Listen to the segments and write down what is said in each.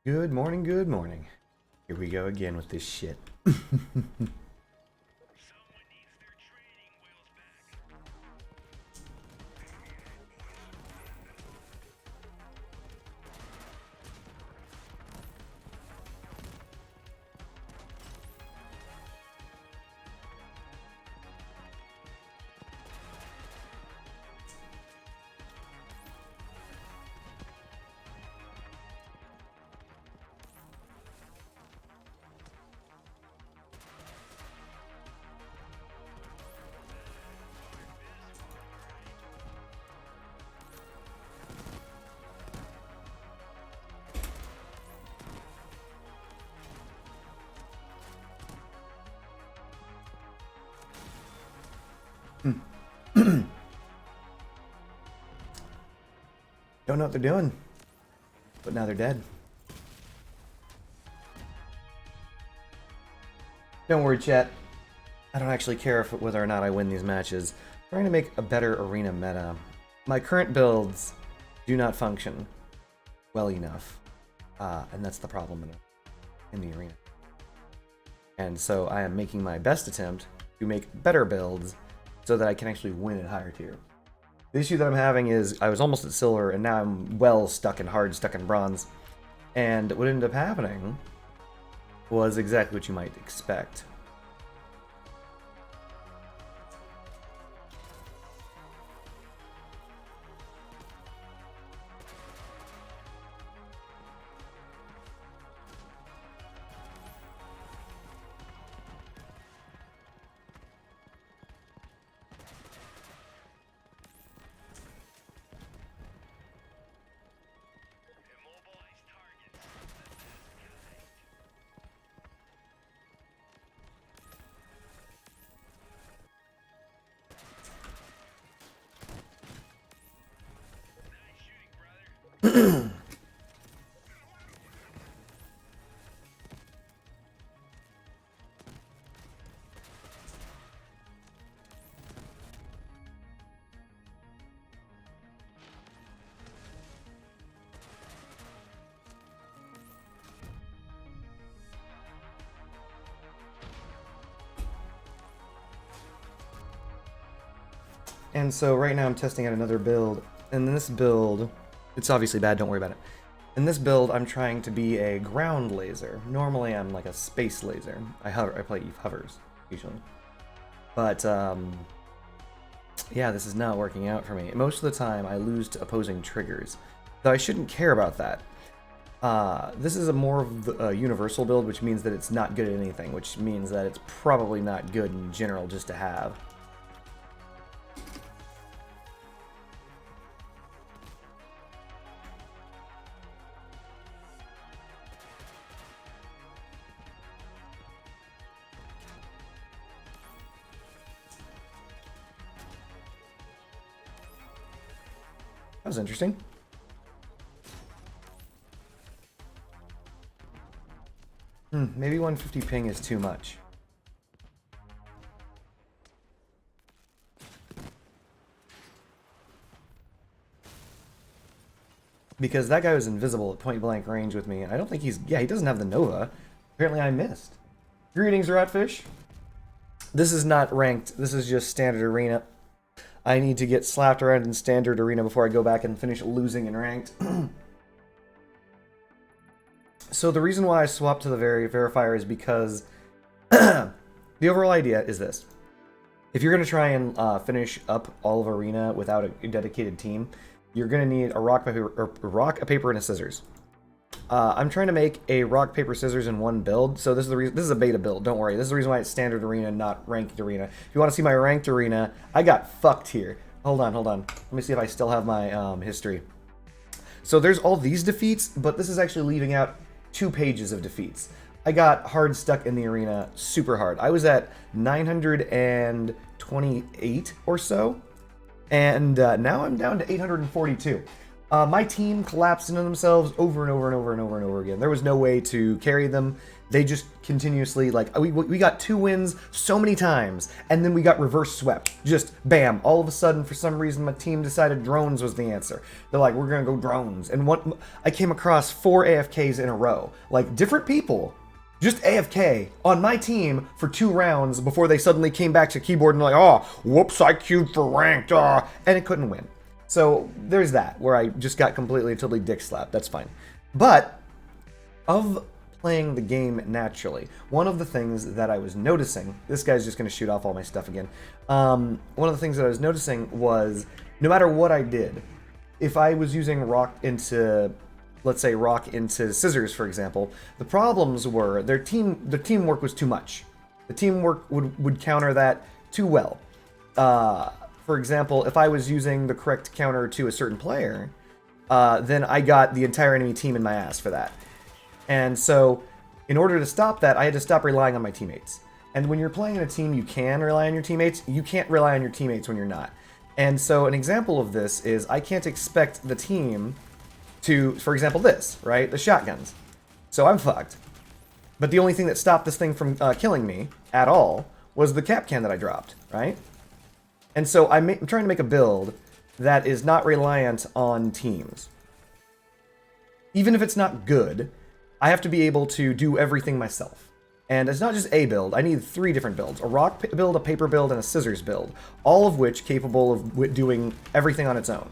Good morning, good morning. Here we go again with this shit. Don't know what they're doing, but now they're dead. Don't worry, chat. I don't actually care if whether or not I win these matches. I'm trying to make a better arena meta. My current builds do not function well enough, and that's the problem in the arena. And so I am making my best attempt to make better builds so that I can actually win at higher tier. The issue that I'm having is I was almost at silver, and now I'm well stuck in bronze. And what ended up happening was exactly what you might expect. And so right now I'm testing out another build, and in this build, it's obviously bad, don't worry about it. In this build, I'm trying to be a ground laser. Normally I'm like a space laser. I play hovers, usually. But, yeah, this is not working out for me. Most of the time I lose to opposing triggers, though I shouldn't care about that. This is a more of a universal build, which means that it's not good at anything, which means that it's probably not good in general just to have. That was interesting. Maybe 150 ping is too much. Because that guy was invisible at point blank range with me, and I don't think he's... Yeah, he doesn't have the Nova. Apparently I missed. Greetings, Ratfish. This is not ranked. This is just standard arena. I need to get slapped around in standard arena before I go back and finish losing in ranked. So the reason why I swapped to the verifier is because the overall idea is this. If you're going to try and finish up all of arena without a dedicated team, you're going to need a rock, a paper, and a scissors. I'm trying to make a rock, paper, scissors in one build. So this is the reason. This is a beta build. Don't worry. This is the reason why it's standard arena, not ranked arena. If you want to see my ranked arena, I got fucked here. Hold on. Let me see if I still have my history. So there's all these defeats, but this is actually leaving out 2 pages of defeats. I got hard stuck in the arena, super hard. I was at 928 or so, and now I'm down to 842. My team collapsed into themselves over and over again. There was no way to carry them, They just continuously, like, we got 2 wins so many times, and then we got reverse swept. Just, bam, all of a sudden, for some reason, my team decided drones was the answer. They're like, we're gonna go drones. And I came across 4 AFKs in a row. Like, different people, just AFK on my team for 2 rounds before they suddenly came back to keyboard and like, oh, whoops, I queued for ranked, and it couldn't win. So, there's that, where I just got completely and totally dick slapped. That's fine. But, of playing the game naturally, one of the things that I was noticing, this guy's just going to shoot off all my stuff again, one of the things that I was noticing was, no matter what I did, if I was using rock into, let's say rock into scissors, for example, the problems were, the teamwork was too much. The teamwork would counter that too well. For example, if I was using the correct counter to a certain player, then I got the entire enemy team in my ass for that. And so, in order to stop that, I had to stop relying on my teammates. And when you're playing in a team, you can rely on your teammates. You can't rely on your teammates when you're not. And so, an example of this is I can't expect the team to, for example, this, right? The shotguns. So I'm fucked. But the only thing that stopped this thing from killing me at all was the cap can that I dropped, right? And so I'm trying to make a build that is not reliant on teams. Even if it's not good, I have to be able to do everything myself. And it's not just a build, I need 3 different builds. A rock build, a paper build, and a scissors build. All of which capable of doing everything on its own.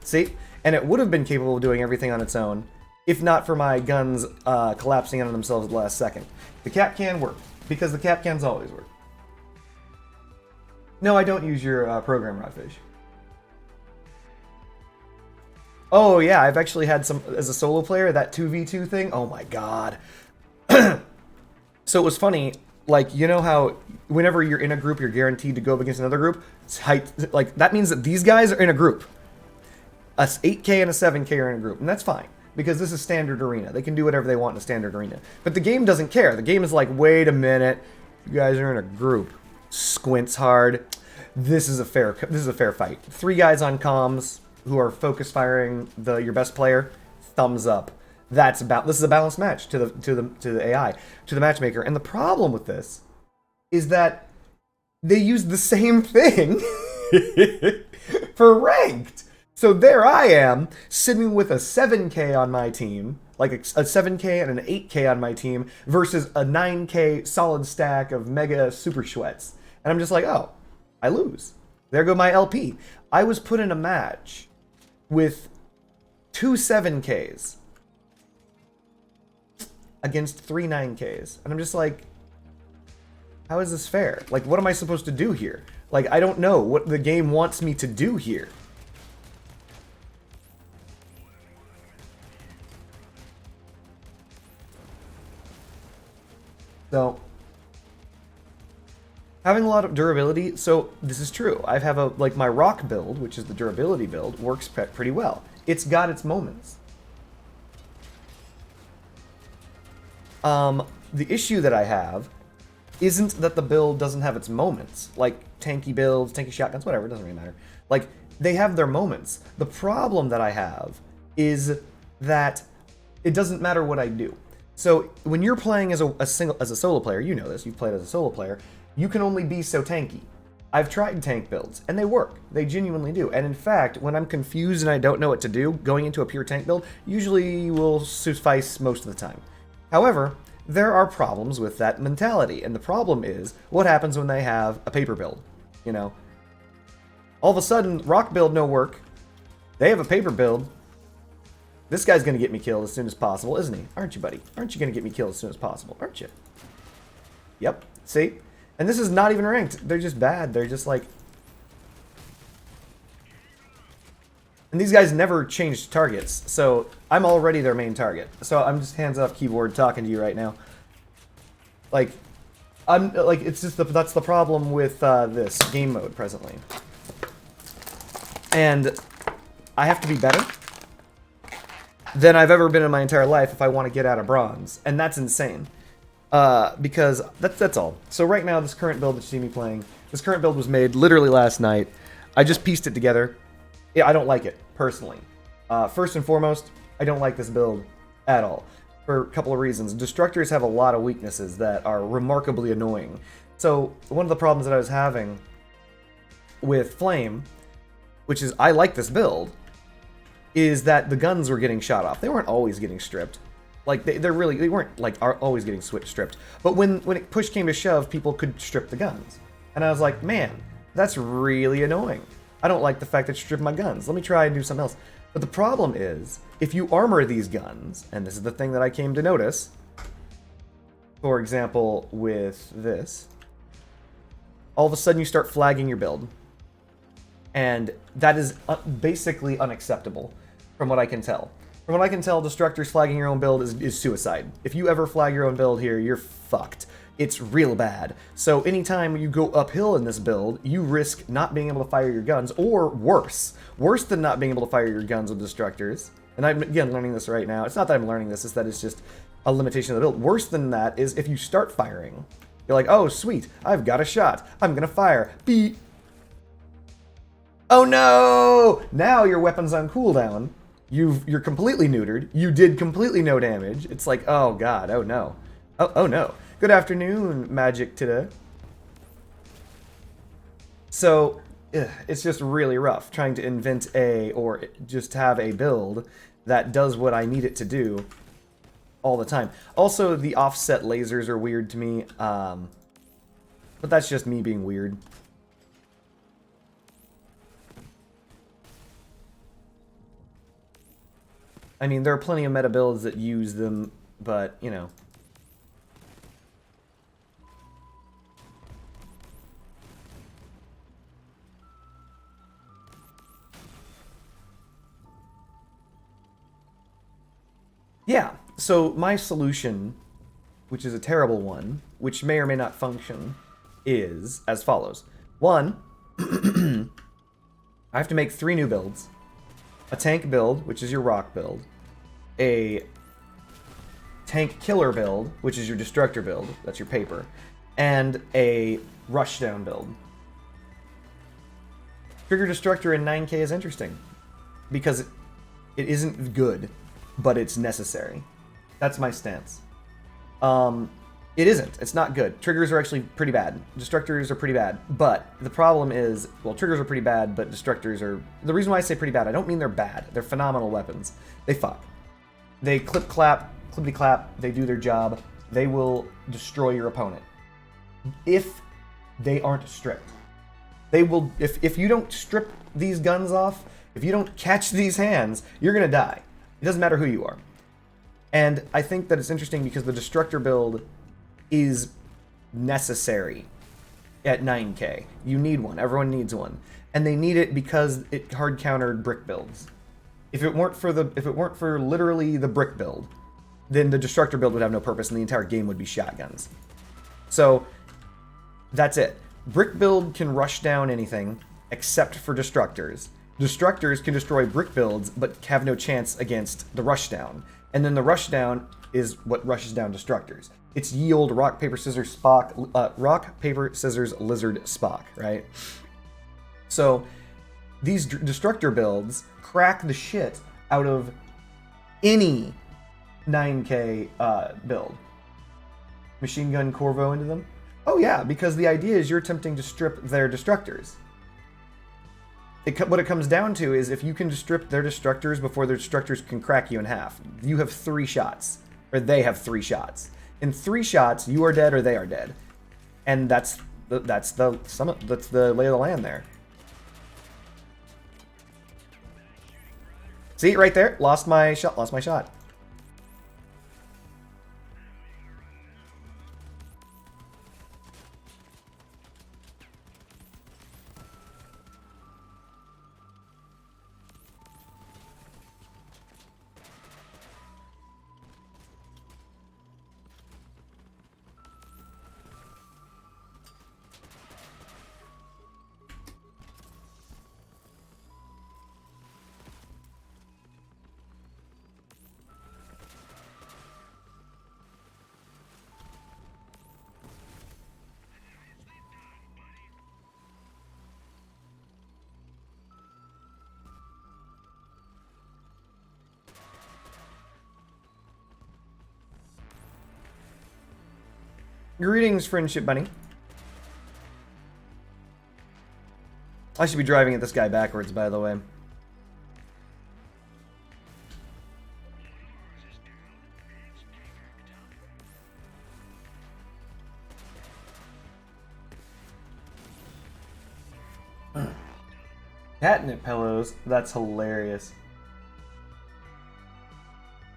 See? And it would have been capable of doing everything on its own, if not for my guns collapsing on themselves at the last second. The cap can work, because the cap cans always work. No, I don't use your program, Rodfish. Oh yeah, I've actually had some, as a solo player, that 2v2 thing, oh my god. So it was funny, like, you know how whenever you're in a group, you're guaranteed to go up against another group? Like, that means that these guys are in a group. A 8K and a 7K are in a group, and that's fine, because this is standard arena. They can do whatever they want in a standard arena. But the game doesn't care. The game is like, wait a minute, you guys are in a group. Squints hard. This is a fair fight. 3 guys on comms who are focus firing your best player, thumbs up. This is a balanced match to the AI, to the matchmaker. And the problem with this is that they use the same thing for ranked. So there I am, sitting with a 7K on my team, like a 7K and an 8K on my team, versus a 9K solid stack of mega super sweats. And I'm just like, oh, I lose. There go my LP. I was put in a match with 2 7Ks against 3 9Ks. And I'm just like, how is this fair? Like, what am I supposed to do here? Like, I don't know what the game wants me to do here. So, having a lot of durability, so this is true. I have like my rock build, which is the durability build, works pretty well. It's got its moments. The issue that I have isn't that the build doesn't have its moments. Like tanky builds, tanky shotguns, whatever, it doesn't really matter. Like, they have their moments. The problem that I have is that it doesn't matter what I do. So when you're playing as a solo player, you know this, you've played as a solo player, you can only be so tanky. I've tried tank builds, and they work. They genuinely do. And in fact, when I'm confused and I don't know what to do, going into a pure tank build usually will suffice most of the time. However, there are problems with that mentality, and the problem is, what happens when they have a paper build? You know? All of a sudden, rock build no work. They have a paper build. This guy's gonna get me killed as soon as possible, isn't he? Aren't you, buddy? Aren't you gonna get me killed as soon as possible? Aren't you? Yep. See? And this is not even ranked. They're just bad. They're just like... And these guys never changed targets, so I'm already their main target. So I'm just hands off keyboard talking to you right now. Like, it's just that's the problem with this game mode presently. And I have to be better than I've ever been in my entire life if I want to get out of bronze, and that's insane. Because that's all. So right now, this current build that you see me playing, this current build was made literally last night. I just pieced it together. Yeah, I don't like it, personally. First and foremost, I don't like this build at all. for a couple of reasons. Destructors have a lot of weaknesses that are remarkably annoying. So one of the problems that I was having with Flame, which is I like this build, is that the guns were getting shot off. They weren't always getting stripped. Like they weren't like always getting stripped. But when it push came to shove, people could strip the guns. And I was like, man, that's really annoying. I don't like the fact that you strip my guns. Let me try and do something else. But the problem is, if you armor these guns, and this is the thing that I came to notice, for example, with this, all of a sudden you start flagging your build. And that is basically unacceptable, from what I can tell. From what I can tell, Destructors flagging your own build is suicide. If you ever flag your own build here, you're fucked. It's real bad. So anytime you go uphill in this build, you risk not being able to fire your guns, or worse. Worse than not being able to fire your guns with Destructors. And I'm, again, learning this right now. It's not that I'm learning this, it's that it's just a limitation of the build. Worse than that is if you start firing. You're like, oh, sweet, I've got a shot. I'm gonna fire. Beep. Oh no! Now your weapon's on cooldown. You're completely neutered. You did completely no damage. It's like, oh god, oh no. Oh no. Good afternoon, Magic today. So, it's just really rough trying to invent or just have a build that does what I need it to do all the time. Also, the offset lasers are weird to me, but that's just me being weird. I mean, there are plenty of meta builds that use them, but, you know. Yeah, so my solution, which is a terrible one, which may or may not function, is as follows. One, I have to make 3 new builds. A tank build, which is your rock build. A tank killer build, which is your destructor build. That's your paper. And a rushdown build. Trigger destructor in 9K is interesting. Because it isn't good, but it's necessary. That's my stance. It isn't. It's not good. Triggers are actually pretty bad. Destructors are pretty bad. But the problem is, well, triggers are pretty bad, but destructors are... The reason why I say pretty bad, I don't mean they're bad. They're phenomenal weapons. They fuck. They clip-clap, clippity-clap, they do their job. They will destroy your opponent. If they aren't stripped. They will... If you don't strip these guns off, if you don't catch these hands, you're gonna die. It doesn't matter who you are. And I think that it's interesting because the destructor build is necessary at 9K. You need one. Everyone needs one. And they need it because it hard countered brick builds. If it weren't for literally the brick build, then the destructor build would have no purpose and the entire game would be shotguns. So that's it. Brick build can rush down anything except for destructors. Destructors can destroy brick builds, but have no chance against the rushdown. And then the rushdown is what rushes down destructors. It's ye old rock, paper, scissors, Spock, rock, paper, scissors, lizard, Spock, right? So these destructor builds crack the shit out of any 9K build. Machine gun Corvo into them? Oh yeah, because the idea is you're attempting to strip their destructors. What it comes down to is if you can strip their destructors before their destructors can crack you in half, you have 3 shots. Or they have 3 shots. In 3 shots, you are dead or they are dead. And that's the lay of the land there. See, right there? Lost my shot. Greetings, friendship bunny. I should be driving at this guy backwards, by the way. Catnip pillows? That's hilarious.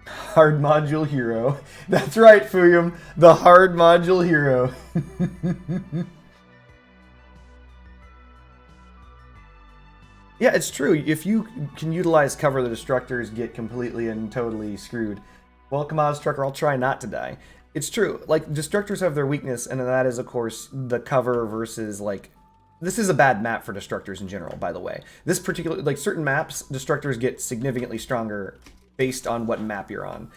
Hard module hero. That's right, Fuyum. The hard module hero. Yeah, it's true. If you can utilize cover, the destructors get completely and totally screwed. Welcome, Oz Trucker. I'll try not to die. It's true. Like, destructors have their weakness, and that is, of course, the cover versus, like... This is a bad map for destructors in general, by the way. This particular... Like, certain maps, destructors get significantly stronger based on what map you're on.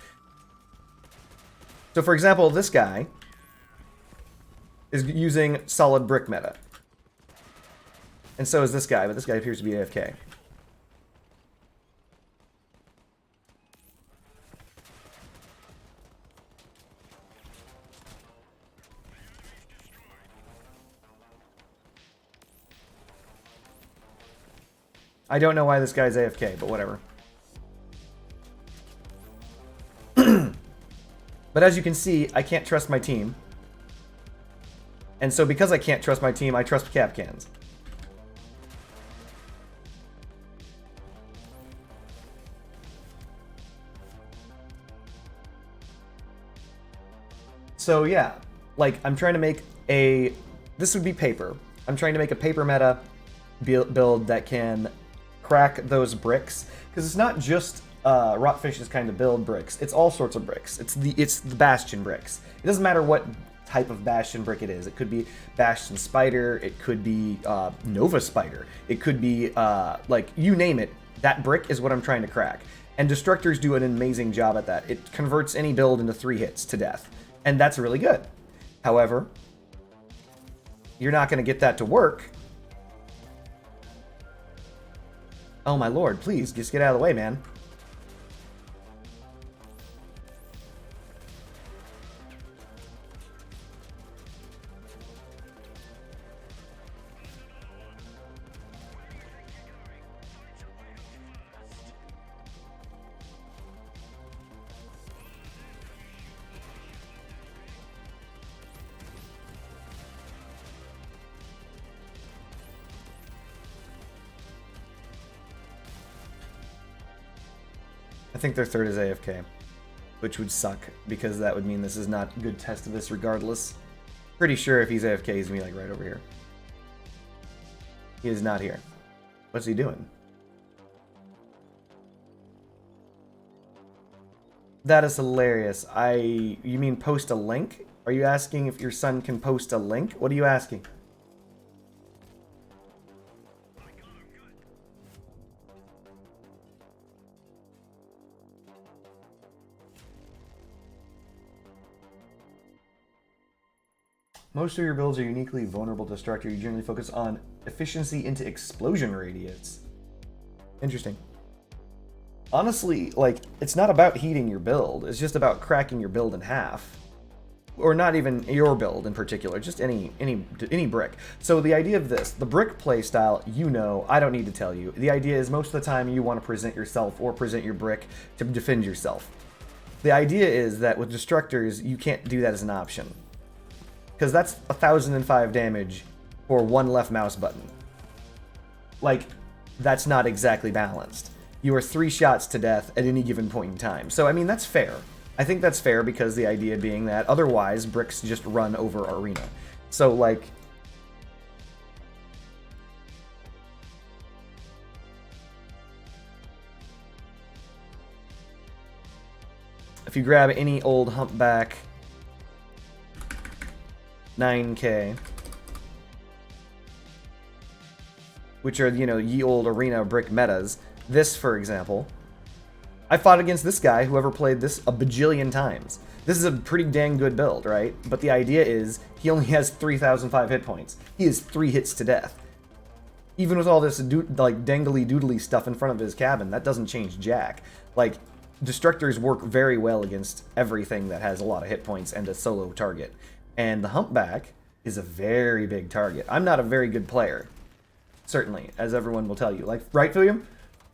So, for example, this guy is using solid brick meta. And so is this guy, but this guy appears to be AFK. I don't know why this guy's AFK, but whatever. But as you can see, I can't trust my team. And so because I can't trust my team, I trust Capcans. So yeah, like, I'm trying to make a... This would be paper. I'm trying to make a paper meta build that can crack those bricks. Because it's not just Rotfish's kind of build bricks. It's all sorts of bricks. It's the Bastion bricks. It doesn't matter what type of Bastion brick it is. It could be Bastion Spider. It could be Nova Spider. It could be, like, you name it. That brick is what I'm trying to crack. And Destructors do an amazing job at that. It converts any build into 3 hits to death. And that's really good. However, you're not going to get that to work. Oh my lord, please, just get out of the way, man. I think their third is AFK, which would suck, because that would mean this is not a good test of this regardless. Pretty sure if he's AFK, he's going to be, like, right over here. He is not here. What's he doing? That is hilarious. You mean post a link? Are you asking if your son can post a link? What are you asking? Most of your builds are uniquely vulnerable to Destructor. You generally focus on efficiency into explosion radius. Interesting. Honestly, like, it's not about heating your build. It's just about cracking your build in half. Or not even your build in particular, just any brick. So the idea of this, the brick playstyle, you know, I don't need to tell you. The idea is most of the time you want to present yourself or present your brick to defend yourself. The idea is that with Destructors, you can't do that as an option. Because that's 1005 damage for one left mouse button. Like, that's not exactly balanced. You are 3 shots to death at any given point in time. So, I mean, that's fair. I think that's fair because the idea being that otherwise bricks just run over arena. So, like... If you grab any old humpback 9K, which are, you know, ye old arena brick metas. This, for example, I fought against this guy, whoever played this, a bajillion times. This is a pretty dang good build, right? But the idea is, he only has 3,005 hit points. He is 3 hits to death. Even with all this, like, dangly doodly stuff in front of his cabin, that doesn't change jack. Like, Destructors work very well against everything that has a lot of hit points and a solo target. And the humpback is a very big target. I'm not a very good player, certainly, as everyone will tell you. Like, right, Fuyum?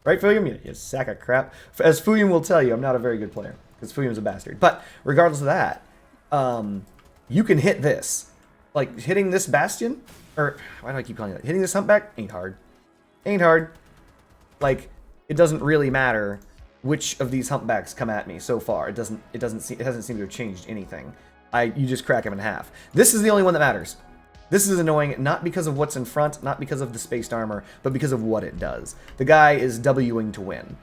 Right, Fuyum? You sack of crap. As Fuyum will tell you, I'm not a very good player, because Fuyum's a bastard. But regardless of that, you can hit this. Like, hitting this bastion, or why do I keep calling it that? Hitting this humpback ain't hard. Ain't hard. Like, it doesn't really matter which of these humpbacks come at me so far. It hasn't seemed to have changed anything. You just crack him in half. This is the only one that matters. This is annoying, not because of what's in front, not because of the spaced armor, but because of what it does. The guy is Wing to win.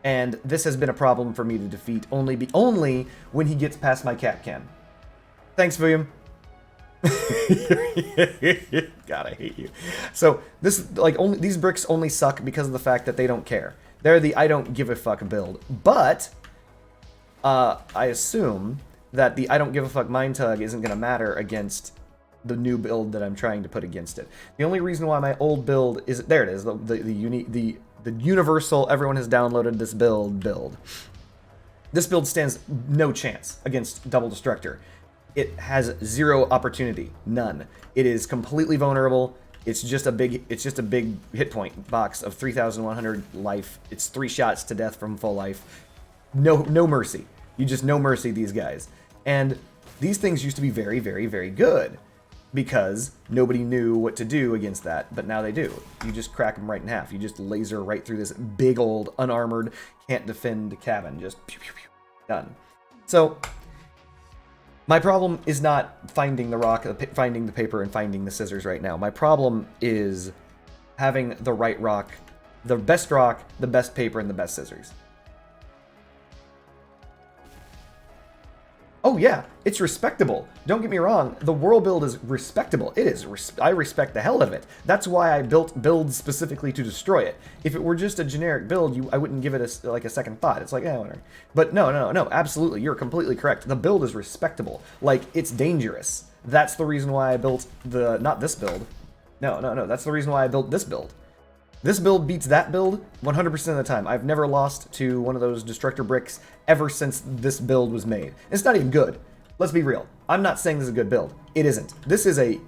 And this has been a problem for me to defeat only when he gets past my cap can. Thanks, William. God, I hate you. So this, like, these bricks only suck because of the fact that they don't care. They're the I don't give a fuck build. But I assume that the I don't give a fuck Mind Tug isn't going to matter against the new build that I'm trying to put against it. The only reason why my old build is, there it is, the universal, everyone has downloaded this build. This build stands no chance against Double Destructor. It has zero opportunity, none. It is completely vulnerable. It's just a big hit point box of 3,100 life. It's 3 shots to death from full life. No mercy. You just no mercy these guys. And these things used to be very, very, very good because nobody knew what to do against that, but now they do. You just crack them right in half. You just laser right through this big old unarmored, can't defend cabin. Just pew, pew, pew, done. So my problem is not finding the rock, finding the paper, and finding the scissors right now. My problem is having the right rock, the best paper, and the best scissors. Oh yeah, it's respectable. Don't get me wrong, the Whirl build is respectable. It is. I respect the hell out of it. That's why I built builds specifically to destroy it. If it were just a generic build, I wouldn't give it a second thought. It's like, whatever. But no, absolutely, you're completely correct. The build is respectable. Like, it's dangerous. That's the reason why I built not this build. No, that's the reason why I built this build. This build beats that build 100% of the time. I've never lost to one of those Destructor bricks ever since this build was made. It's not even good. Let's be real. I'm not saying this is a good build. It isn't. This is a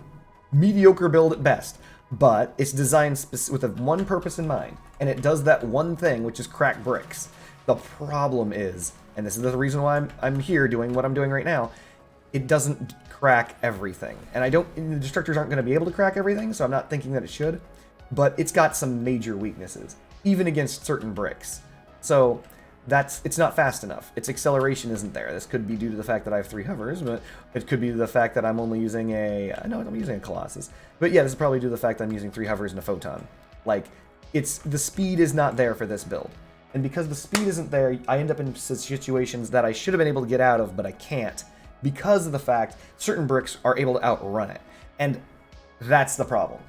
mediocre build at best, but it's designed with one purpose in mind, and it does that one thing, which is crack bricks. The problem is, and this is the reason why I'm here doing what I'm doing right now, it doesn't crack everything. And the Destructors aren't going to be able to crack everything, so I'm not thinking that it should. But it's got some major weaknesses, even against certain bricks. So it's not fast enough. Its acceleration isn't there. This could be due to the fact that I have 3 hovers, but it could be the fact that I'm only using I'm using a Colossus. But yeah, this is probably due to the fact that I'm using 3 hovers and a Photon. Like, the speed is not there for this build. And because the speed isn't there, I end up in situations that I should have been able to get out of, but I can't, because of the fact certain bricks are able to outrun it. And that's the problem.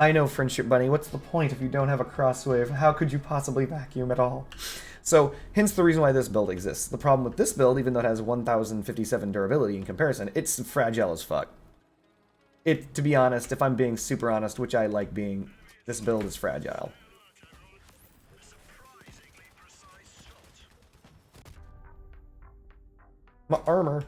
I know, Friendship Bunny, what's the point if you don't have a crosswave? How could you possibly vacuum at all? So, hence the reason why this build exists. The problem with this build, even though it has 1057 durability in comparison, it's fragile as fuck. To be honest, if I'm being super honest, which I like being, this build is fragile. My armor.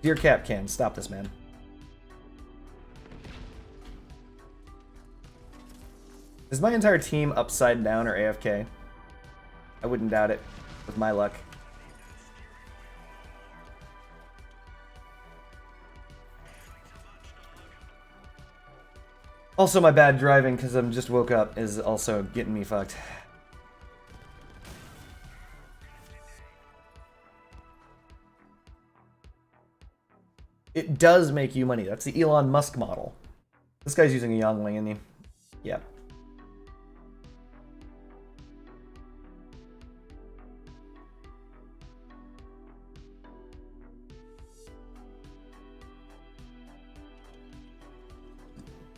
Dear Cap can stop this, man. Is my entire team upside down or AFK? I wouldn't doubt it, with my luck. Also, my bad driving, because I'm just woke up, is also getting me fucked. It does make you money. That's the Elon Musk model. This guy's using a Youngling, isn't he? Yep.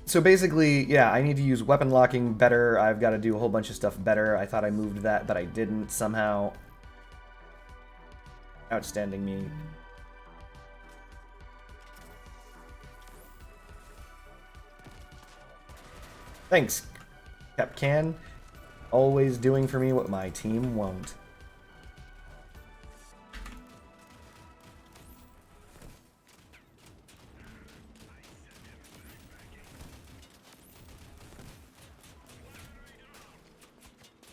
So basically, yeah, I need to use weapon locking better. I've got to do a whole bunch of stuff better. I thought I moved that, but I didn't somehow. Outstanding me. Thanks, Capcan. Always doing for me what my team won't.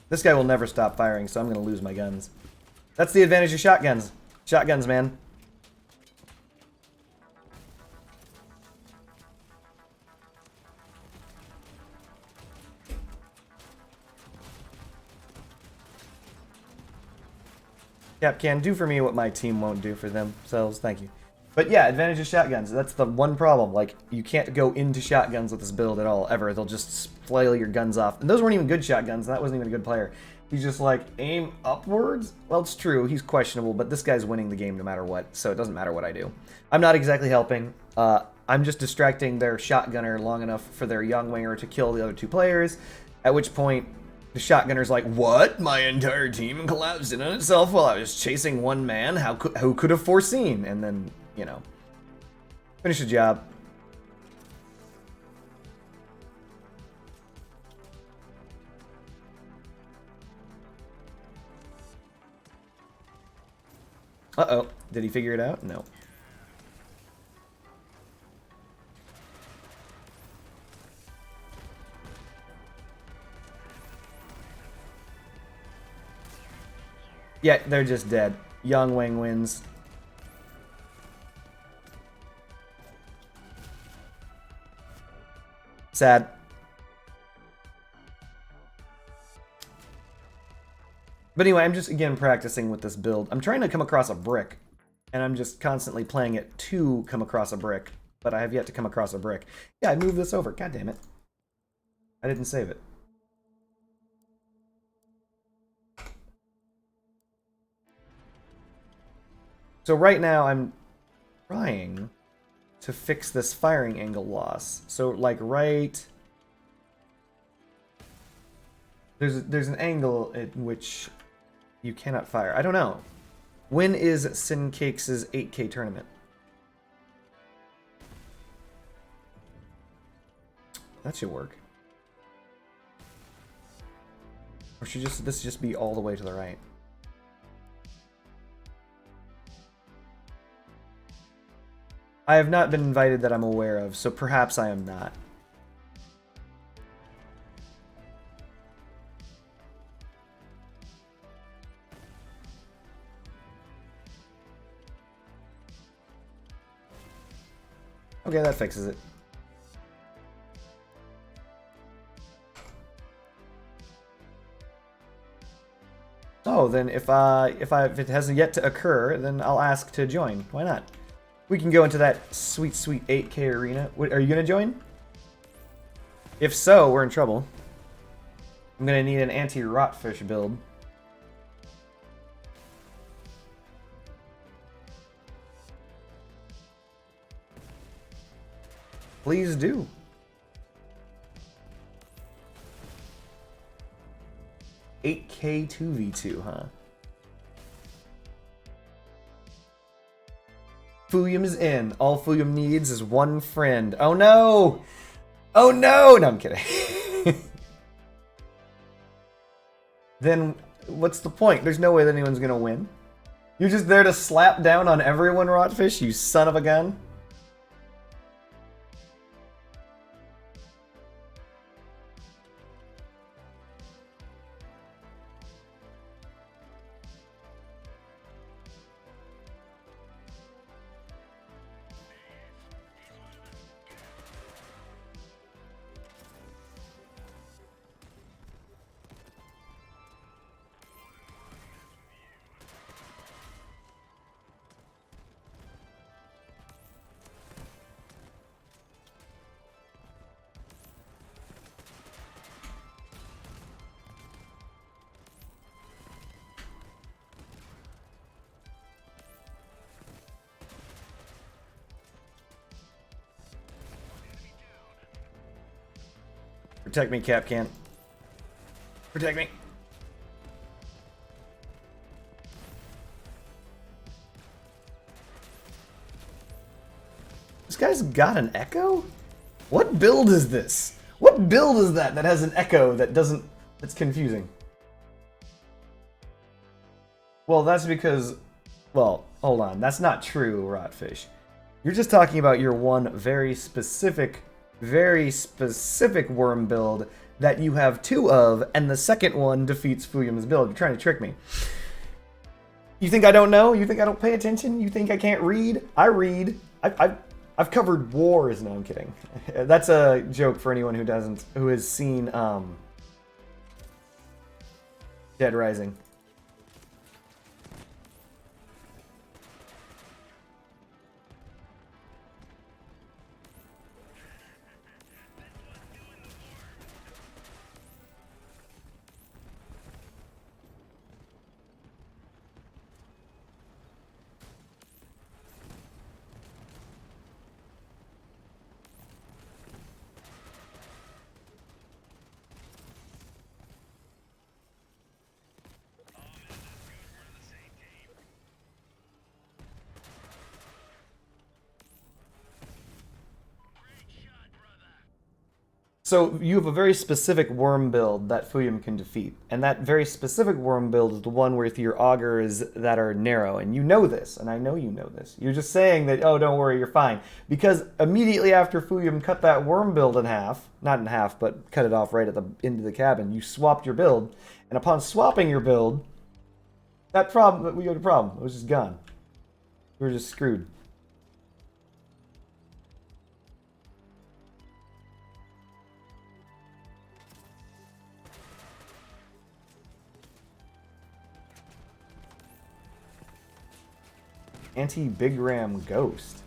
This guy will never stop firing, so I'm going to lose my guns. That's the advantage of shotguns. Shotguns, man. Cap can do for me what my team won't do for themselves. Thank you. But yeah, advantage of shotguns. That's the one problem. Like, you can't go into shotguns with this build at all, ever. They'll just flail your guns off. And those weren't even good shotguns. That wasn't even a good player. He's just like, aim upwards? Well, it's true. He's questionable, but this guy's winning the game no matter what, so it doesn't matter what I do. I'm not exactly helping. I'm just distracting their shotgunner long enough for their young winger to kill the other two players, at which point the shotgunner's like, what? My entire team collapsed in on itself while I was chasing one man? Who could have foreseen? And then, you know, finish the job. Uh-oh. Did he figure it out? No. Yeah, they're just dead. Young Wing wins. Sad. But anyway, I'm just, again, practicing with this build. I'm trying to come across a brick, and I'm just constantly playing it to come across a brick, but I have yet to come across a brick. Yeah, I moved this over. God damn it. I didn't save it. So right now, I'm trying to fix this firing angle loss. So, like, right... There's an angle at which you cannot fire. I don't know. When is Sincakes' 8K tournament? That should work. Or should this just be all the way to the right? I have not been invited that I'm aware of, so perhaps I am not. Okay, that fixes it. Oh, then if it hasn't yet to occur, then I'll ask to join. Why not? We can go into that sweet, sweet 8K arena. Are you gonna join? If so, we're in trouble. I'm gonna need an anti-rotfish build. Please do. $8K 2v2, huh? Fuyum is in. All Fuyum needs is one friend. Oh no! Oh no! No, I'm kidding. Then what's the point? There's no way that anyone's gonna win. You're just there to slap down on everyone, Rotfish, you son of a gun. Protect me, Capcan. Protect me. guy's got an echo? What build is this? What build is that has an echo that doesn't... That's confusing. Well, that's because... Well, hold on. That's not true, Rotfish. You're just talking about your one very specific worm build that you have two of, and the second one defeats Fuyum's build. You're trying to trick me. You think I don't know? You think I don't pay attention? You think I can't read? I read. I've covered wars. No, I'm kidding. That's a joke for anyone who has seen Dead Rising. So you have a very specific worm build that Fuyum can defeat, and that very specific worm build is the one with your augurs that are narrow, and you know this, and I know you know this. You're just saying that, oh, don't worry, you're fine. Because immediately after Fuyum cut that worm build in half, not in half, but cut it off right at the end of the cabin, you swapped your build, and upon swapping your build, we had a problem. It was just gone. We were just screwed. Anti-Big Ram Ghost.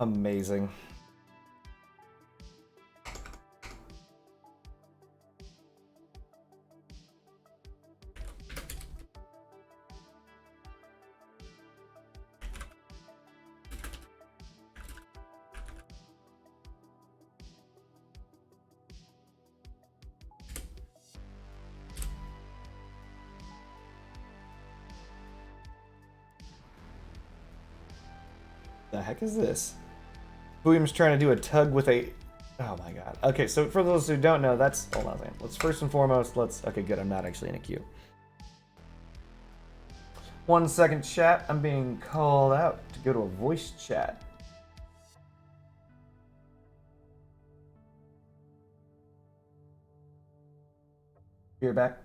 Amazing. The heck is this? William's trying to do a tug with a... Oh my god. Okay, so for those who don't know, that's... Hold on a second. Let's first and foremost, Okay, good, I'm not actually in a queue. 1 second, chat. I'm being called out to go to a voice chat. You're back.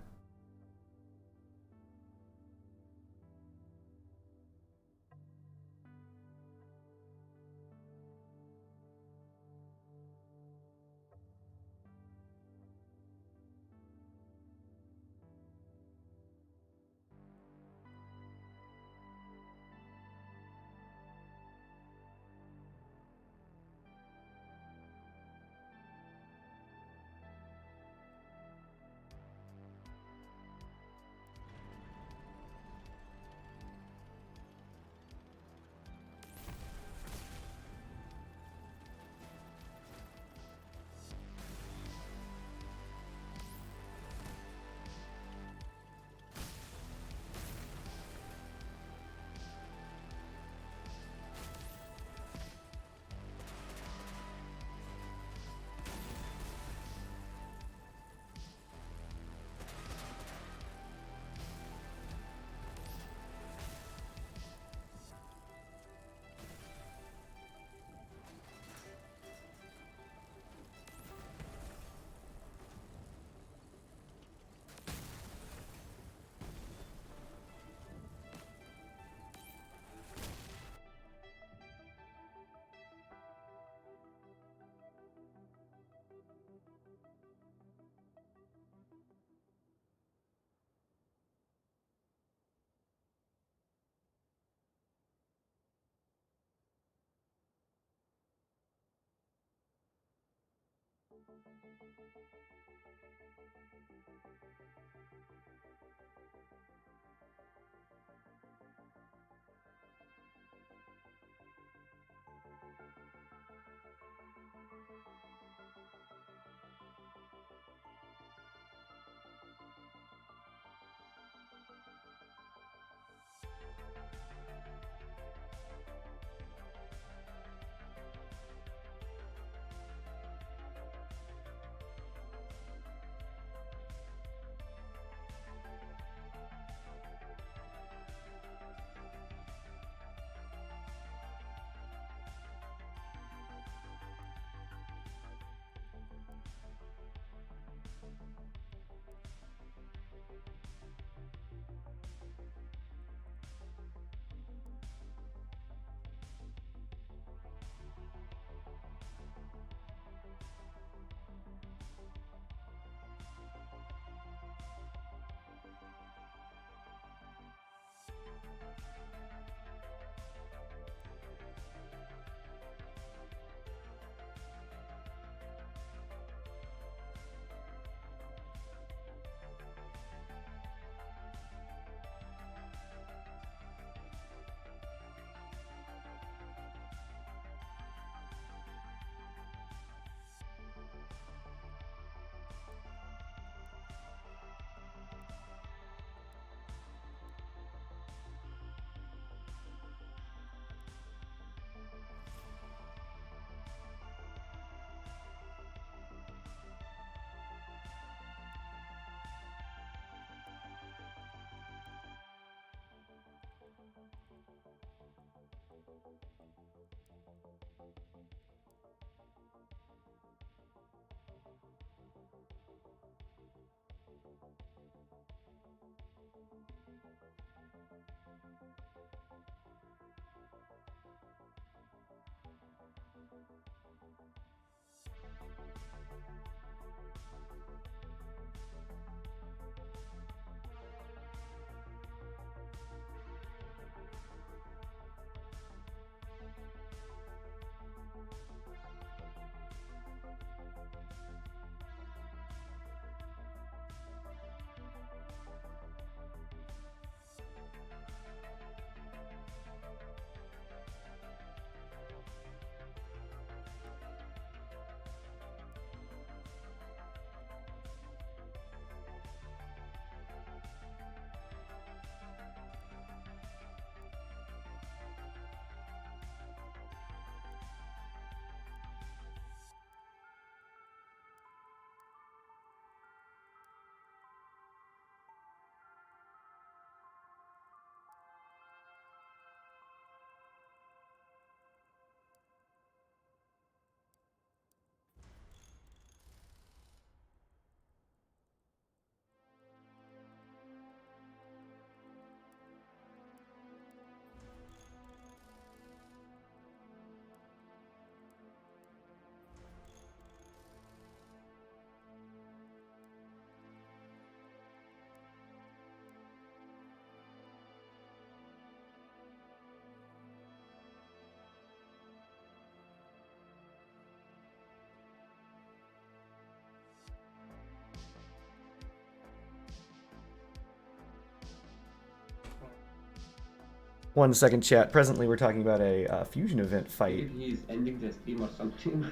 1 second, chat. Presently, we're talking about a fusion event fight. He's ending the stream or something.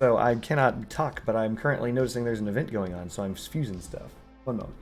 So I cannot talk, but I'm currently noticing there's an event going on, so I'm fusing stuff. 1 moment.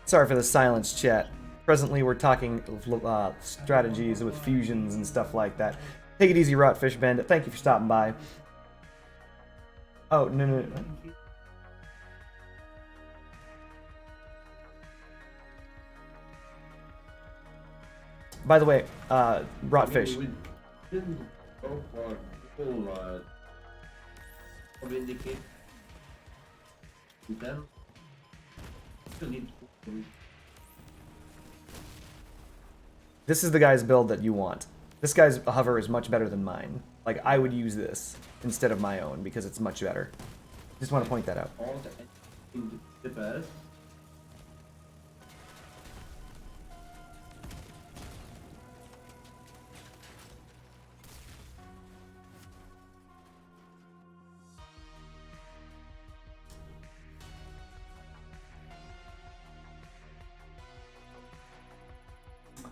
Sorry for the silence, chat. Presently, we're talking strategies with fusions and stuff like that. Take it easy, Rotfish Bandit. Thank you for stopping by. Oh, no, no, no. By the way, Rotfish. We didn't go for full vindicate. Then still need to. This is the guy's build that you want. This guy's hover is much better than mine. Like, I would use this instead of my own because it's much better. Just want to point that out. All the best.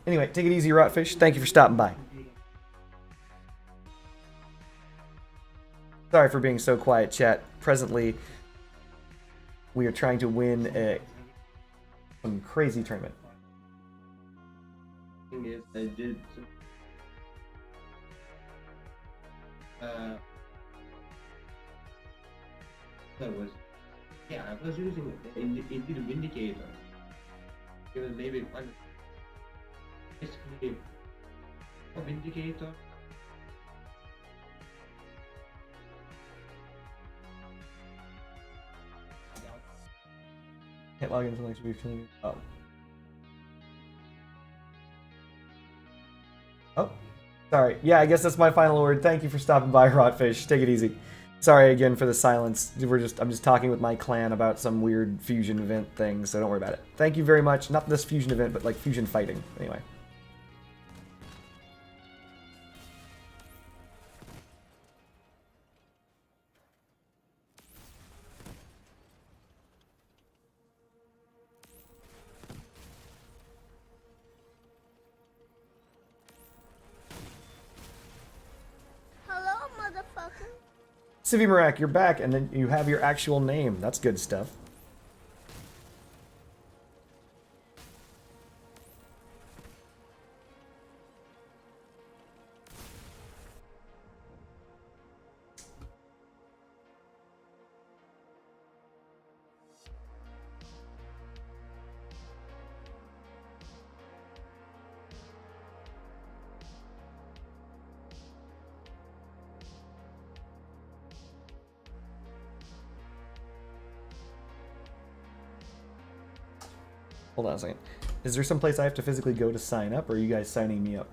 Anyway, take it easy, Rotfish. Thank you for stopping by. Sorry for being so quiet, chat. Presently, we are trying to win some crazy tournament. Thing is, I did that was I was using indeed Vindicator. Even maybe one basically a Vindicator. Can't log into like feeling. Oh. Oh. Sorry. Yeah, I guess that's my final word. Thank you for stopping by, Rotfish. Take it easy. Sorry again for the silence. I'm just talking with my clan about some weird fusion event thing, so don't worry about it. Thank you very much. Not this fusion event, but like fusion fighting. Anyway. Civi Marak, you're back, and then you have your actual name. That's good stuff. Hold on a second. Is there some place I have to physically go to sign up, or are you guys signing me up?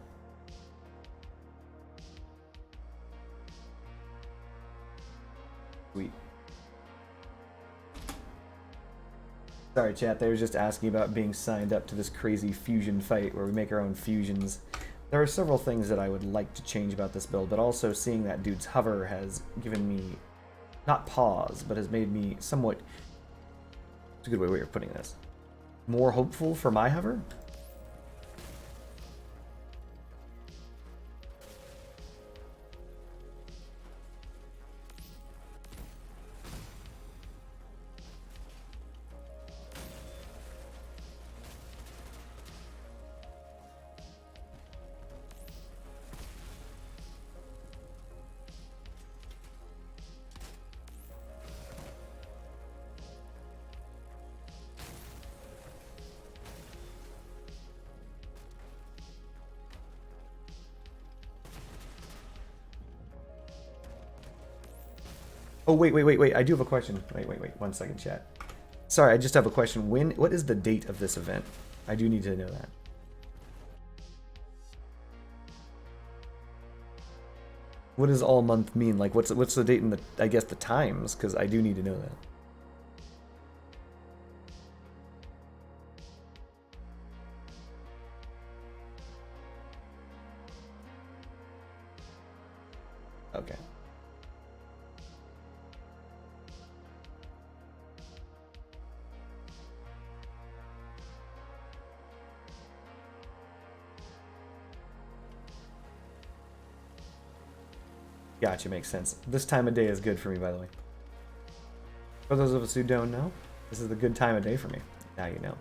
Sweet. Sorry, chat. They were just asking about being signed up to this crazy fusion fight where we make our own fusions. There are several things that I would like to change about this build, but also seeing that dude's hover has given me, not pause, but has made me somewhat... It's a good way of putting this. More hopeful for my hover? Oh, wait. I do have a question. Wait. 1 second, chat. Sorry, I just have a question. What is the date of this event? I do need to know that. What does all month mean? Like, what's the date and I guess the times? Because I do need to know that. Okay. Gotcha, makes sense. This time of day is good for me, by the way. For those of us who don't know, this is the good time of day for me. Now you know.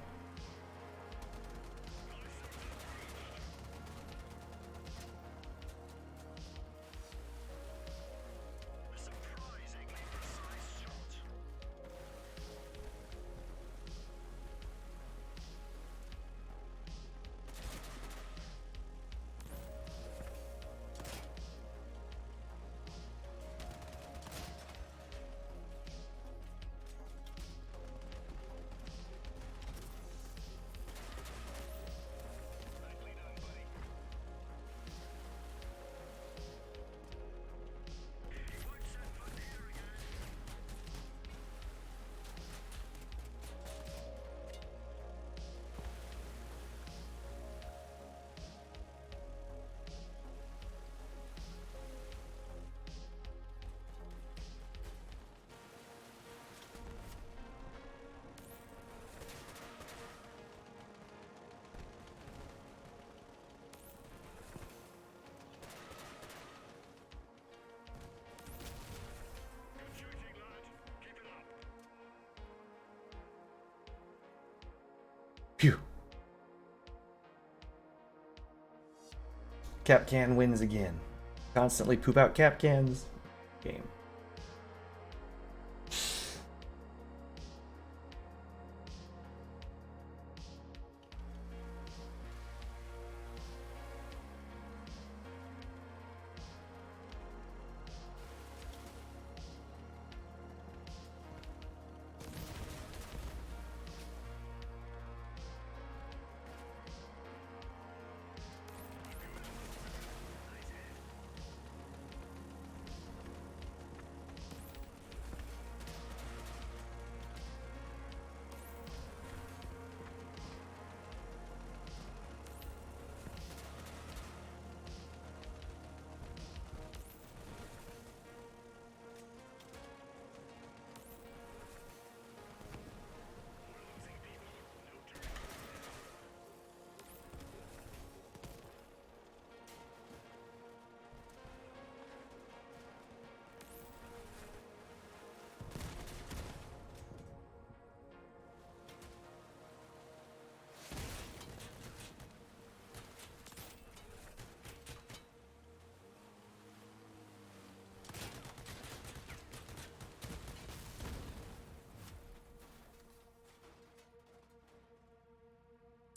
Phew. Capcan wins again. Constantly poop out Capcans. Game.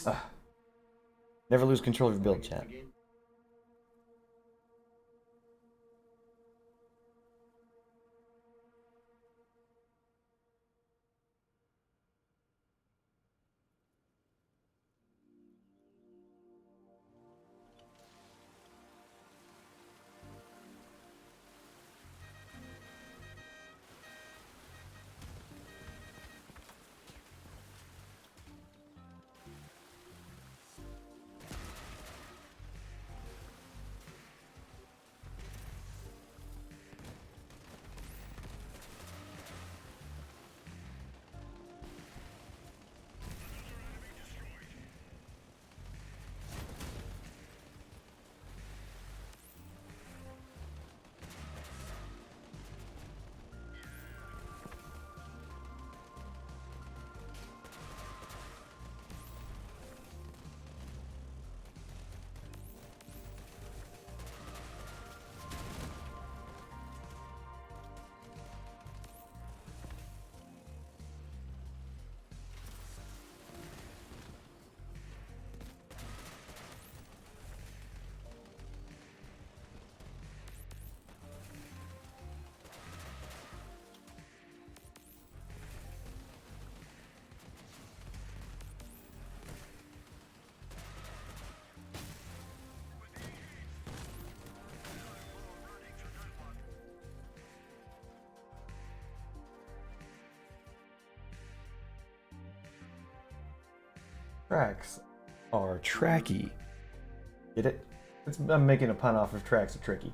Ugh. Never lose control of your build, chat. Tracks are tracky. Get it? I'm making a pun off of tracks are tricky.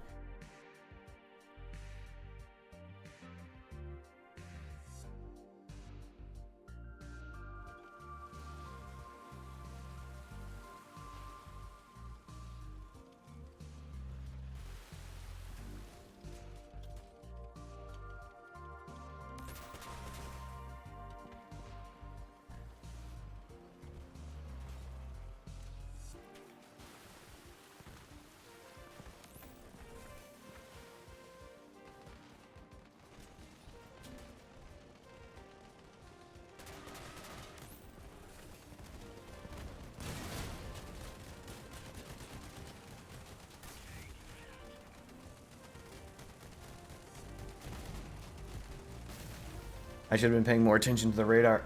I should have been paying more attention to the radar.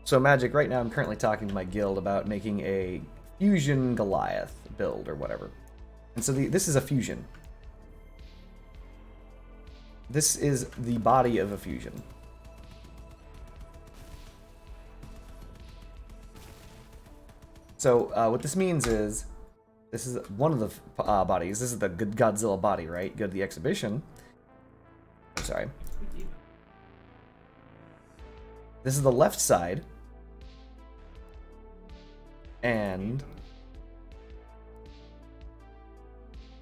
So Magic, right now I'm currently talking to my guild about making a Fusion Goliath build or whatever. And so this is a fusion. This is the body of a fusion. So what this means is, this is one of the bodies. This is the good Godzilla body, right? Go to the exhibition. I'm sorry. This is the left side. And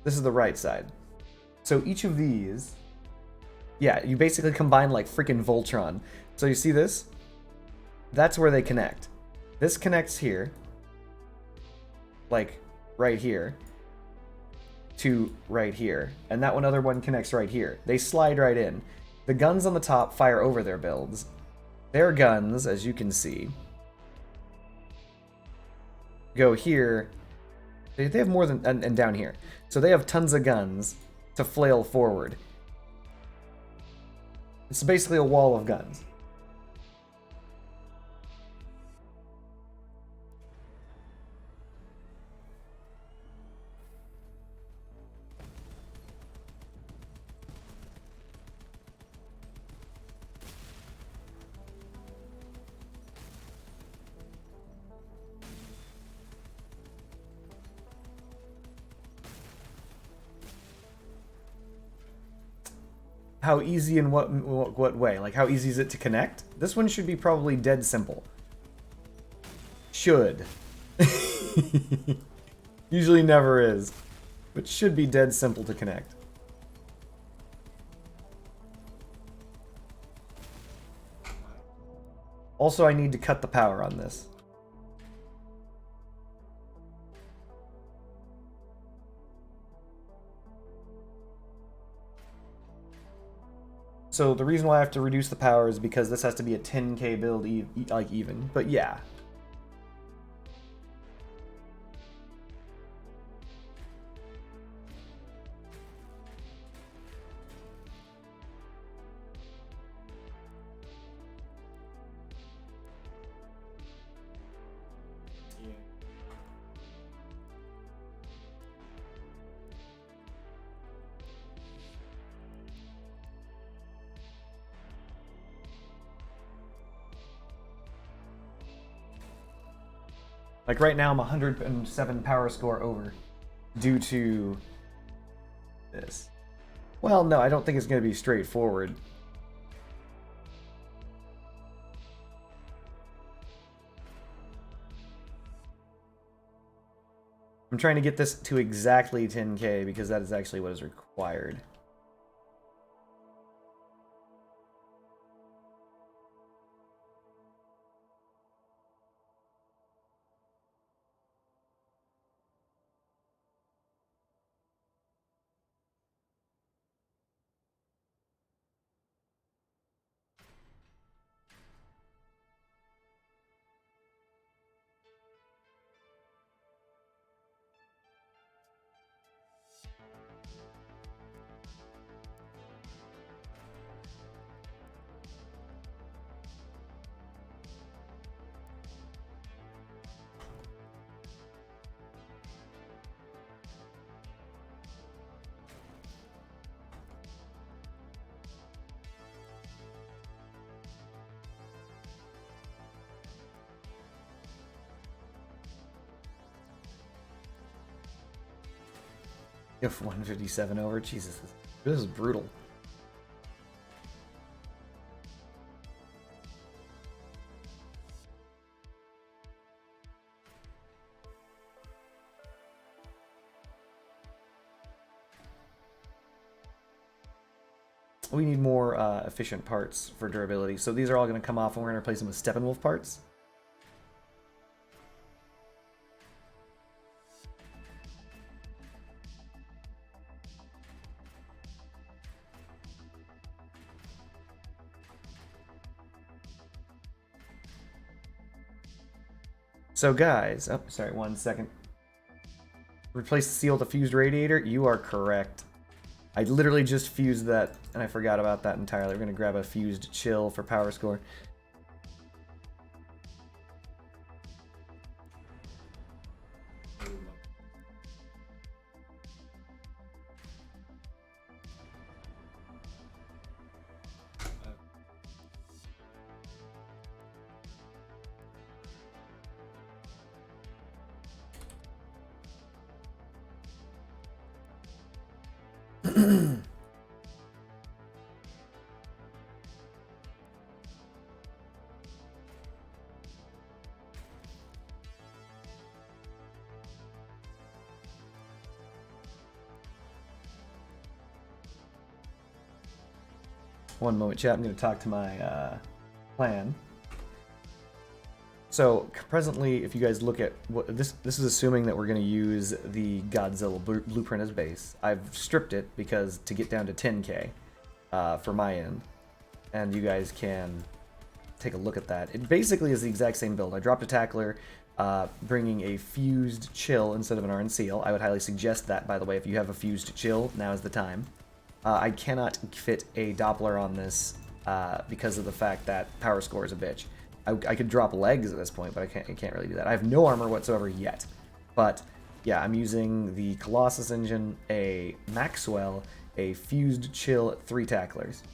this is the right side. So each of these, yeah, you basically combine like freaking Voltron. So you see this? That's where they connect. This connects here, like right here, to right here. And that other one connects right here. They slide right in. The guns on the top fire over their builds. Their guns, as you can see, go here. They have more than, and down here. So they have tons of guns to flail forward. It's basically a wall of guns. How easy in what way? Like, how easy is it to connect? This one should be probably dead simple. Should. Usually never is. But should be dead simple to connect. Also, I need to cut the power on this. So the reason why I have to reduce the power is because this has to be a 10k build, like even. But yeah. Like right now I'm 107 power score over due to this. Well, no, I don't think it's going to be straightforward. I'm trying to get this to exactly 10k because that is actually what is required. If 157 over, Jesus, this is brutal. We need more efficient parts for durability, so these are all going to come off, and we're going to replace them with Steppenwolf parts. So guys, oh, sorry, 1 second. Replace the seal with a fused radiator? You are correct. I literally just fused that, and I forgot about that entirely. We're going to grab a fused chill for power score. One moment, chat. I'm going to talk to my plan. So presently, if you guys look at what this is assuming that we're going to use the Godzilla blueprint as base. I've stripped it because to get down to 10k for my end, and you guys can take a look at that. It basically is the exact same build. I dropped a tackler, bringing a fused chill instead of an Iron Seal. I would highly suggest that, by the way, if you have a fused chill, now is the time. I cannot fit a Doppler on this because of the fact that power score is a bitch. I could drop legs at this point, but I can't really do that. I have no armor whatsoever yet. But yeah, I'm using the Colossus engine, a Maxwell, a fused chill, 3 tacklers.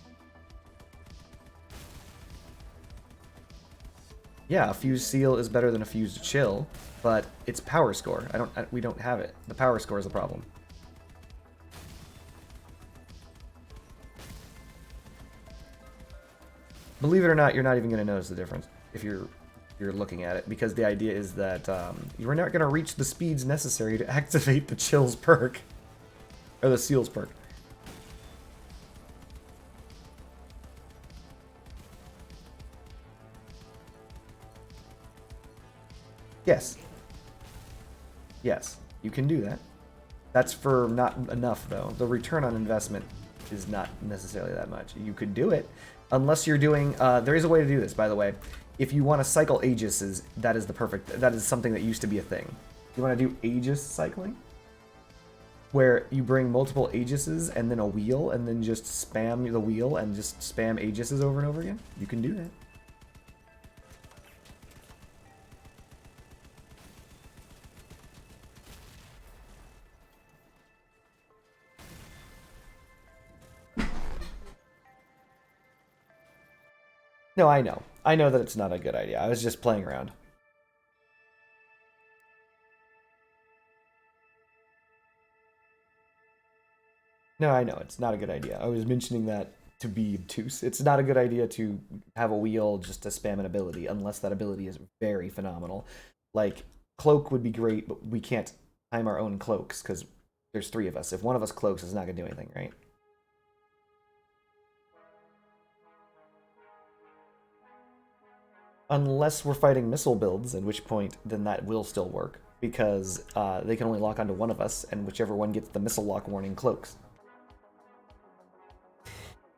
Yeah, a fused seal is better than a fused chill, but it's power score. We don't have it. The power score is the problem. Believe it or not, you're not even going to notice the difference if you're looking at it, because the idea is that you're not going to reach the speeds necessary to activate the chills perk, or the seals perk. Yes. Yes, you can do that. That's for not enough, though. The return on investment is not necessarily that much. You could do it, unless you're doing... there is a way to do this, by the way. If you want to cycle Aegises, that is the perfect... That is something that used to be a thing. You want to do Aegis cycling? Where you bring multiple Aegises and then a wheel, and then just spam the wheel and just spam Aegises over and over again? You can do that. No, I know. I know that it's not a good idea. I was just playing around. No, I know. It's not a good idea. I was mentioning that to be obtuse. It's not a good idea to have a wheel just to spam an ability, unless that ability is very phenomenal. Like, Cloak would be great, but we can't time our own cloaks, because there's 3 of us. If one of us cloaks, it's not going to do anything, right? Unless we're fighting missile builds, at which point then that will still work, because they can only lock onto one of us, and whichever one gets the missile lock warning cloaks.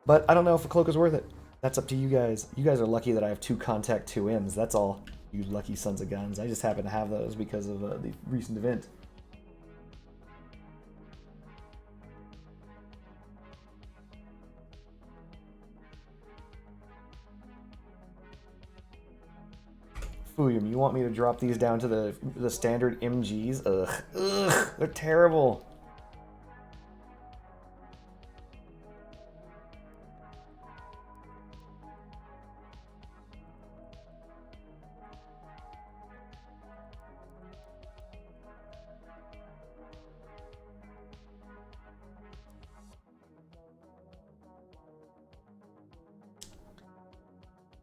But I don't know if a cloak is worth it. That's up to you guys. You guys are lucky that I have 2 contact 2Ms. That's all, you lucky sons of guns. I just happen to have those because of the recent event. Fuyum, you want me to drop these down to the standard MGs? Ugh. Ugh, they're terrible.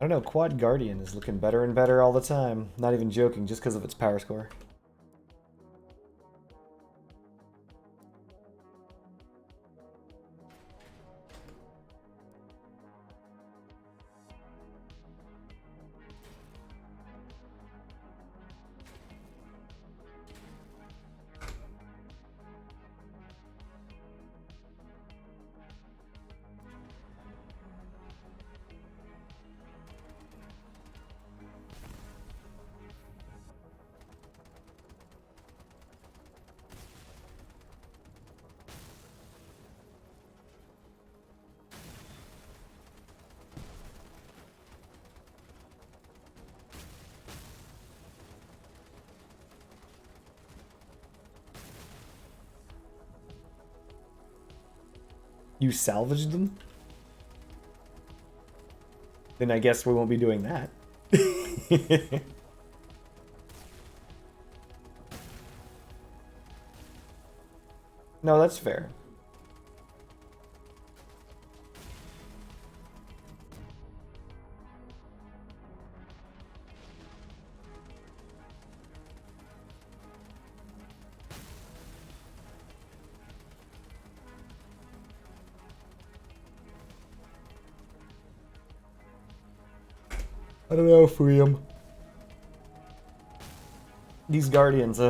I don't know, Quad Guardian is looking better and better all the time. Not even joking, just because of its power score. You salvaged them? Then I guess we won't be doing that. No, that's fair. I don't know, Freedom. These Guardians,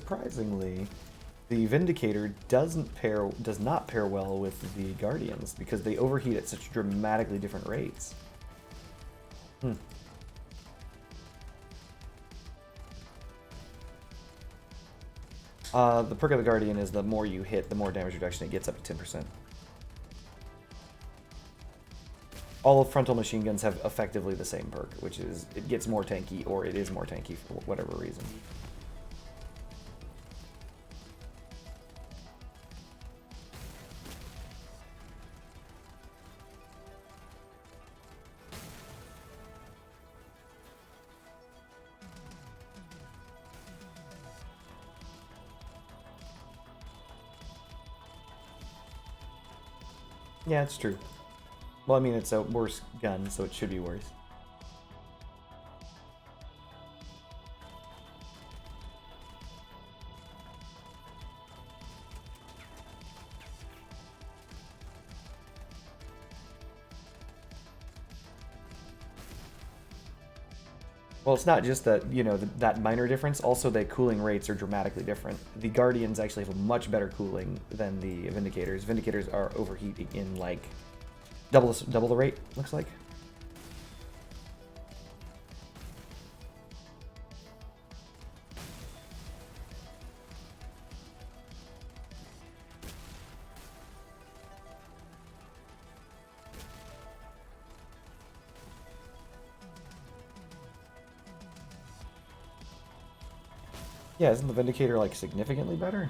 surprisingly, the Vindicator does not pair well with the Guardians because they overheat at such dramatically different rates. The perk of the Guardian is the more you hit, the more damage reduction it gets, up to 10%. All of frontal machine guns have effectively the same perk, which is it gets more tanky or it is more tanky for whatever reason. Yeah, it's true. Well, I mean, it's a worse gun, so it should be worse. Well, it's not just that, you know, that minor difference. Also, the cooling rates are dramatically different. The Guardians actually have a much better cooling than the Vindicators. Vindicators are overheating in, like, double the rate, looks like. Yeah, isn't the Vindicator, like, significantly better?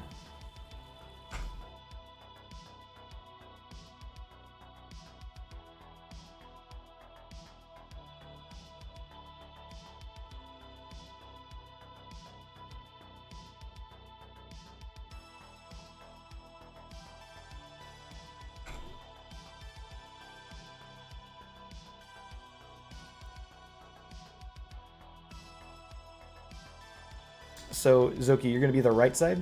So, Zoki, you're going to be the right side?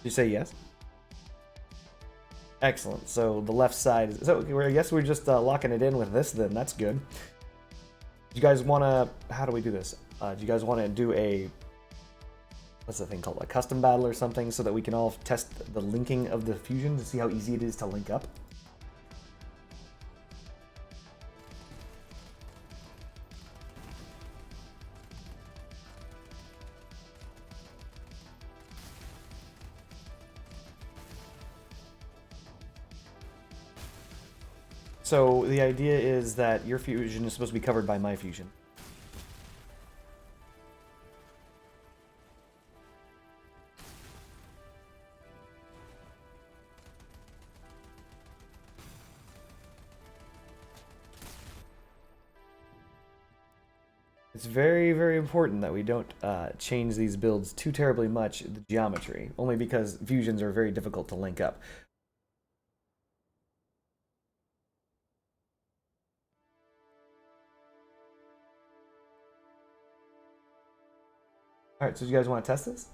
You say yes? Excellent. So the left side is... So I guess we're just locking it in with this then. That's good. Do you guys want to... How do we do this? Do you guys want to do a... What's the thing called? A custom battle or something so that we can all test the linking of the fusion to see how easy it is to link up? So the idea is that your fusion is supposed to be covered by my fusion. It's very, very important that we don't change these builds too terribly much, the geometry, only because fusions are very difficult to link up. All right, so do you guys want to test this?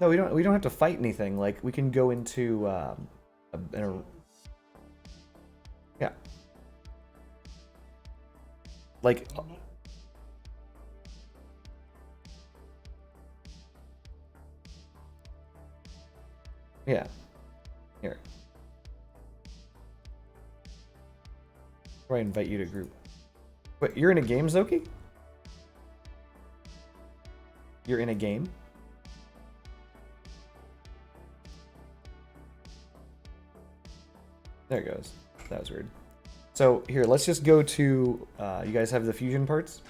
No, we don't. We don't have to fight anything. Like we can go into yeah, like Yeah. Here. Or I invite you to group. Wait, you're in a game, Zoki? You're in a game? There it goes. That was weird. So here, let's just go to. You guys have the fusion parts?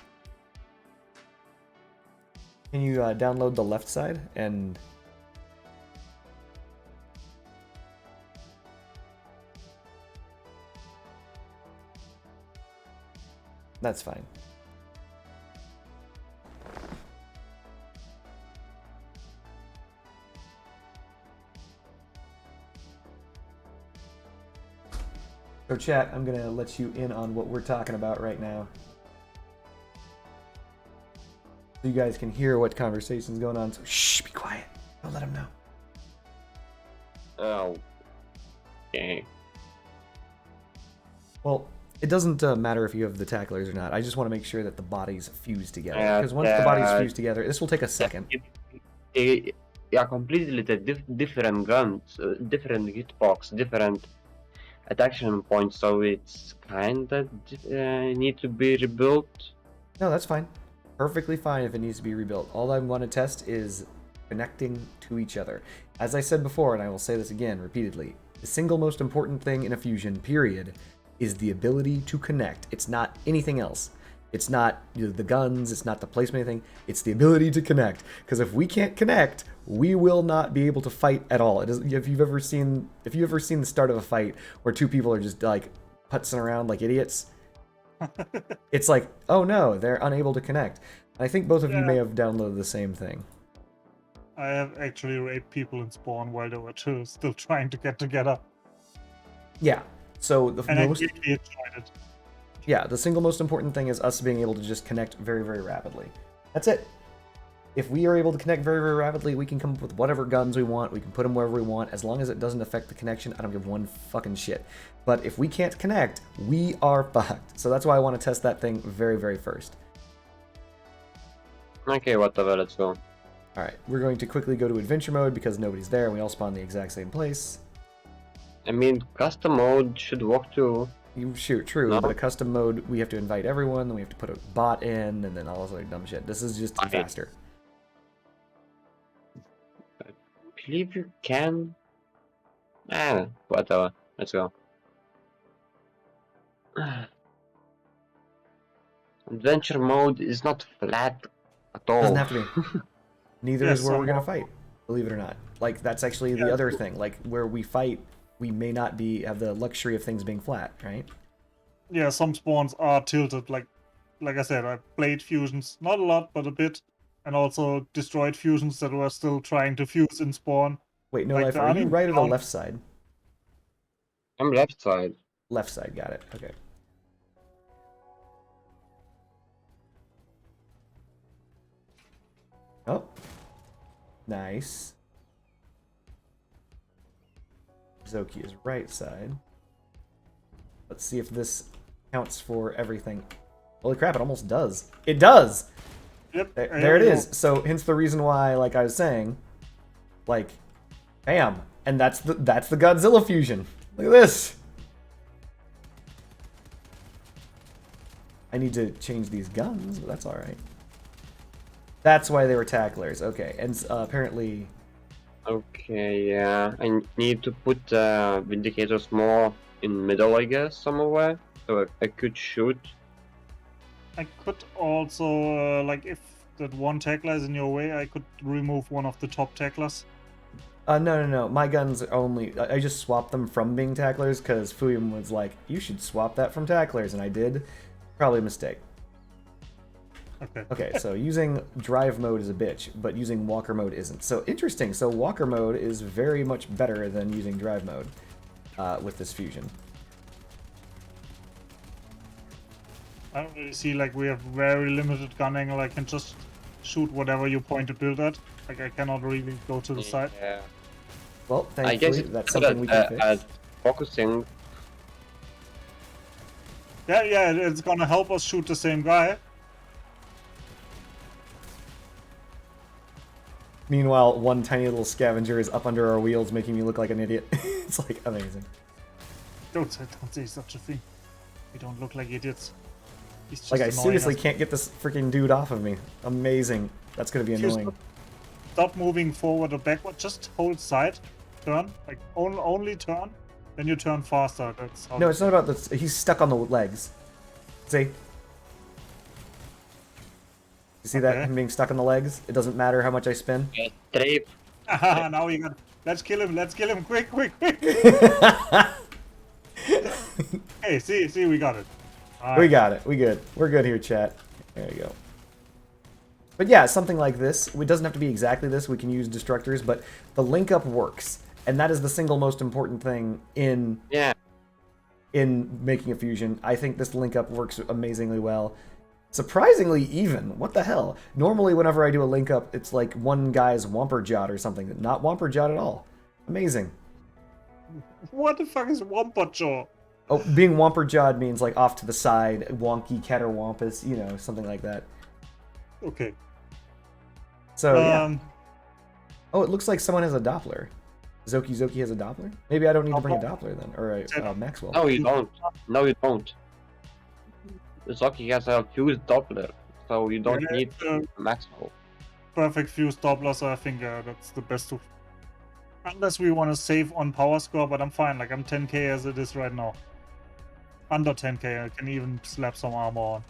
Can you download the left side and. That's fine. So chat, I'm gonna let you in on what we're talking about right now. So you guys can hear what conversation's going on. So shh, be quiet. Don't let them know. Oh. Okay. Well, it doesn't matter if you have the tacklers or not. I just want to make sure that the bodies fuse together. Yeah, Because once the bodies fuse together, this will take a second. Yeah, completely different guns, different hitbox, different attachment points, so it's kinda need to be rebuilt. No, that's fine. Perfectly fine if it needs to be rebuilt. All I want to test is connecting to each other. As I said before, and I will say this again repeatedly, the single most important thing in a fusion, period, is the ability to connect. It's not anything else. It's not the guns, it's not the placement of anything, it's the ability to connect. Because if we can't connect, we will not be able to fight at all. If you've ever seen the start of a fight where two people are just like putzing around like idiots, it's like, oh no, they're unable to connect. I think both of you may have downloaded the same thing. I have actually raped people in spawn while they were still trying to get together. Yeah. So the And most, I really enjoyed it. yeah, the single most important thing is us being able to just connect very, very rapidly. That's it. If we are able to connect very, very rapidly, we can come up with whatever guns we want. We can put them wherever we want. As long as it doesn't affect the connection, I don't give one fucking shit. But if we can't connect, we are fucked. So that's why I want to test that thing very, very first. Okay, whatever, let's go. Alright, we're going to quickly go to adventure mode because nobody's there and we all spawn in the exact same place. I mean, custom mode should work too. Sure, true, No. but a custom mode, we have to invite everyone, then we have to put a bot in, and then all this other dumb shit. This is just faster. I believe you can. Whatever, let's go. Adventure mode is not flat at all. Doesn't have to be. Neither Yes, is where we're gonna somehow. fight, believe it or not. Like, that's actually the Yeah. other thing. Like, where we fight, we may not have the luxury of things being flat, right? Yeah, some spawns are tilted. Like I said, I played fusions, not a lot, but a bit, and also destroyed fusions that were still trying to fuse in spawn. Wait, no Like life, the are you uneven right or the ground- left side? I'm left side. Left side, got it. Okay. Oh. Nice. Zoki is right side. Let's see if this counts for everything. Holy crap, it almost does. It does! Yep, There it is. So hence the reason why, like I was saying, like, bam. And that's the Godzilla fusion. Look at this. I need to change these guns, but that's alright. That's why they were tacklers. Okay, and apparently... Okay, yeah. I need to put Vindicators more in middle, I guess, somewhere. So I could shoot. I could also, like, if that one tackler is in your way, I could remove one of the top tacklers. No. My guns are only... I just swapped them from being tacklers because Fuyum was like, you should swap that from tacklers, and I did. Probably a mistake. Okay. Okay, so using drive mode is a bitch, but using walker mode isn't. So interesting. So walker mode is very much better than using drive mode with this fusion. I don't really see, like, we have very limited gun angle. I can just shoot whatever you point to build at. Like, I cannot really go to the side. Yeah. Well, I guess thankfully, it's that's good something we can fix. at focusing. Yeah, it's gonna help us shoot the same guy. Meanwhile, one tiny little scavenger is up under our wheels, making me look like an idiot. It's like amazing. Don't say such a thing. We don't look like idiots. He's just Like I annoying seriously us. can't get this freaking dude off of me. Amazing. That's gonna be If you annoying. Stop moving forward or backward. Just hold side. Turn. Like only turn. Then you turn faster. That's how. No, it's not about this. He's stuck on the legs. See? You see that? Okay. Him being stuck on the legs? It doesn't matter how much I spin. Trip. Now we got. Let's kill him. Let's kill him. Quick. Hey, see, we got it. We got it. We good. We're good here, chat. There you go. But yeah, something like this. It doesn't have to be exactly this. We can use destructors, but the link up works. And that is the single most important thing in making a fusion. I think this link up works amazingly well. Surprisingly even. What the hell? Normally whenever I do a link up, it's like one guy's Womperjot or something. Not Womperjot at all. Amazing. What the fuck is Womperjaw? Oh, being Womperjawed means like off to the side, wonky, catterwampus, you know, something like that. Okay. So yeah. Oh, it looks like someone has a Doppler. Zoki has a Doppler? Maybe I don't need to bring a Doppler then, or a Maxwell. No, you don't. No, you don't. Zoki has a fused Doppler, so you don't need Maxwell. Perfect fuse Doppler, so I think that's the best to. Unless we want to save on power score, but I'm fine. Like I'm 10k as it is right now. Under 10k, I can even slap some armor on.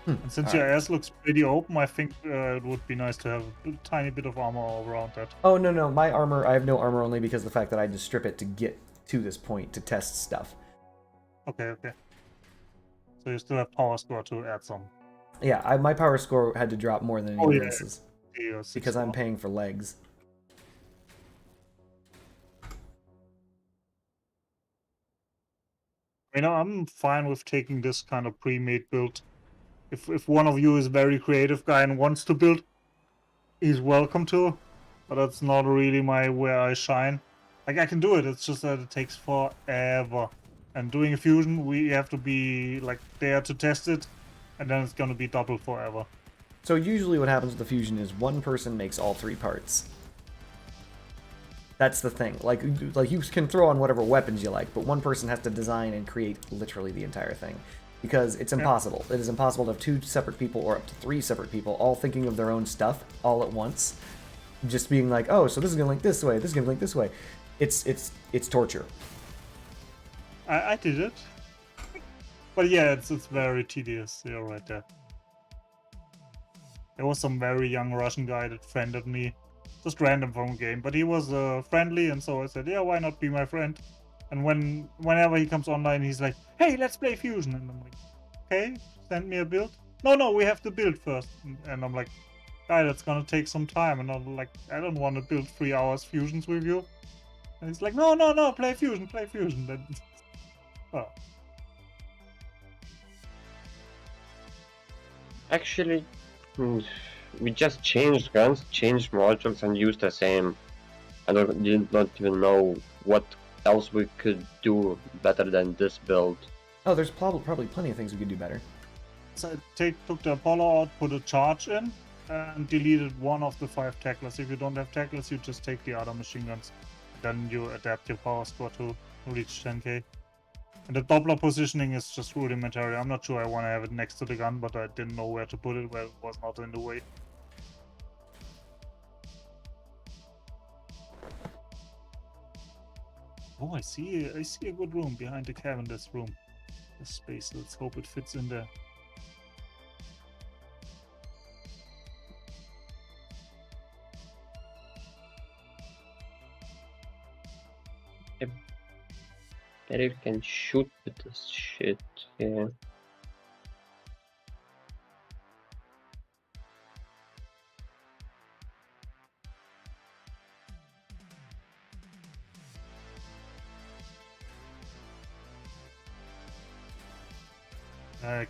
And since your ass looks pretty open, I think it would be nice to have a tiny bit of armor around that. Oh, no, my armor, I have no armor only because of the fact that I had to strip it to get to this point to test stuff. Okay. So you still have power score to add some. Yeah, my power score had to drop more than anyone else's. Yeah, Because I'm paying for legs. You know, I'm fine with taking this kind of pre-made build. If one of you is a very creative guy and wants to build, he's welcome to. But that's not really where I shine. Like I can do it, it's just that it takes forever. And doing a fusion, we have to be like there to test it, and then it's gonna be double forever. So usually what happens with the fusion is one person makes all three parts. That's the thing. Like you can throw on whatever weapons you like, but one person has to design and create literally the entire thing. Because it's impossible. It is impossible to have 2 separate people or up to 3 separate people all thinking of their own stuff all at once. Just being like, oh, so this is gonna link this way, this is gonna link this way. It's torture. I did it. But yeah, it's very tedious. You're right there. There was some very young Russian guy that friended me. Just random from a game. But he was friendly, and so I said, yeah, why not be my friend? And whenever he comes online, he's like, hey, let's play Fusion. And I'm like, okay, send me a build. No, we have to build first. And I'm like, guy, that's gonna take some time. And I'm like, I don't want to build 3 hours Fusions with you. And he's like, no, play Fusion. Then, oh. Actually, we just changed guns, changed modules, and used the same. I don't even know what else we could do better than this build. Oh, there's probably plenty of things we could do better. So I took the Apollo out, put a charge in, and deleted one of the 5 tacklers. If you don't have tacklers, you just take the other machine guns. Then you adapt your power score to reach 10k. And the Doppler positioning is just rudimentary. I'm not sure I want to have it next to the gun, but I didn't know where to put it, where it was not in the way. Oh, I see a good room behind the cabin, this room. This space, let's hope it fits in there. Eric can shoot with this shit, yeah.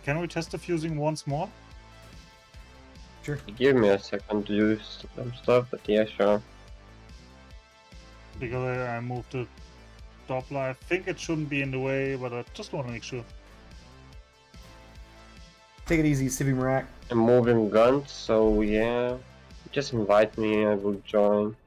Can we test the fusing once more? Sure. Give me a second to do some stuff, but yeah, sure. Because I moved the Doppler. I think it shouldn't be in the way, but I just want to make sure. Take it easy, Civi Marak. I'm moving guns, so yeah. Just invite me, I will join.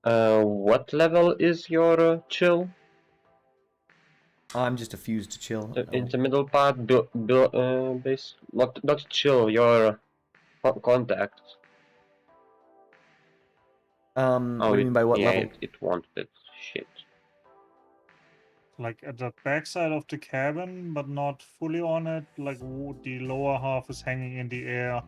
What level is your chill? I'm just a fuse to chill. In the middle part, base, not chill, your contact. What do you mean by what yeah, level? it won't be shit. Like at the backside of the cabin, but not fully on it. Like the lower half is hanging in the air.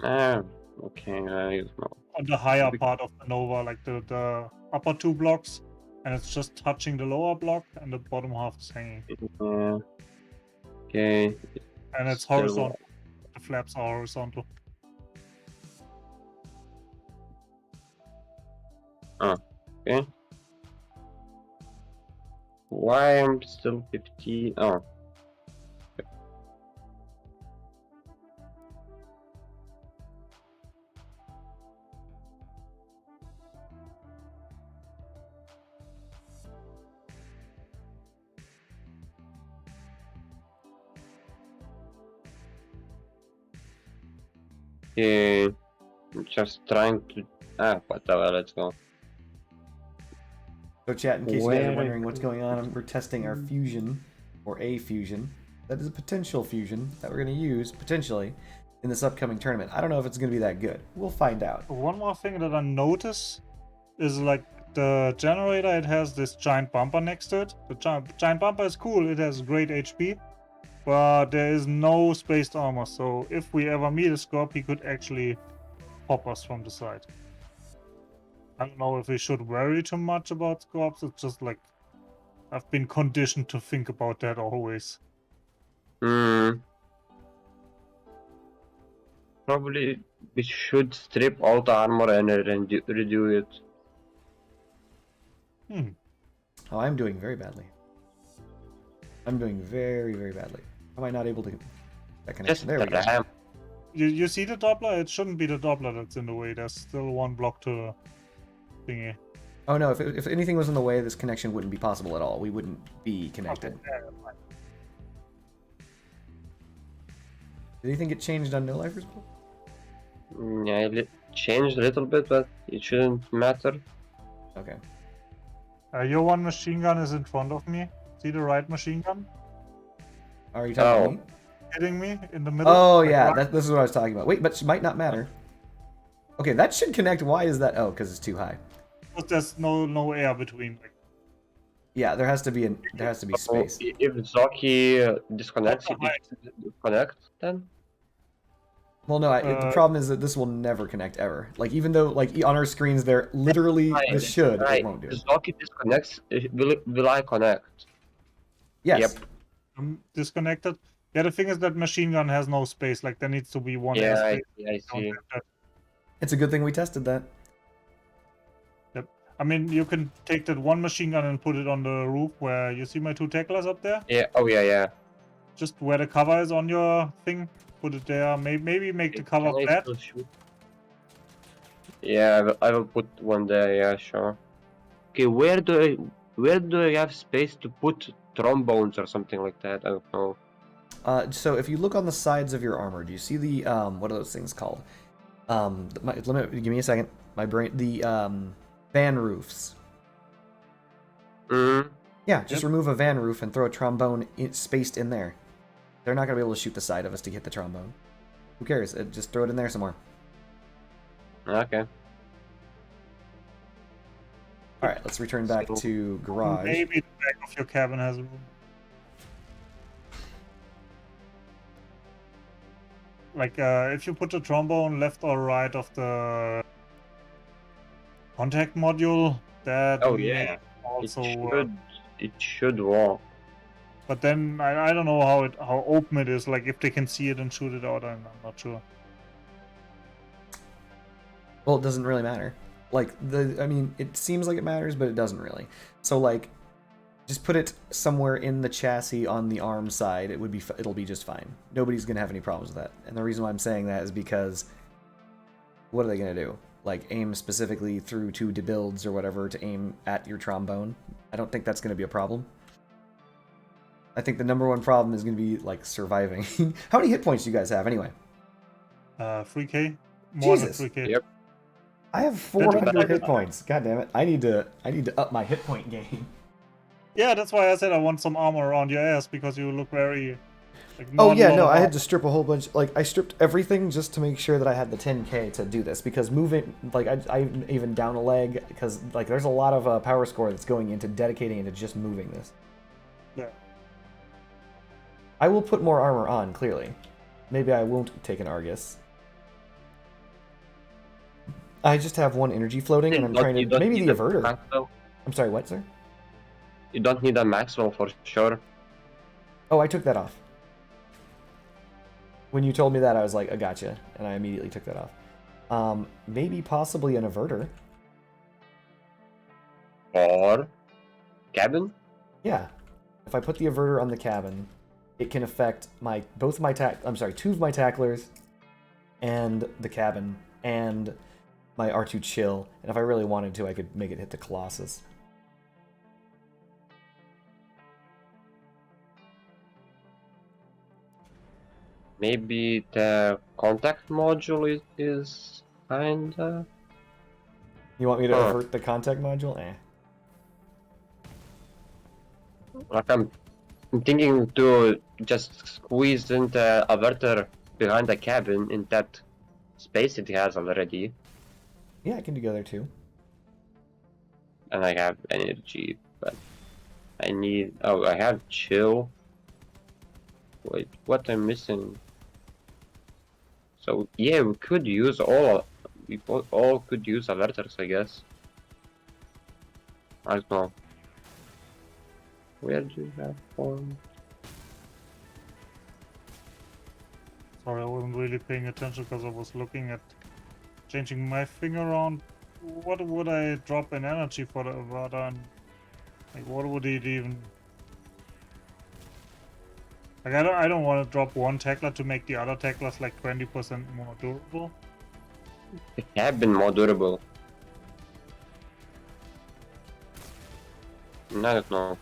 Okay, I use no. On the higher part of the Nova, like the upper 2 blocks, and it's just touching the lower block, and the bottom half is hanging. Okay. And it's Still- horizontal. The flaps are horizontal. Okay. Why am still 50? Oh. Okay. I'm just trying to. Whatever, let's go. So chat, in case you guys Where are wondering what's could- going on, we're testing our fusion, or a fusion. That is a potential fusion that we're going to use, potentially, in this upcoming tournament. I don't know if it's going to be that good. We'll find out. One more thing that I notice is like the generator, it has this giant bumper next to it. The giant bumper is cool, it has great HP, but there is no spaced armor, so if we ever meet a Scorp, he could actually pop us from the side. I don't know if we should worry too much about Scorps, it's just like I've been conditioned to think about that always. Probably we should strip all the armor and redo it. Oh, I'm doing very badly. I'm doing very, very badly. How am I not able to... That connection. Just There the we go. RAM. You see the Doppler? It shouldn't be the Doppler that's in the way, there's still one block to the thingy. Oh no, if anything was in the way, this connection wouldn't be possible at all. We wouldn't be connected. Okay, yeah, fine. Did anything get changed on No Lifers? Yeah, it changed a little bit, but it shouldn't matter. Okay. Your one machine gun is in front of me. See the right machine gun? Are you talking Oh. about me? Hitting me in the middle? Oh like yeah, right- this is what I was talking about. Wait, but it might not matter. Okay, that should connect. Why is that? Oh, because it's too high. But there's no air between. Like, Yeah, there has to be space. If Zoki disconnects, Not it should connect then? Well, no, the problem is that this will never connect ever. Like even though like on our screens there literally this should, Right. it won't do If it. Zoki disconnects, will I connect? Yes. Yep. I'm disconnected. Yeah, the thing is that machine gun has no space. Like there needs to be one air Yeah, space. I Don't see. have that. It's a good thing we tested that. Yep. I mean, you can take that one machine gun and put it on the roof where you see my two tacklers up there. Yeah. Oh yeah. Just where the cover is on your thing. Put it there. Maybe make the cover Can I flat. still shoot? Yeah, I will put one there. Yeah, sure. Okay, where do I have space to put trombones or something like that? I don't know. So if you look on the sides of your armor, do you see the what are those things called? Give me a second. My brain. The van roofs. Yeah, just Yep. remove a van roof and throw a trombone spaced in there. They're not gonna be able to shoot the side of us to get the trombone. Who cares? Just throw it in there somewhere. Okay. All right, let's return back So- to garage. Maybe the back of your cabin has a room. Like, if you put the trombone left or right of the contact module, that Oh may yeah. also It should work. but then I don't know how open it is. Like if they can see it and shoot it out, I'm not sure. Well, it doesn't really matter. Like I mean, it seems like it matters, but it doesn't really. So like, Just put it somewhere in the chassis on the arm side. It'll be just fine. Nobody's gonna have any problems with that. And the reason why I'm saying that is because what are they gonna do? Like aim specifically through two debuilds or whatever to aim at your trombone? I don't think that's gonna be a problem. I think the number one problem is gonna be like surviving. How many hit points do you guys have anyway? 3k, more Jesus. than 3k. Yep. I have 400 hit points. God damn it! I need to up my hit point game. Yeah, that's why I said I want some armor around your ass because you look very. Like, Oh not a yeah, lot no, of I had armor. to strip a whole bunch. Like I stripped everything just to make sure that I had the 10k to do this. Because moving, like I even down a leg because like there's a lot of power score that's going into dedicating into just moving this. Yeah. I will put more armor on. Clearly, maybe I won't take an Argus. I just have one energy floating, and I'm trying to maybe the averter. Maxwell. I'm sorry, what, sir? You don't need a Maxwell for sure. Oh, I took that off. When you told me that, I was like, I gotcha, and I immediately took that off. Maybe possibly an averter. Or cabin. Yeah. If I put the averter on the cabin, it can affect two of my tacklers, and the cabin, and my R2 chill. And if I really wanted to, I could make it hit the Colossus. Maybe the contact module is kinda. You want me to Huh. avert the contact module? Eh. Like I'm thinking to just squeeze in the averter behind the cabin in that space it has already, Yeah, I can go there too. and I have energy, but I need. Oh, I have chill. Wait, what I'm missing? So yeah, we could use all. We all could use alerters, I guess. I don't know. Where do you have one? Sorry, I wasn't really paying attention because I was looking at changing my thing around. What would I drop in energy for the Avada? And like, what would it even? Like, I don't want to drop one tackler to make the other tacklers like 20% more durable. They have been more durable. I don't know.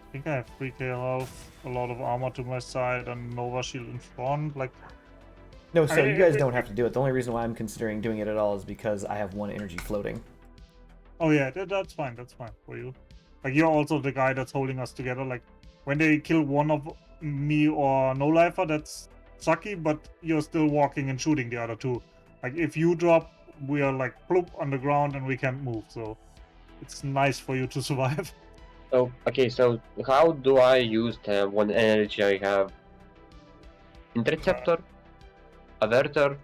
I think I have 3k health, a lot of armor to my side, and Nova Shield in front. Like, No, so I- you guys don't have to do it. The only reason why I'm considering doing it at all is because I have one energy floating. oh yeah, that's fine. That's fine for you. Like, you're also the guy that's holding us together. Like, when they kill one of me or No Lifer, that's sucky, but you're still walking and shooting the other two. Like, if you drop, we are like plop on the ground and we can't move. So it's nice for you to survive. So okay, so how do I use the one energy I have? Interceptor, averter.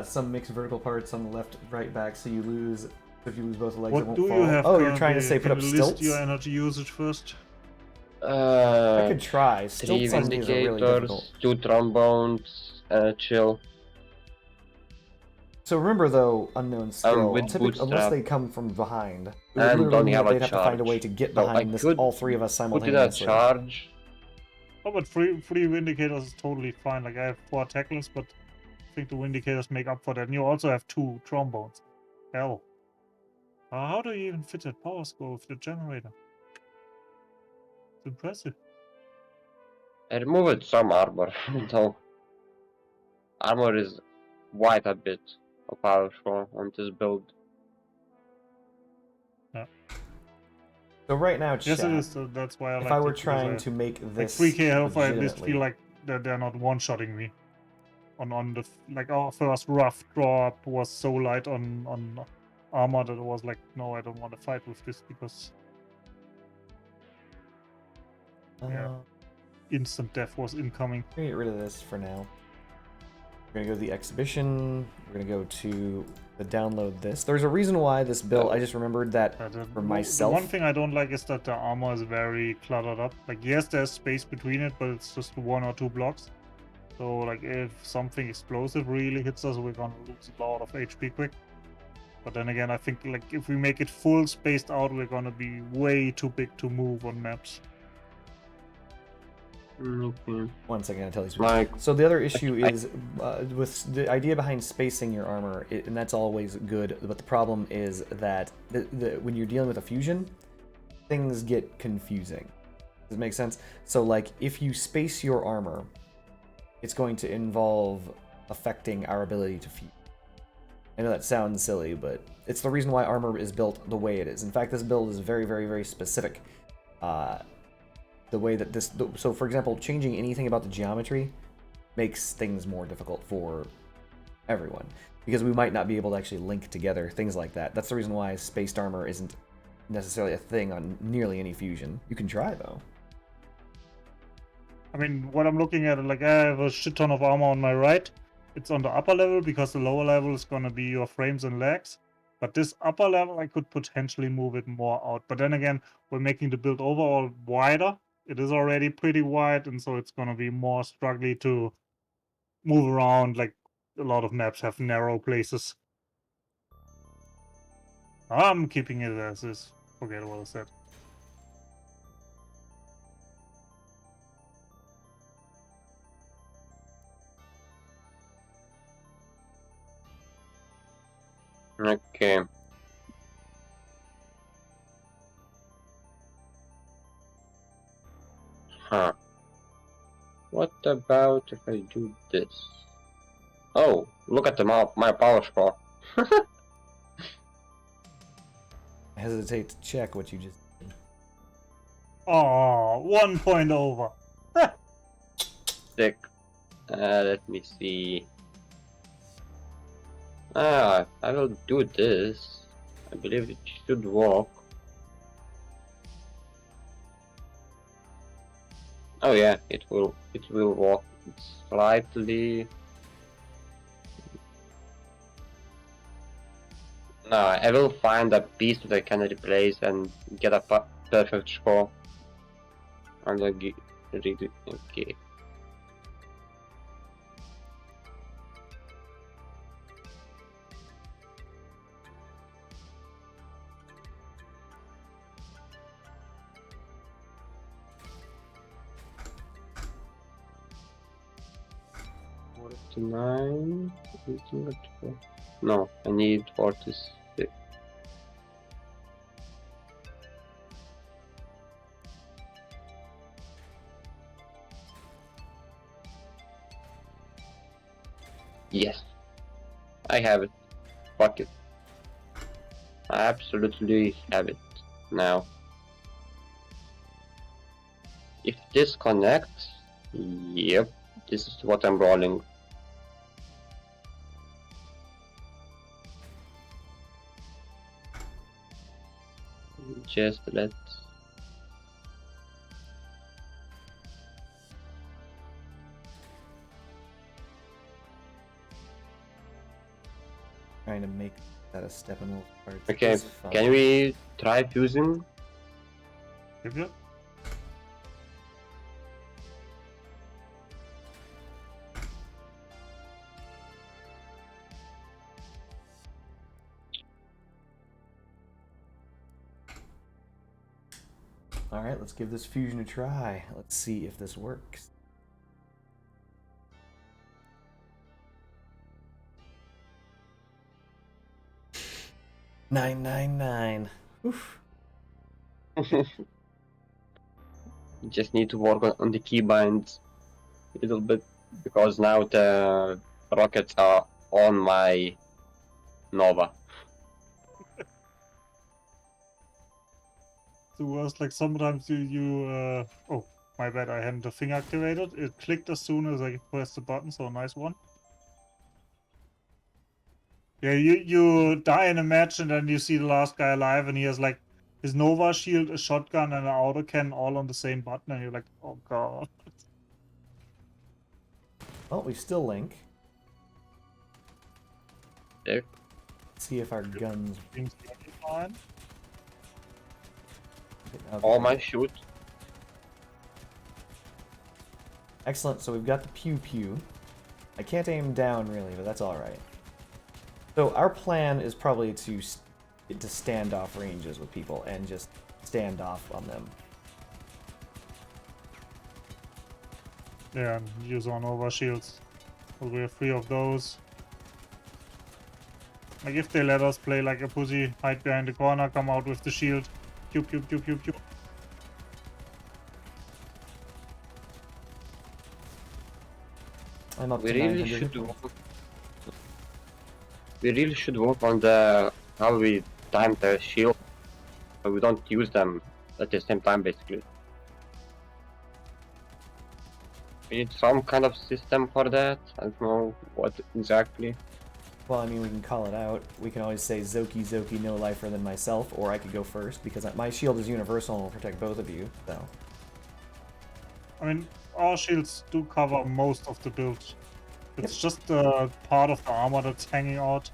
Some mixed vertical parts on the left, right, back, so you lose. If you lose both legs, it What won't do fall. you have? Oh, you're trying to currently? say put Can up you list stilts? your energy usage first? I could try. 3 Stilts on these are really difficult. vindicators, 2 trombones, chill. So remember though, unknown skill. with Unless bootstrap. they come from behind, it would And literally don't mean have that a they'd have to find a way charge. to get So I behind this, could all three of us Put in a simultaneously. charge. Oh, but free Vindicators is totally fine. Like, I have 4 tacklers, but I think the Vindicators make up for that. And you also have 2 trombones. Hell. How do you even fit that power score with the generator? It's impressive. I removed some armor, though. Armor is quite a bit of powerful on this build. So right now, Yes, it chat, is. So that's why I if like I were it, because trying I- to make like this 3k health, I at least legitimately- feel like that they're not one-shotting me. On the like our first rough drop was so light on armor that it was like, no, I don't want to fight with this because yeah. instant death was incoming. We're gonna get rid of this for now. We're gonna go to the exhibition. We're gonna go to the download this. There's a reason why this build. I just remembered that for myself. The one thing I don't like is that the armor is very cluttered up. Like, yes, there's space between it, but it's just 1 or 2 blocks. So, like, if something explosive really hits us, we're gonna lose a lot of HP quick. But then again, I think like if we make it full spaced out, we're gonna be way too big to move on maps. Okay. One second, I'll tell you. Like, So the other issue is with the idea behind spacing your armor, and that's always good. But the problem is that when you're dealing with a fusion, things get confusing. Does it make sense? So like, if you space your armor, it's going to involve affecting our ability to fuse. I know that sounds silly, but it's the reason why armor is built the way it is. In fact, this build is very, very, very specific. The way that this... So, for example, changing anything about the geometry makes things more difficult for everyone. Because we might not be able to actually link together, things like that. That's the reason why spaced armor isn't necessarily a thing on nearly any fusion. You can try, though. I mean, what I'm looking at, like, I have a shit ton of armor on my right. It's on the upper level because the lower level is gonna be your frames and legs. But this upper level, I could potentially move it more out. But then again, we're making the build overall wider. It is already pretty wide, and so it's gonna be more struggly to move around. Like, a lot of maps have narrow places. I'm keeping it as is. Forget what I said. okay. Huh. What about if I do this? Oh, look at my power score. I hesitate to check what you just did. Oh, 1 point over. Sick. Let me see. I will do this. I believe it should work. Oh yeah, it will work slightly. No, I will find a piece that I can replace and get a perfect score. And okay. Nine. No, I need 46. Yes, I have it. Fuck it. I absolutely have it now. If this connects, yep, this is what I'm rolling. Just let's... Trying to make that a step in parts. Okay, can we try fusing? Yep. Alright, let's give this fusion a try. Let's see if this works. $9.99. Oof. Just need to work on the keybinds a little bit because now the rockets are on my Nova. The worst, like sometimes you oh, my bad, I hadn't the thing activated. It clicked as soon as I pressed the button, so nice one. Yeah, you die in a match and then you see the last guy alive and he has like his Nova shield, a shotgun, and an auto cannon all on the same button, and you're like, oh god. Well, we still link. There. Let's see if our guns... Things fine. Okay. All my shoot. Excellent, so we've got the pew pew. I can't aim down really, but that's alright. So our plan is probably to stand off ranges with people and just stand off on them. Yeah, and use on over shields. Well, we have 3 of those. Like if they let us play like a pussy, hide behind the corner, come out with the shield, pew pew pew pew pew. I'm up We to really 900. should work on the how we time the shield, but we don't use them at the same time basically. We need some kind of system for that. I don't know what exactly. Well, I mean, we can call it out. We can always say Zoki, Zoki, no lifer than myself, or I could go first because my shield is universal and will protect both of you. So I mean, our shields do cover most of the build. It's just the part of the armor that's hanging out.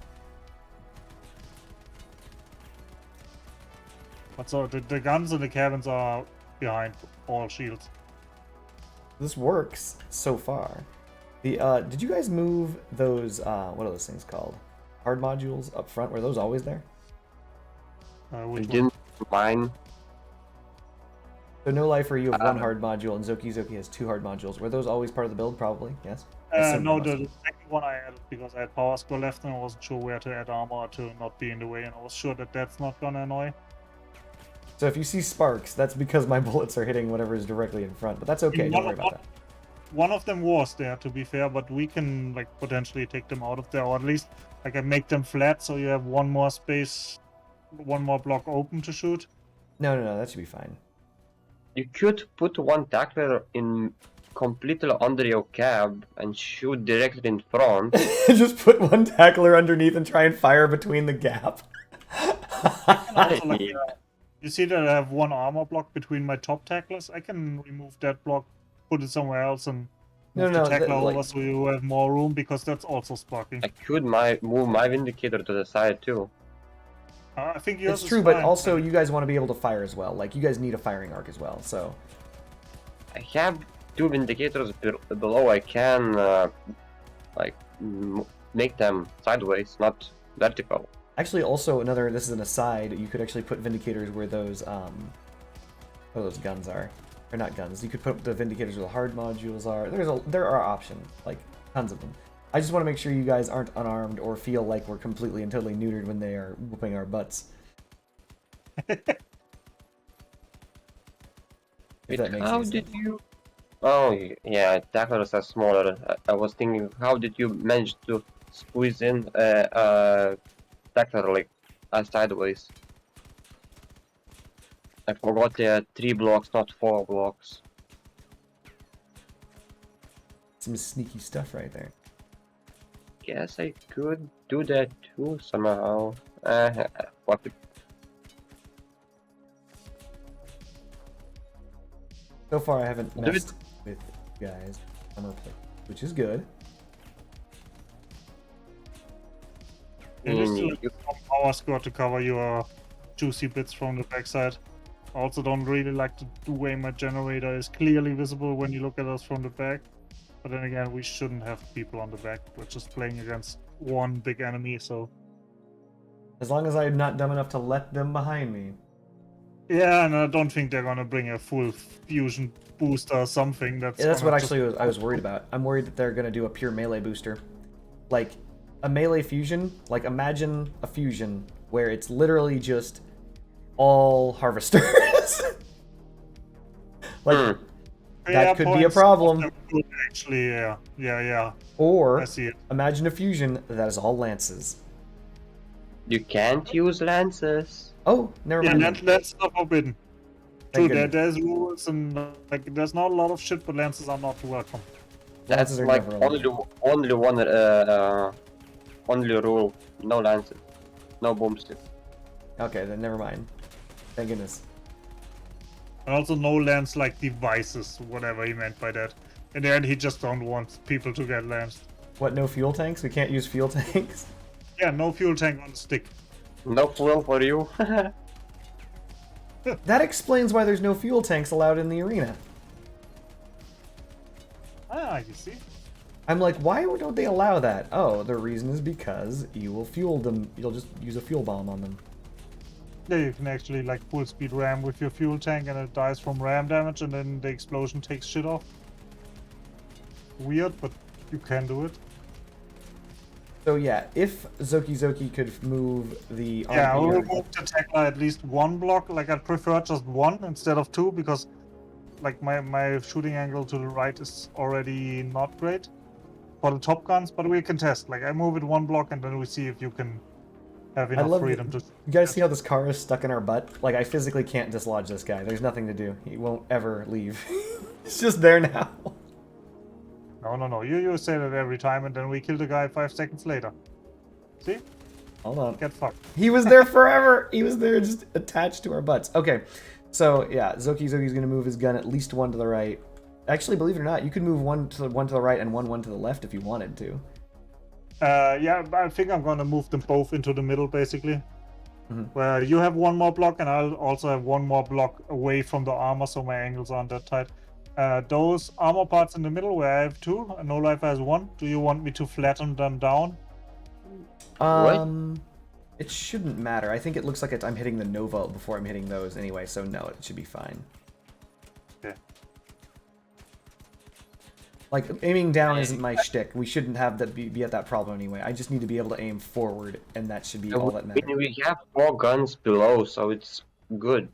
But so the guns and the cabins are behind all shields. this works so far. The did you guys move those what are those things called? Hard modules up front? Were those always there? I Which one? didn't mind. So no lifer, you have one hard module, and Zoki has 2 hard modules. Were those always part of the build? Probably, yes. I assume No, they the must second one I added because I had power score left and I wasn't sure where to add armor to not be in the way, and I was sure that that's not gonna annoy. So if you see sparks, that's because my bullets are hitting whatever is directly in front. But that's okay. Don't worry about that. One of them was there, to be fair, but we can like potentially take them out of there, or at least like I make them flat so you have one more space, one more block open to shoot. No, that should be fine. You could put one tackler in completely under your cab and shoot directly in front. Just put one tackler underneath and try and fire between the gap. Also, like, you see that I have one armor block between my top tacklers? I can remove that block, put it somewhere else, and move the tackler over so you have more room, because that's also sparking. I could move my Vindicator to the side too. I think yours It's true, but also you guys want to be able to fire as well. Like, you guys need a firing arc as well, so... I have 2 Vindicators below. I can make them sideways, not vertical. Actually, also, this is an aside, you could actually put Vindicators where those, what those guns are. Or not guns, you could put the Vindicators where the hard modules are. There are options, like, tons of them. I just want to make sure you guys aren't unarmed or feel like we're completely and totally neutered when they are whooping our butts. If that makes How any did sense. you... Oh, yeah, tacklers are smaller. I was thinking, how did you manage to squeeze in a tackler like sideways? I forgot there are 3 blocks, not 4 blocks. Some sneaky stuff right there. Guess I could do that too somehow. Fuck it. So far, I haven't messed with you guys, which is good. And just some power score to cover your juicy bits from the backside. I also don't really like the way my generator is clearly visible when you look at us from the back. But then again, we shouldn't have people on the back. We're just playing against one big enemy, so... As long as I'm not dumb enough to let them behind me. Yeah, and I don't think they're gonna bring a full fusion booster or something. That's what actually I was worried about. I'm worried that they're gonna do a pure melee booster. Like, a melee fusion, like imagine a fusion where it's literally just all harvesters. Like, that could be a problem. Actually, yeah. Or, I see it. imagine a fusion that is all lances. You can't use lances. Oh, never mind. Yeah, that's not forbidden. Thank True, goodness. there's rules and like there's not a lot of shit, but lances are not welcome. That's Lances are like never allowed. only one only rule. No lances. No boomsticks. Okay, then never mind. Thank goodness. And also no lance like devices, whatever he meant by that. In the end, he just don't want people to get lanced. What, no fuel tanks? We can't use fuel tanks? Yeah, no fuel tank on the stick. No fuel for you. That explains why there's no fuel tanks allowed in the arena. Ah, you see. I'm like, why don't they allow that? Oh, the reason is because you will fuel them. You'll just use a fuel bomb on them. Yeah, you can actually like full speed ram with your fuel tank and it dies from ram damage and then the explosion takes shit off. Weird, but you can do it. So yeah, if Zoki could move the Yeah, I will Ampere, move the Tekla at least one block. Like I'd prefer just one instead of two because like my shooting angle to the right is already not great for the top guns, but we can test. Like I move it one block and then we see if you can have I enough love freedom that. to. You guys see how this car is stuck in our butt? Like I physically can't dislodge this guy. There's nothing to do. He won't ever leave. He's just there now. No. You say that every time and then we kill the guy 5 seconds later. See? Hold on. Get fucked. He was there forever. He was there just attached to our butts. Okay. So yeah, Zoki's gonna move his gun at least one to the right. Actually, believe it or not, you could move one to the right and one to the left if you wanted to. Yeah, I think I'm gonna move them both into the middle basically. Where you have one more block and I'll also have one more block away from the armor so my angles aren't that tight. Those armor parts in the middle where I have two and No Life has one, do you want me to flatten them down? It shouldn't matter. I think it looks like I'm hitting the Nova before I'm hitting those anyway, so no, it should be fine. Okay. Like, aiming down isn't my shtick. We shouldn't have that be at that problem anyway. I just need to be able to aim forward, and that should be all that matters. We have 4 guns below, so it's good.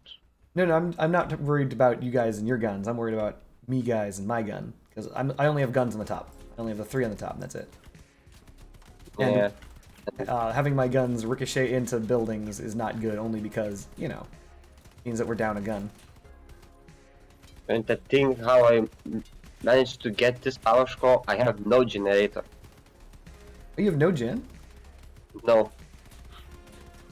No, I'm not worried about you guys and your guns. I'm worried about me guys and my gun, because I only have guns on the top. I only have the 3 on the top, and that's it. And, Yeah. having my guns ricochet into buildings is not good, only because, you know, means that we're down a gun. And the thing how I managed to get this power score, I have no generator. Oh, you have no gen? No.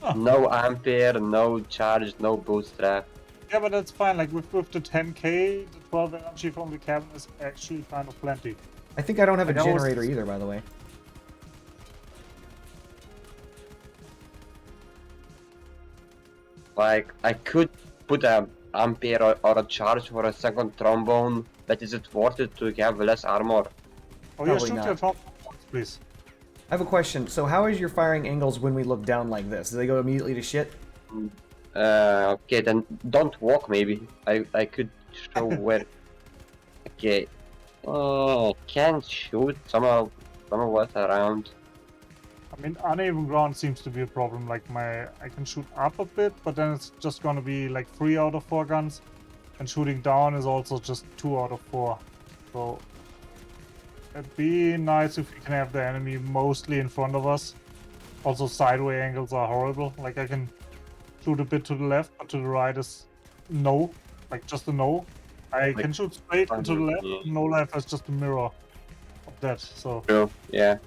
Huh. No ampere, no charge, no bootstrap. Yeah, but that's fine. Like with the 10k, the 12 energy from the cabin is actually kind of plenty. I think I don't have a Like, I was- generator either, by the way. Like, I could put a ampere or a charge for a second trombone, but is it worth it to have less armor? Oh yeah, Probably shoot not. your top, please. I have a question. So how is your firing angles when we look down like this? Do they go immediately to shit? Okay, then don't walk maybe. I could show where. Okay. Can't shoot some of what's around. I mean, uneven ground seems to be a problem. Like I can shoot up a bit, but then it's just gonna be like 3 out of 4 guns, and shooting down is also just 2 out of 4. So it'd be nice if we can have the enemy mostly in front of us. Also, sideway angles are horrible. Like I can shoot a bit to the left, but to the right is no, like just a no. I can shoot straight and to the left. No Life has just a mirror of that. So True. Yeah.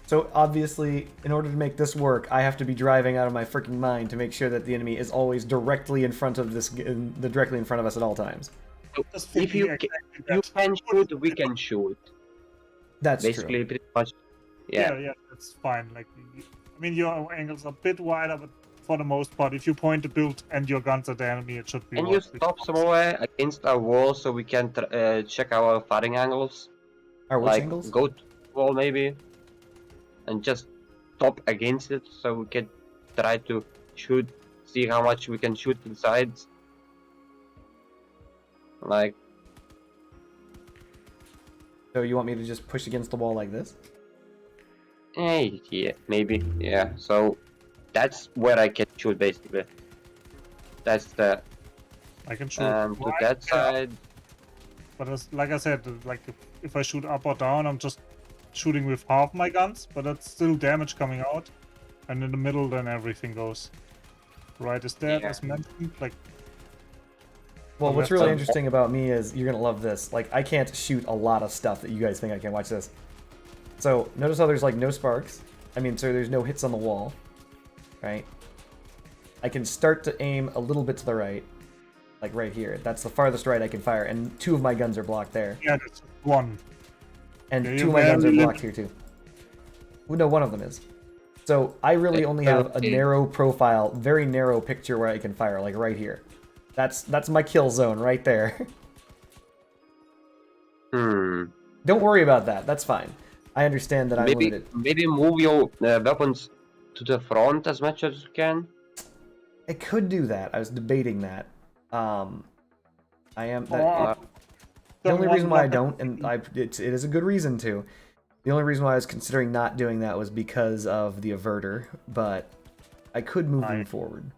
So obviously, in order to make this work, I have to be driving out of my freaking mind to make sure that the enemy is always directly in front of directly in front of us at all times. just If you thinking you exactly that. can shoot, we can shoot. That's Basically, true. pretty much. Yeah. Yeah, that's fine. Like, I mean, your angles are a bit wider, but for the most part, if you point the build and your guns at the enemy, it should be. Can you worth it. stop somewhere against a wall so we can check our firing angles? Our which Like, angles? go to the wall maybe, and just stop against it so we can try to shoot, see how much we can shoot to the sides. Like, So you want me to just push against the wall like this? yeah, maybe, yeah. So that's where I can shoot basically. That's the I can shoot. to right that there, side. But like I said, like if I shoot up or down, I'm just shooting with half my guns, but that's still damage coming out. And in the middle, then everything goes. Right is dead, Yeah. as mentioned. Like, Well, On what's that really side. interesting about me is you're gonna love this. Like, I can't shoot a lot of stuff that you guys think I can. Watch this. So notice how there's like no sparks. I mean, so there's no hits on the wall, right? I can start to aim a little bit to the right, like right here. That's the farthest right I can fire, and 2 of my guns are blocked there, yeah, that's one. and Yeah, 2 you're of my guns are very blocked here too. Well, no, one of them is. So I really only have a narrow profile, very narrow picture where I can fire, like right here. That's my kill zone right there. Don't worry about that. That's fine. I understand that I'm Maybe limited. move your weapons to the front as much as you can. I could do that. I was debating that. I am that. Or The only one reason why I block don't, and it is a good reason to. The only reason why I was considering not doing that was because of the averter, but I could moving forward.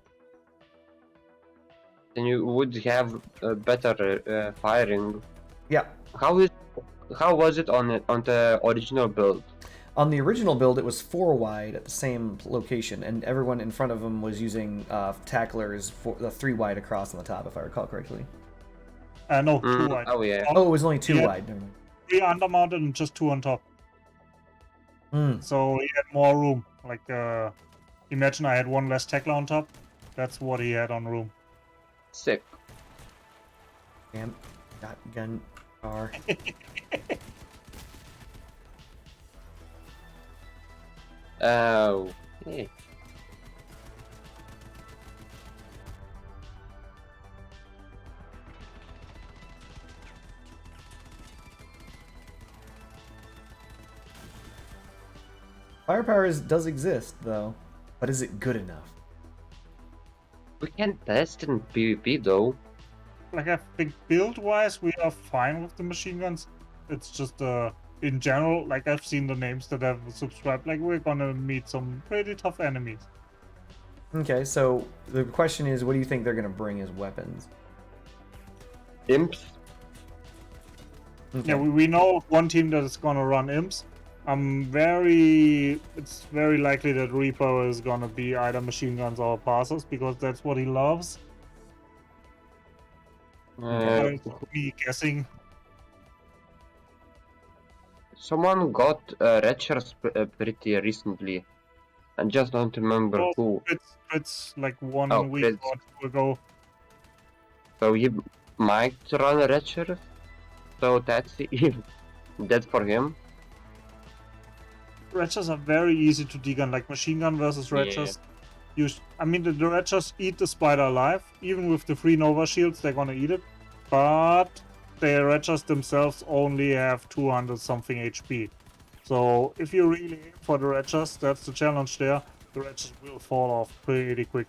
Then you would have better firing. Yeah. How was it on the original build? On the original build, it was 4 wide at the same location, and everyone in front of them was using tacklers for the 3 wide across on the top, if I recall correctly. No, 2 wide. Oh yeah. Oh, it was only 2 Yeah. wide. Never mind. 3 undermounted and just 2 on top. So he had more room. Like, imagine I had 1 less tackler on top. That's what he had on room. Sick. Damn. Got gun car. Oh. Yeah. Firepower does exist, though. But is it good enough? We can test in PvP though. Like, I think build-wise, we are fine with the machine guns. It's just, in general, like, I've seen the names that have subscribed. Like, we're gonna meet some pretty tough enemies. Okay, so the question is, what do you think they're going to bring as weapons? Imps. Okay. Yeah, we know one team that is gonna run imps. It's very likely that Reaper is gonna be either machine guns or passers because that's what he loves. That's me guessing. Someone got Retchers pretty recently. I just don't remember who. It's like 1 Oh, week Fritz. or 2 ago. So he might run Retchers. So that's that for him. Retchers are very easy to degun, like machine gun versus Retchers. I mean, the Retchers eat the spider alive. Even with the free Nova shields, they're gonna eat it. But the Retchers themselves only have 200 something HP. So if you really aim for the Retchers, that's the challenge there. The Retchers will fall off pretty quick.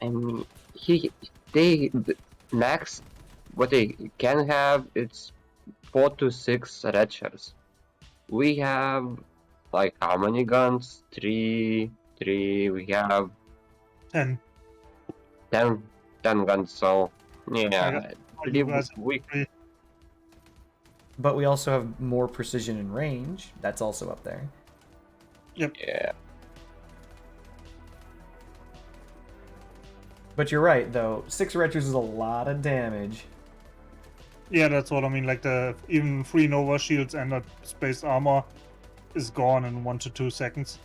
And they max what they can have it's 4 to 6 Retchers. We have like how many guns? 3. We have 10. 10 guns. So yeah, You guys have we three. But we also have more precision in range. That's also up there. Yep. yeah. But you're right, though. 6 retros is a lot of damage. Yeah, that's what I mean. Like the even free Nova shields and the space armor is gone in 1 to 2 seconds.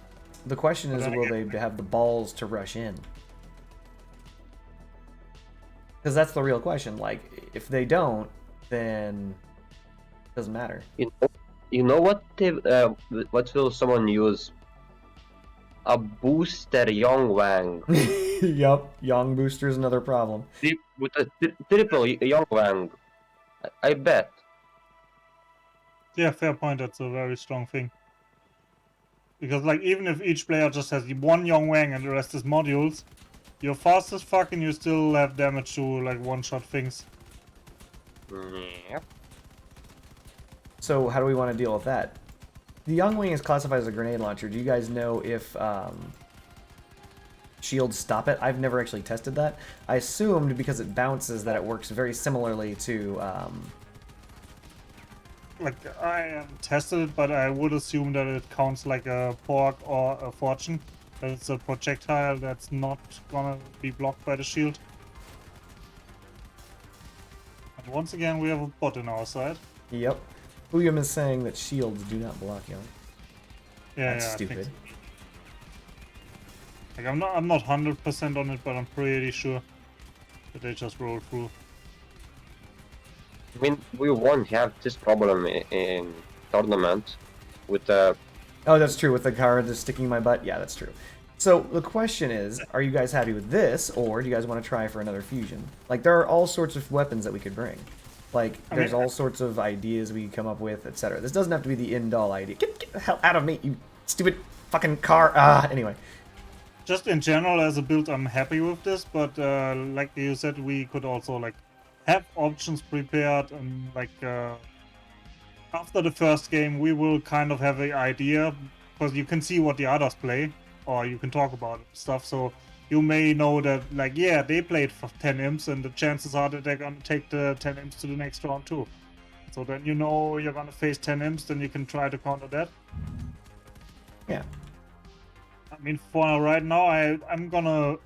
The question is, then will they have the balls to rush in? Because that's the real question. Like, if they don't, then it doesn't matter. You know what what will someone use? A booster Young Wang. Yup, Young Booster is another problem. With a triple Young Wang. I bet. Yeah, fair point. That's a very strong thing. Because like even if each player just has 1 Young Wang and the rest is modules, you're fast as fuck and you still have damage to like one-shot things. Yep. So how do we want to deal with that? The Young Wing is classified as a grenade launcher. Do you guys know if shields stop it? I've never actually tested that. I assumed because it bounces that it works very similarly to... Like I haven't tested it, but I would assume that it counts like a pork or a fortune. That it's a projectile that's not gonna be blocked by the shield. And once again, we have a bot on our side. Yep. William is saying that shields do not block Young. Yeah, That's yeah, stupid. I think so. Like I'm not 100% on it, but I'm pretty sure that they just roll through. I mean, we won't have this problem in tournament with the. Oh, that's true. With the card just sticking in my butt? Yeah, that's true. So the question is, are you guys happy with this, or do you guys want to try for another fusion? Like, there are all sorts of weapons that we could bring. Like, I there's mean- all sorts of ideas we can come up with, etc. This doesn't have to be the end-all idea. Get the hell out of me, you stupid fucking car! Anyway. Just in general, as a build, I'm happy with this. But like you said, we could also like have options prepared, and like after the first game, we will kind of have an idea because you can see what the others play, or you can talk about stuff. So you may know that, like, yeah, they played for 10 imps, and the chances are that they're gonna take the 10 imps to the next round too. So then you know you're gonna face 10 imps, then you can try to counter that. Yeah. I mean, for right now, I'm gonna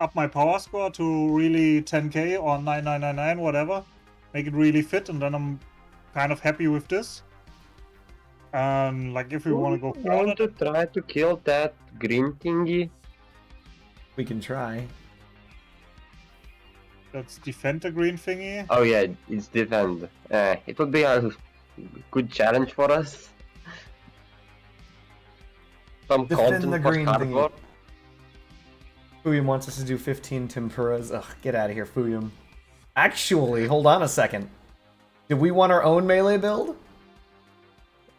up my power score to really 10k or 9999, whatever, make it really fit, and then I'm kind of happy with this. Like if we want to go Want further, to try to kill that green thingy? We can try. let's defend the green thingy. Oh yeah, it's defend. It would be a good challenge for us. Some Defend content the for green thingy. hardcore. Fuyum wants us to do 15 tempuras. Ugh, get out of here, Fuyum. Actually, hold on a second. Do we want our own melee build?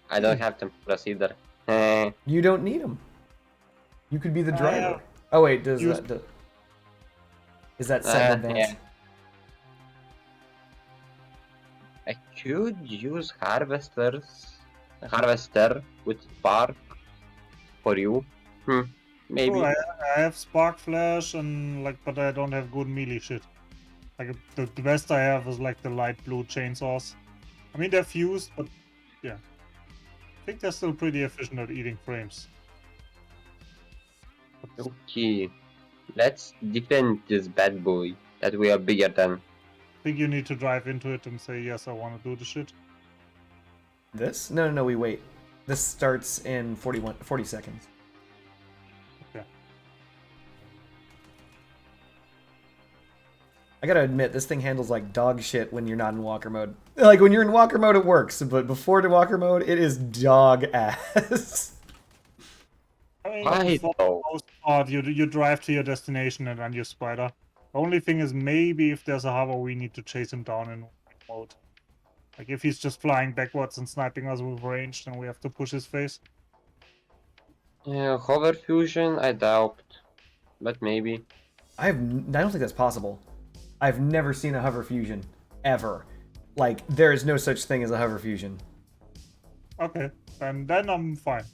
I don't have temperas either. You don't need them. You could be the I driver. have Oh wait, does used- that... Is that set in advance? Yeah. I could use harvester with spark for you. Maybe. Oh, I have spark flash and like, but I don't have good melee shit. Like the best I have is like the light blue chainsaws. I mean they're fused, but yeah, I think they're still pretty efficient at eating frames. Okay, let's defend this bad boy that we are bigger than. I think you need to drive into it and say yes, I want to do the shit. This? No, we wait. This starts in 40 seconds. Okay. I gotta admit, this thing handles like dog shit when you're not in walker mode. Like, when you're in walker mode, it works, but before the walker mode, it is dog ass. I mean, Why for though? the most part, you drive to your destination and then you spider. The only thing is maybe if there's a hover, we need to chase him down in mode. Like if he's just flying backwards and sniping us with range, then we have to push his face. Yeah, hover fusion, I doubt, but maybe. I don't think that's possible. I've never seen a hover fusion. Ever. Like, there is no such thing as a hover fusion. Okay, and then I'm fine.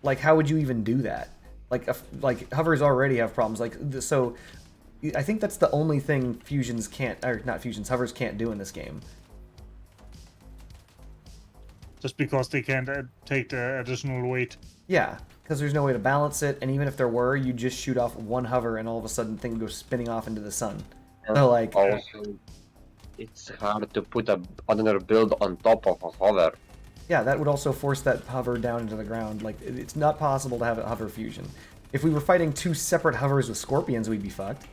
Like, how would you even do that? Like hovers already have problems. Like, so I think that's the only thing fusions can't, or not fusions, hovers can't do in this game. Just because they can't take the additional weight. Yeah, because there's no way to balance it, and even if there were, you just shoot off one hover, and all of a sudden, thing goes spinning off into the sun. So, like, Also, it's hard to put another build on top of a hover. yeah, that would also force that hover down into the ground. Like, it's not possible to have a hover fusion. If we were fighting two separate hovers with scorpions, we'd be fucked.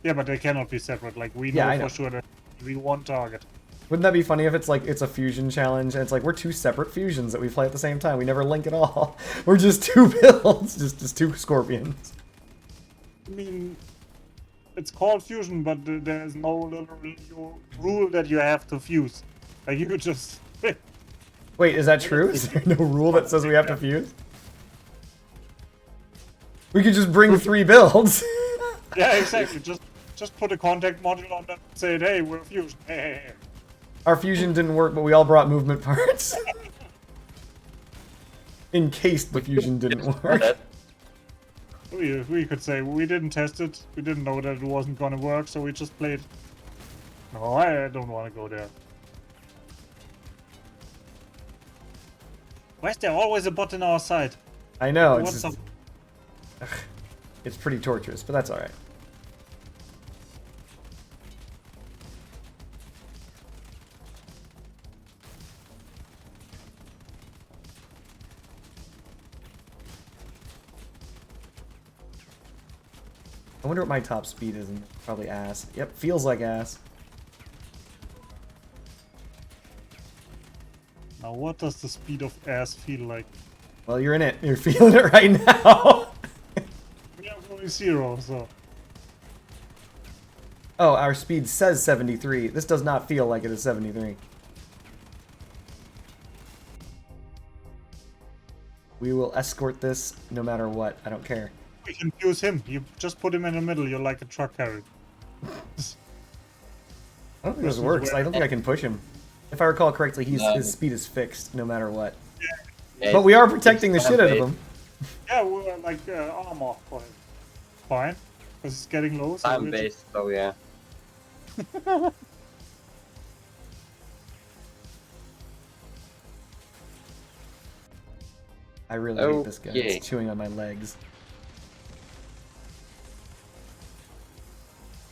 Yeah, but they cannot be separate. Like we Yeah, know I know. for sure that we one target. Wouldn't that be funny if it's like it's a fusion challenge and it's like we're two separate fusions that we play at the same time. We never link at all. We're just two builds, just two scorpions. I mean, it's called fusion, but there's no little rule that you have to fuse. Like you could just. Wait, is that true? Is there no rule that says we have to fuse? We could just bring 3 builds. Yeah, exactly. Just put a contact module on them and say, hey, we're fused. Hey. Our fusion didn't work, but we all brought movement parts. In case the fusion didn't work. We could say we didn't test it. We didn't know that it wasn't gonna work, so we just played. No, I don't want to go there. Why is there always a bot in our side? I know, We it's want just, some- it's pretty torturous, but that's alright. I wonder what my top speed is, and probably ass. Yep, feels like ass. Now, what does the speed of ass feel like? Well, you're in it. You're feeling it right now. We are going 0, so. Oh, our speed says 73. This does not feel like it is 73. We will escort this no matter what. I don't care. We can use him. You just put him in the middle. You're like a truck carrier. I don't think this This is works. where- I don't think I can push him. If I recall correctly, No. his speed is fixed no matter what. Yeah, But we are protecting the it's shit out of time-based. him. Yeah, we're like armor for him. Fine. Because it's getting low. So Time we're based, so yeah. I really hate this guy. Okay. It's chewing on my legs.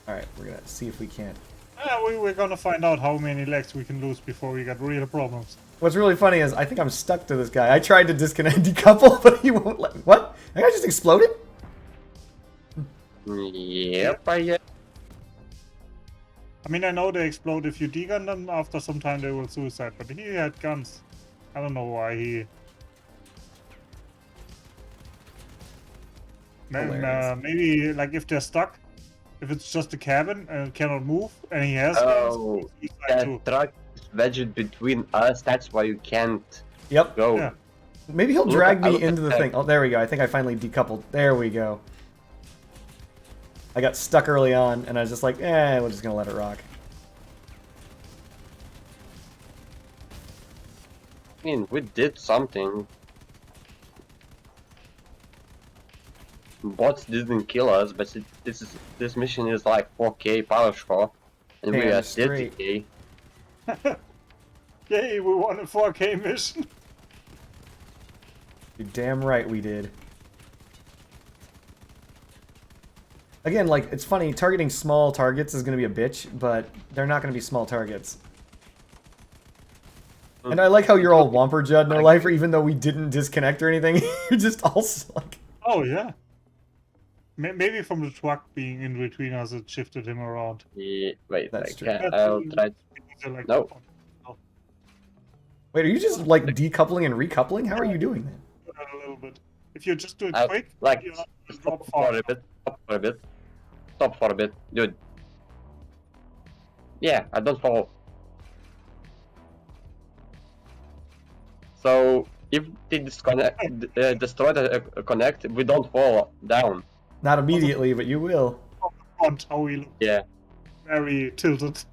Alright, we're gonna see if we can't. Yeah, we're gonna find out how many legs we can lose before we get real problems. What's really funny is I think I'm stuck to this guy. I tried to disconnect, decouple, but he won't let me. What? That guy just exploded? Yep, I I mean, I know they explode if you degun them. After some time, they will suicide. But he had guns. I don't know why he. Hilarious. Maybe like if they're stuck, if it's just a cabin and cannot move, and he has Oh, guns, he'll suicide that too. truck is wedged between us, that's why you can't Yep. go. Yeah. Maybe he'll Look drag at- me look at into the that. thing. Oh, there we go. I think I finally decoupled. There we go. I got stuck early on, and I was just like, we're just gonna let it rock. I mean, we did something. Bots didn't kill us, but this mission is like 4K power score, and we Damn are straight. 30K. Yay, we won a 4K mission. You're damn right we did. Again, like, it's funny, targeting small targets is gonna be a bitch, but they're not gonna be small targets. And I like how you're all Whomper Judd no lifer, even though we didn't disconnect or anything. You're just all like, Oh yeah. Maybe from the truck being in between us, it shifted him around. Yeah, wait, That's like, true. I'll try. They're like, No. wait, are you just like decoupling and recoupling? How are you doing that? a little bit. If you just do it I'll, quick, like, you're not gonna stop drop for far. a bit, stop for a bit, stop for a bit, dude. Yeah, I don't fall. So if they disconnect, destroy the connect, we don't fall down. Not immediately, but you will. Front, how we look Yeah. very tilted.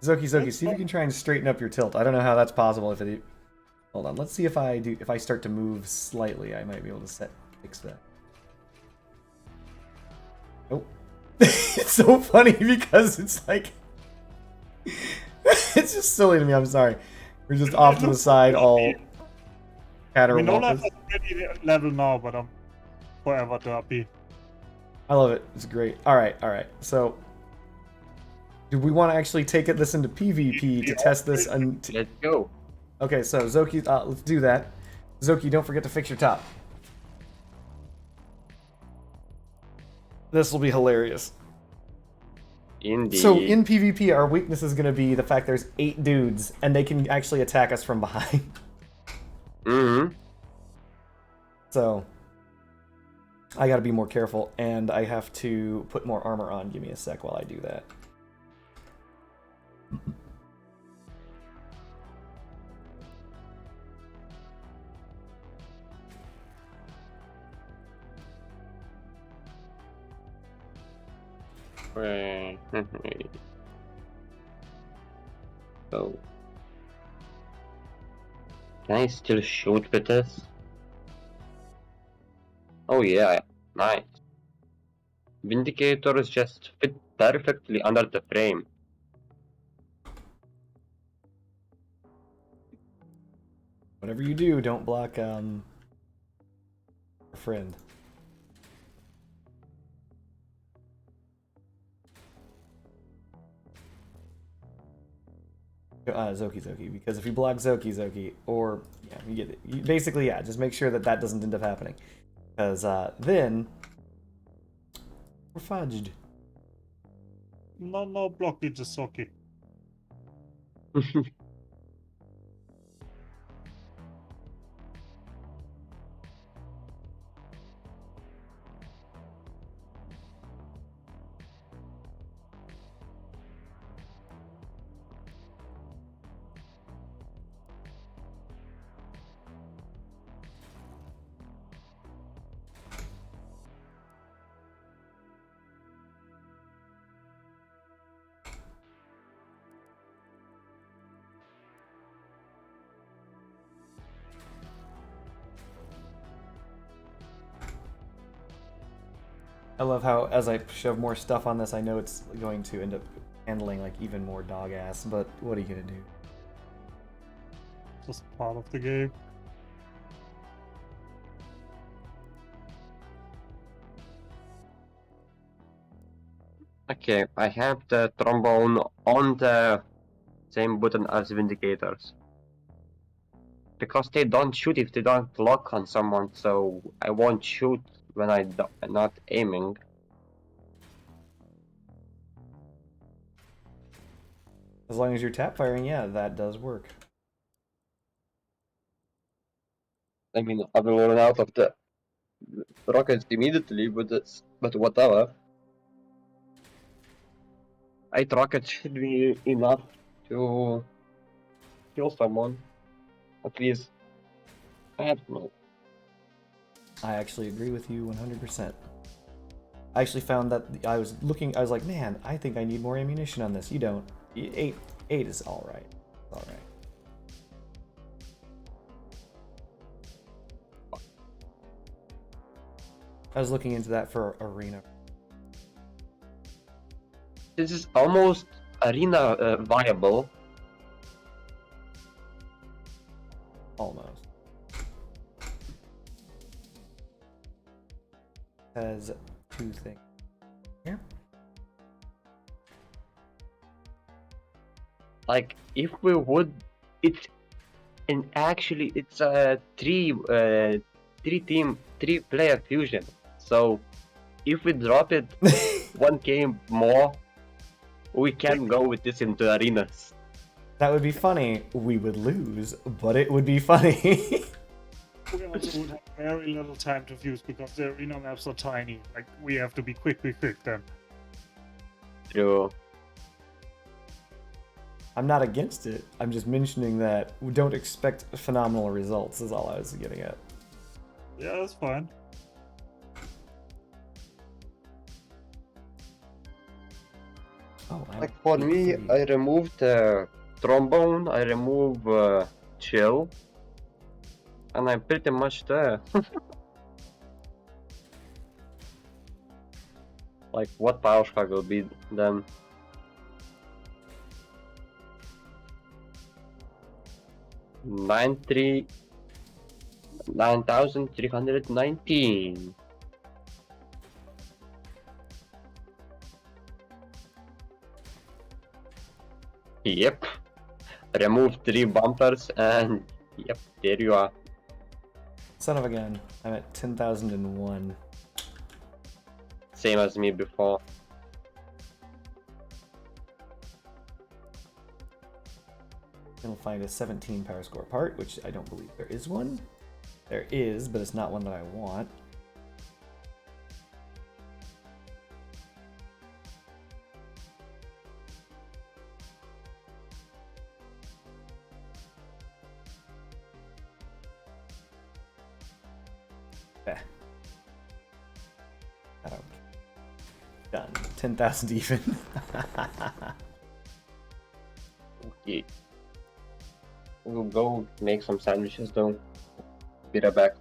Zoki, see if you can try and straighten up your tilt. I don't know how that's possible if it... Hold on, let's see if I start to move slightly, I might be able to fix that. Nope. It's so funny because it's like... it's just silly to me, I'm sorry. We're just off to the side, all I mean, Olaf caterwampus. is pretty level now, but I'm forever to happy. I love it, it's great. Alright, so... Do we want to actually take this into PvP to test this? Let's go. Okay, so Zoki, let's do that. Zoki, don't forget to fix your top. This will be hilarious. Indeed. So in PvP, our weakness is going to be the fact there's 8 dudes, and they can actually attack us from behind. Mm-hmm. So I got to be more careful, and I have to put more armor on. Give me a sec while I do that. So, can I still shoot with this? Oh yeah, nice. Vindicators just fit perfectly under the frame. Whatever you do, don't block a friend. Zoki, because if you block Zoki, or yeah, you get it. Basically, yeah, just make sure that doesn't end up happening, because then we're fudged. No blocky, just socky. I love how as I shove more stuff on this, I know it's going to end up handling like even more dog ass. But what are you gonna do? Just part of the game. Okay, I have the trombone on the same button as Vindicators. Because they don't shoot if they don't lock on someone, so I won't shoot when I'm not aiming. As long as you're tap firing, yeah, that does work. I mean, I will run out of the rockets immediately, but whatever. 8 rockets should be enough to kill someone. At least, I don't know. I actually agree with you 100%. I actually found that I was like, man, I think I need more ammunition on this. You don't. 8 is all right. All right. I was looking into that for arena. This is almost arena viable. Almost. Has 2 things. Here. Like, if we would, it's a 3 player fusion. So if we drop it 1 game more, we can go with this into arenas. That would be funny. We would lose, but it would be funny. We also would have very little time to fuse because the arena maps are tiny. Like, we have to be quick then. True. I'm not against it. I'm just mentioning that we don't expect phenomenal results is all I was getting at. Yeah, that's fine. Oh, Like for me, I removed trombone, I remove chill, and I'm pretty much there. Like, what power shock will be then? $9,319. Yep. Remove 3 bumpers and yep, there you are. Son of a gun. I'm at 10,001. Same as me before. We'll find a 17 power score part, which I don't believe there is one. There is, but it's not one that I want. I don't. Done. 10,000 even. Okay. We'll go make some sandwiches though. Be right back.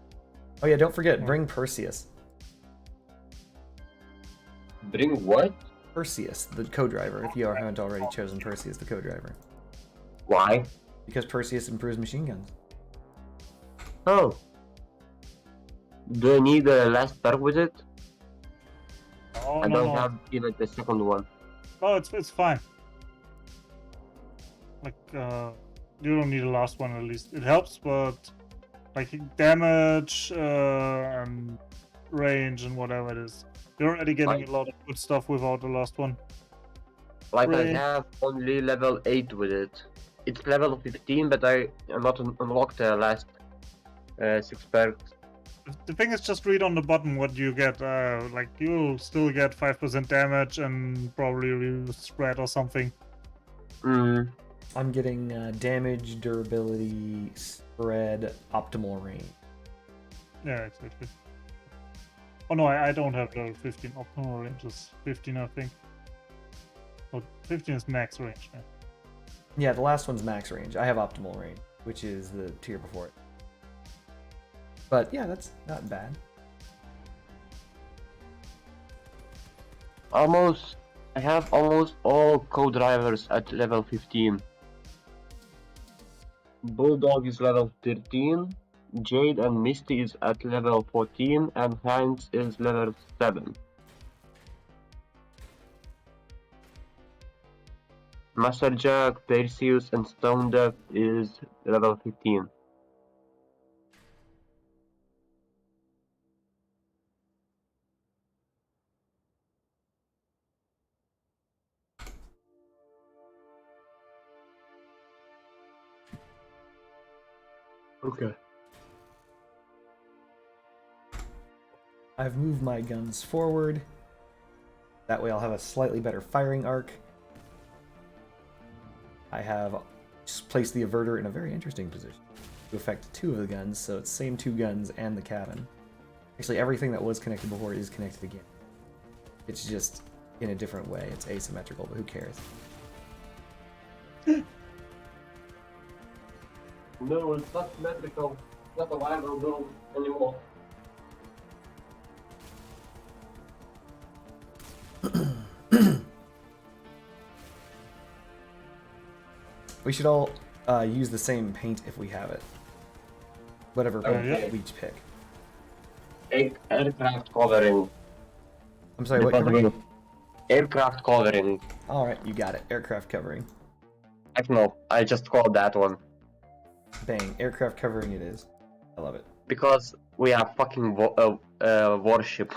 Oh yeah, don't forget, bring Perseus. Bring what? Perseus, the co-driver, if you haven't already chosen Perseus, the co-driver. Why? Because Perseus improves machine guns. Oh. Do I need a last perk with it? Oh, I no, don't no. have even the second one. No, it's fine. Like, you don't need a last one at least. It helps, but like damage and range and whatever it is. You're already getting a lot of good stuff without the last one. Like Range. I have only level 8 with it. It's level 15, but I not unlocked the last 6 perks. The thing is, just read on the bottom what you get. Like, you'll still get 5% damage and probably spread or something. Mm. I'm getting damage, durability, spread, optimal range. Yeah, exactly. Oh no, I don't have the 15. Optimal range is 15, I think. Oh, 15 is max range. Yeah. Yeah, the last one's max range. I have optimal range, which is the tier before it. But yeah, that's not bad. I have almost all co-drivers at level 15. Bulldog is level 13, Jade and Misty is at level 14, and Heinz is level 7. Master Jack, Perseus, and Stone Death is level 15. Okay. I've moved my guns forward. That way I'll have a slightly better firing arc. I have just placed the averter in a very interesting position to affect 2 of the guns, so it's same 2 guns and the cabin. Actually, everything that was connected before is connected again. It's just in a different way. It's asymmetrical, but who cares? No, it's not symmetrical. It's not a viable build anymore. We should all use the same paint if we have it. Whatever paint yeah. we each pick. Aircraft covering. I'm sorry, what covering? Aircraft covering. Alright, you got it. Aircraft covering. No, I just called that one. Bang. Aircraft covering it is. I love it. Because we have fucking warship.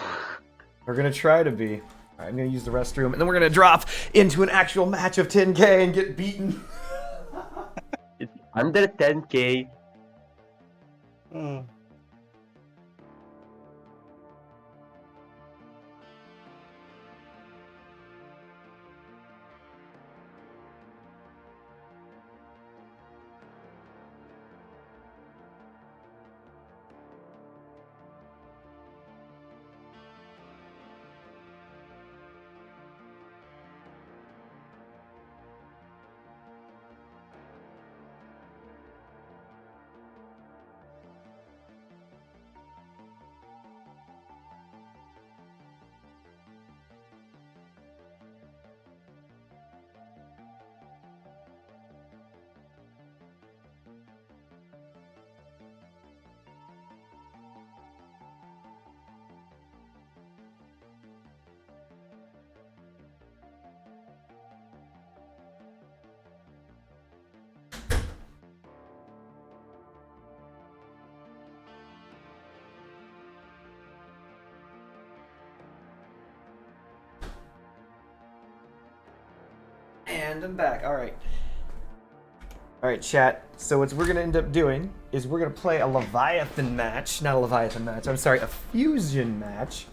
We're gonna try to be. Alright, I'm gonna use the restroom, and then we're gonna drop into an actual match of 10k and get beaten. It's under 10k. And I'm back. Alright. Alright, chat. So what we're going to end up doing is we're going to play a Leviathan match. Not a Leviathan match. I'm sorry, a fusion match.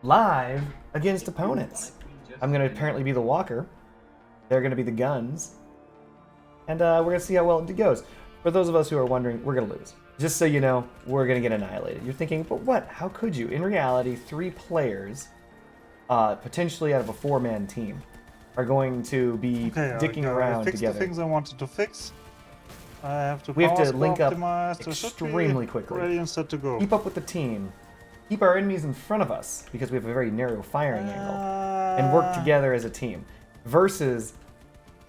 Live against opponents. I'm going to apparently be the walker. They're going to be the guns. And we're going to see how well it goes. For those of us who are wondering, we're going to lose. Just so you know, we're going to get annihilated. You're thinking, but what? How could you? In reality, 3 players, potentially out of a 4-man team, are going to be dicking around I fixed together. the things I wanted to fix. I have to. We have to link up optimize. extremely quickly. Ready and set to go. Keep up with the team. Keep our enemies in front of us because we have a very narrow firing angle, and work together as a team. Versus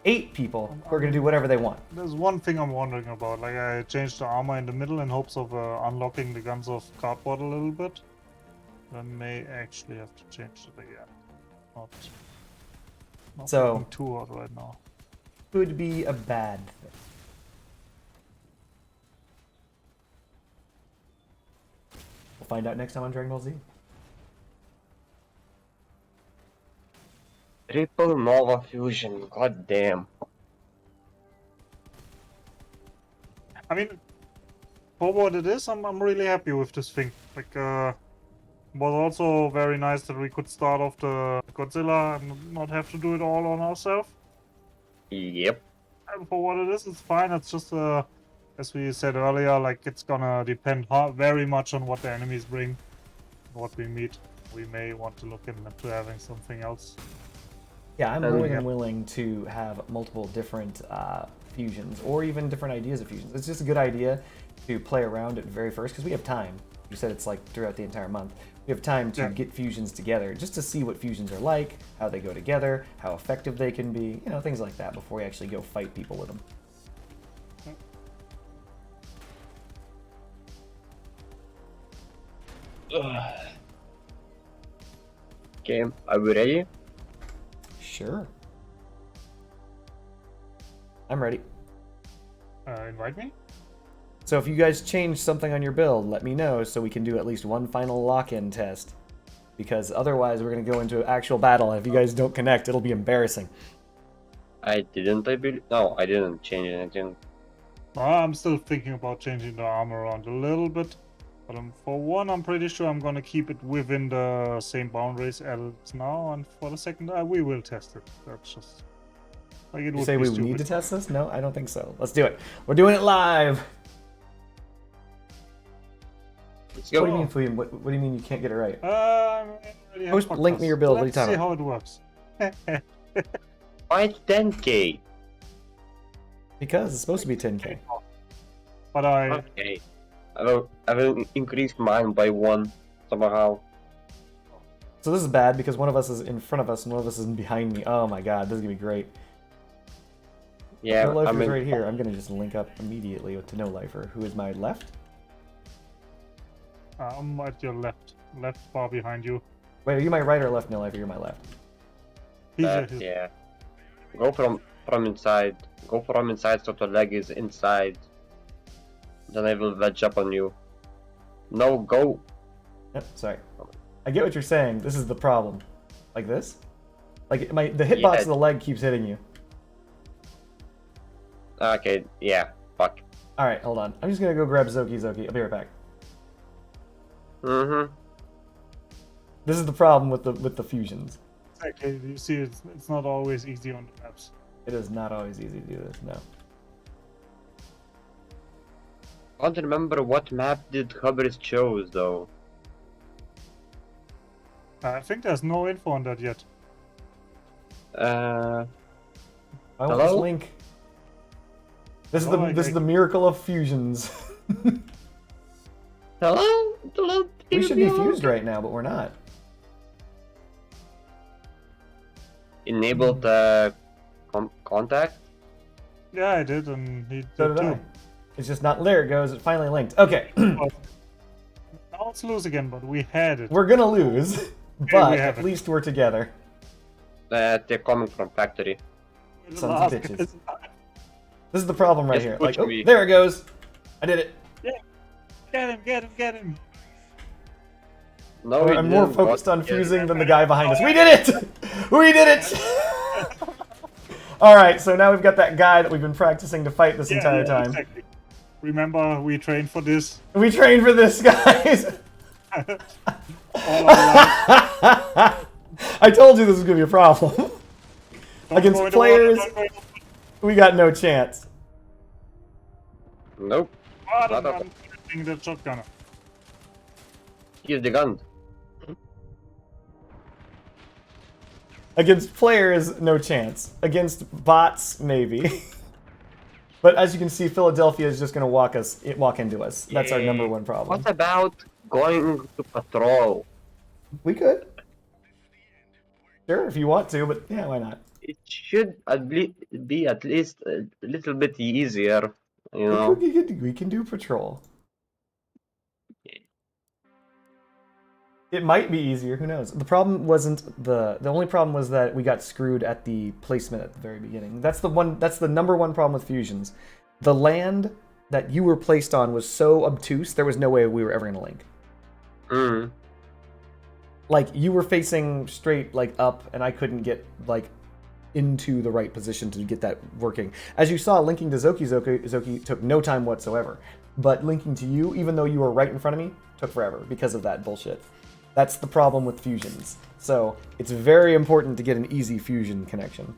8 people who are going to do whatever they want. There's one thing I'm wondering about. Like I changed the armor in the middle in hopes of unlocking the guns of cardboard a little bit. I may actually have to change it again. Not So, looking too hot right now. Could be a bad thing. We'll find out next time on Dragon Ball Z. Triple Nova Fusion, god damn. I mean, for what it is, I'm really happy with this thing. Like, was also very nice that we could start off the Godzilla and not have to do it all on ourselves. Yep. And for what it is, it's fine. It's just, as we said earlier, like it's gonna depend very much on what the enemies bring, what we meet. We may want to look into having something else. Yeah, I'm more than willing to have multiple different fusions, or even different ideas of fusions. It's just a good idea to play around at very first, because we have time. You said it's like throughout the entire month. You have time to Yeah. get fusions together, just to see what fusions are like, how they go together, how effective they can be, things like that before you actually go fight people with them. Okay, are we ready? Sure. I'm ready. Invite me? So if you guys change something on your build, let me know so we can do at least one final lock-in test. Because otherwise we're going to go into actual battle, and if you guys don't connect, it'll be embarrassing. I believe. No, I didn't change anything. I'm still thinking about changing the armor around a little bit. But for one, I'm pretty sure I'm gonna keep it within the same boundaries as it's now. And for the second, we will test it. That's just like it You would say be we stupid. need to test this? No, I don't think so. Let's do it. We're doing it live! Let's What go. do you mean, Fleem? What do you mean you can't get it right? I already have Post podcast. link me your build. What are you Let's see talking how it works. Why 10k? Because it's supposed to be 10k. But I Okay. I will increase mine by 1 somehow. So this is bad because one of us is in front of us and one of us is behind me. Oh my god, this is gonna be great. Yeah, No Lifer I'm is in. right here. I'm gonna just link up immediately with No Lifer, who is my left. I'm at your left far behind you. Wait, are you my right or left, No Lifer? You're my left. He's Yeah. Go from inside. Go from inside so the leg is inside. Then I will wedge up on you. No, go. Yep, sorry. I get what you're saying. This is the problem. Like this? Like the hitbox of the leg keeps hitting you. Okay, yeah. Fuck. Alright, hold on. I'm just gonna go grab Zoki. I'll be right back. Mm-hmm. This is the problem with the fusions. exactly. You see, it's not always easy on the maps. It is not always easy to do this, no. I don't remember what map did Hubbard chose though. I think there's no info on that yet. I want Hello? this link. This is Oh, this is the miracle of fusions. Hello? Hello? We should be fused right now, but we're not. Enabled contact? Yeah, I did, and he So did did I. too. It's just not there. It goes. It finally linked. Okay, Now let's lose again, but we had it. we're gonna lose, we but have at it. least we're together. They're coming from factory. We're the Sons of last bitches. guys. This is the problem right Just here. push Like, oh, me. there it goes. I did it. Get him! No, we I'm more didn't. focused What? on fusing than the guy behind us. We did it! We did it! All right, so now we've got that guy that we've been practicing to fight this entire time. Exactly. Remember, we trained for this. We trained for this, guys. All our life. I told you this was gonna be a problem. Don't Against go in the players, water, don't go in the water. we got no chance. Nope. Pardon, Not at I'm shooting the shotgunner. Here's the gun. Against players, no chance. Against bots, maybe. But as you can see, Philadelphia is just gonna walk into us. That's our number one problem. What about going to patrol? We could. Sure, if you want to, but yeah, why not? It should be at least a little bit easier, you know. We can do patrol. It might be easier. Who knows? The problem wasn't the only problem was that we got screwed at the placement at the very beginning. That's the number one problem with fusions. The land that you were placed on was so obtuse. There was no way we were ever gonna link. Mm. Like you were facing straight like up, and I couldn't get like into the right position to get that working. As you saw, linking to Zoki took no time whatsoever. But linking to you, even though you were right in front of me, took forever because of that bullshit. That's the problem with fusions. So it's very important to get an easy fusion connection.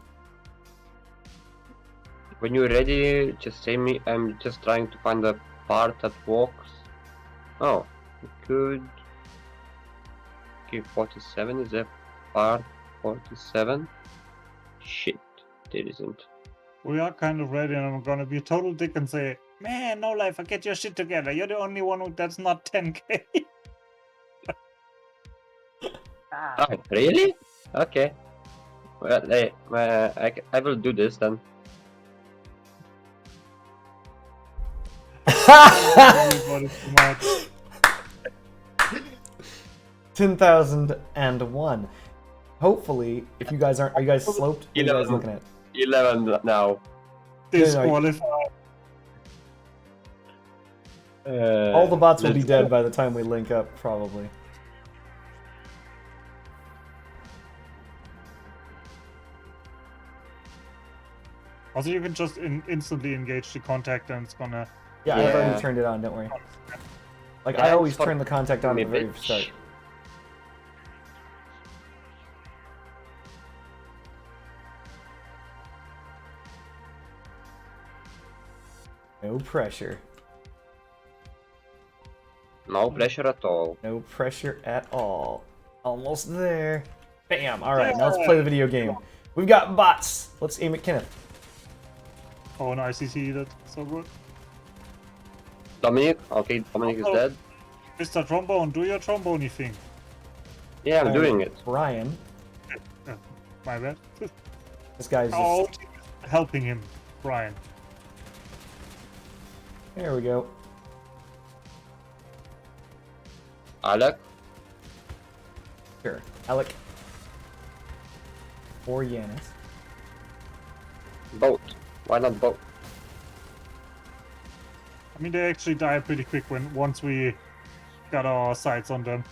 When you're ready, just say me. I'm just trying to find a part that works. Oh, we could. Okay, 47 is a part. 47. Shit, there isn't. We are kind of ready, and I'm gonna be a total dick and say, man, no life, get your shit together. You're the only one that's not 10k. Oh, really? Okay. Well, I will do this then. Everybody too much. 10,001. Hopefully, if you guys aren't, are you guys sloped? What are you guys 11. looking at? 11 now. Disqualified. All the bots will be let's dead go. by the time we link up, probably. Also, you can just instantly engage the contact, and it's gonna. Yeah, I've Yeah. already turned it on, don't worry. Like, I Thanks always for turn the contact on me, at the very bitch. start. No pressure. No pressure at all. No pressure at all. Almost there. Bam! Alright, now let's play the video game. We've got bots! Let's aim at Kenneth. Oh, an ICC that so good. Dominic? Okay, Dominic is Oh. dead. Mr. Trombone, do your trombone thing. Yeah, I'm doing it. Ryan. My bad. This guy's just... Oh, helping him, Brian. There we go. Alec? Sure. Alec. Or Yanis. Both. Why not both? I mean, they actually die pretty quick once we got our sights on them.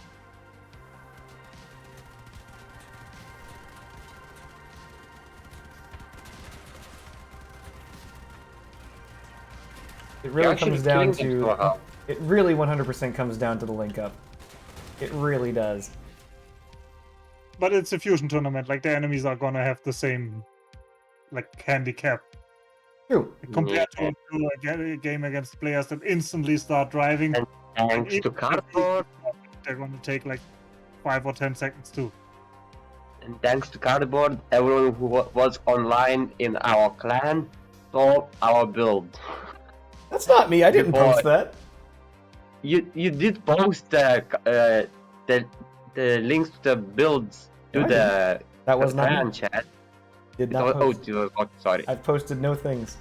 It really actually comes down killing them to... somehow. It really 100% comes down to the link up. It really does. But it's a fusion tournament. Like, the enemies are gonna have the same, like, handicap True. compared to a game against players that instantly start driving. And thanks to even if Cardboard, they're gonna take like 5 or 10 seconds too. and thanks to Cardboard, everyone who was online in our clan saw our build. That's not me. I didn't Before- post that. You did post the links to the builds to No, I the That was not clan me. chat. Did Oh, not post. sorry. I've posted no things.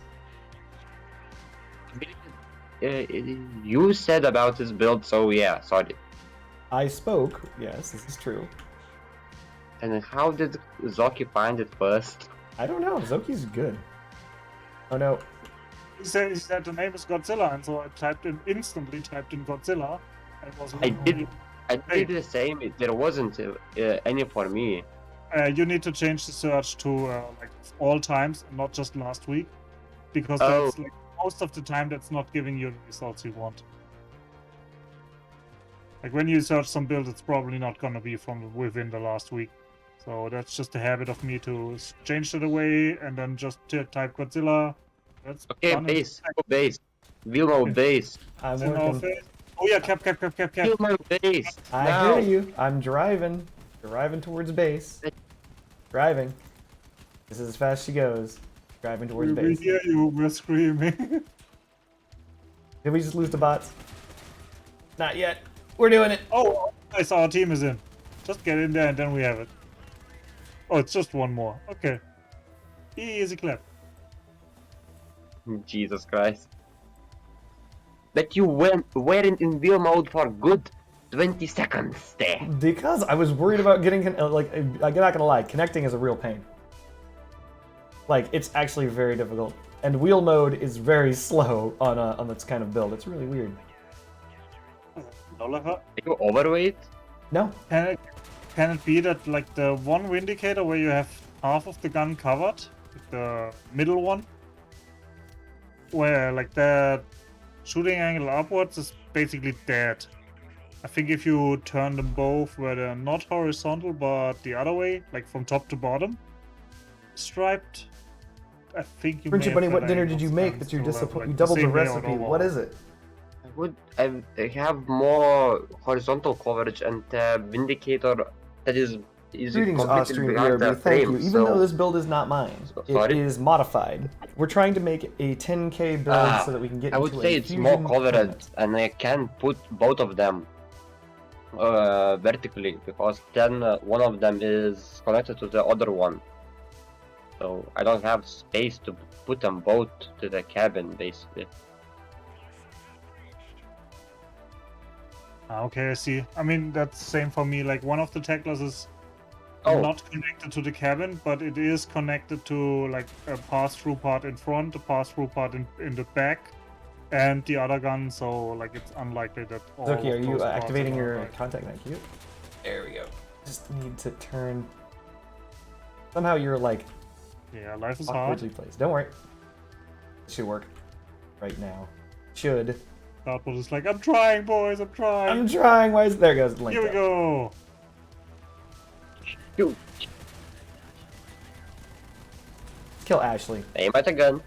You said about this build, so yeah, sorry. I spoke. Yes, this is true. And how did Zoki find it first? I don't know. Zoki's good. Oh no. He said the name is Godzilla, and so I instantly typed in Godzilla. And it was I did. only- I did the same. There wasn't any for me. You need to change the search to like all times, and not just last week, because Oh. that's like most of the time that's not giving you the results you want. Like when you search some build, it's probably not gonna be from within the last week. So that's just a habit of me to change it away and then just type Godzilla. That's Okay, done in base. Go base. Willow base. I'm in our working. face. Oh yeah, cap. Willow base. I now. hear you. I'm driving. Driving towards base. Driving. This is as fast as she goes. Driving towards We base. hear you, we're screaming. Did we just lose the bots? Not yet. We're doing it. Oh, nice, our team is in. Just get in there and then we have it. Oh, it's just one more. Okay. Easy clap. Jesus Christ. But you weren't in wheel mode for good 20 seconds there. Because I was worried about getting like I'm not gonna lie, connecting is a real pain. Like it's actually very difficult, and wheel mode is very slow on this kind of build. It's really weird. Oliver, Are you overweight? No, can it be that like the one indicator where you have half of the gun covered, like the middle one, where like the shooting angle upwards is basically dead? I think if you turn them both where they're not horizontal but the other way, like from top to bottom, striped, I think you. Friendship Bunny, what dinner did you make that you're disappointed? You doubled the recipe. What is it? I have more horizontal coverage and vindicator that is Greetings, completely Austrian behind the BRB. Thank frame, you. Even so- though this build is not mine, it Sorry? is modified. We're trying to make a 10k build so that we can get I would into say a it's more fusion coverage tournament. and I can put both of them. vertically, because then one of them is connected to the other one. So I don't have space to put them both to the cabin, basically. Okay, I see. I mean, that's the same for me. Like, one of the tacklers is Oh, not connected to the cabin, but it is connected to, like, a pass-through part in front, a pass-through part in the back, and the other gun, so, like, it's unlikely that all Zoki, of are you those parts are activating gonna your die. contact knife cube? There we go. Just need to turn. Somehow you're like Yeah, life is hard. awkwardly placed. Don't worry. It should work right now. Should. Dartboard is like, I'm trying, boys, I'm trying. I'm trying. Why is there goes linked Here we up. go. shoot! Kill Ashley. Aim at the gun.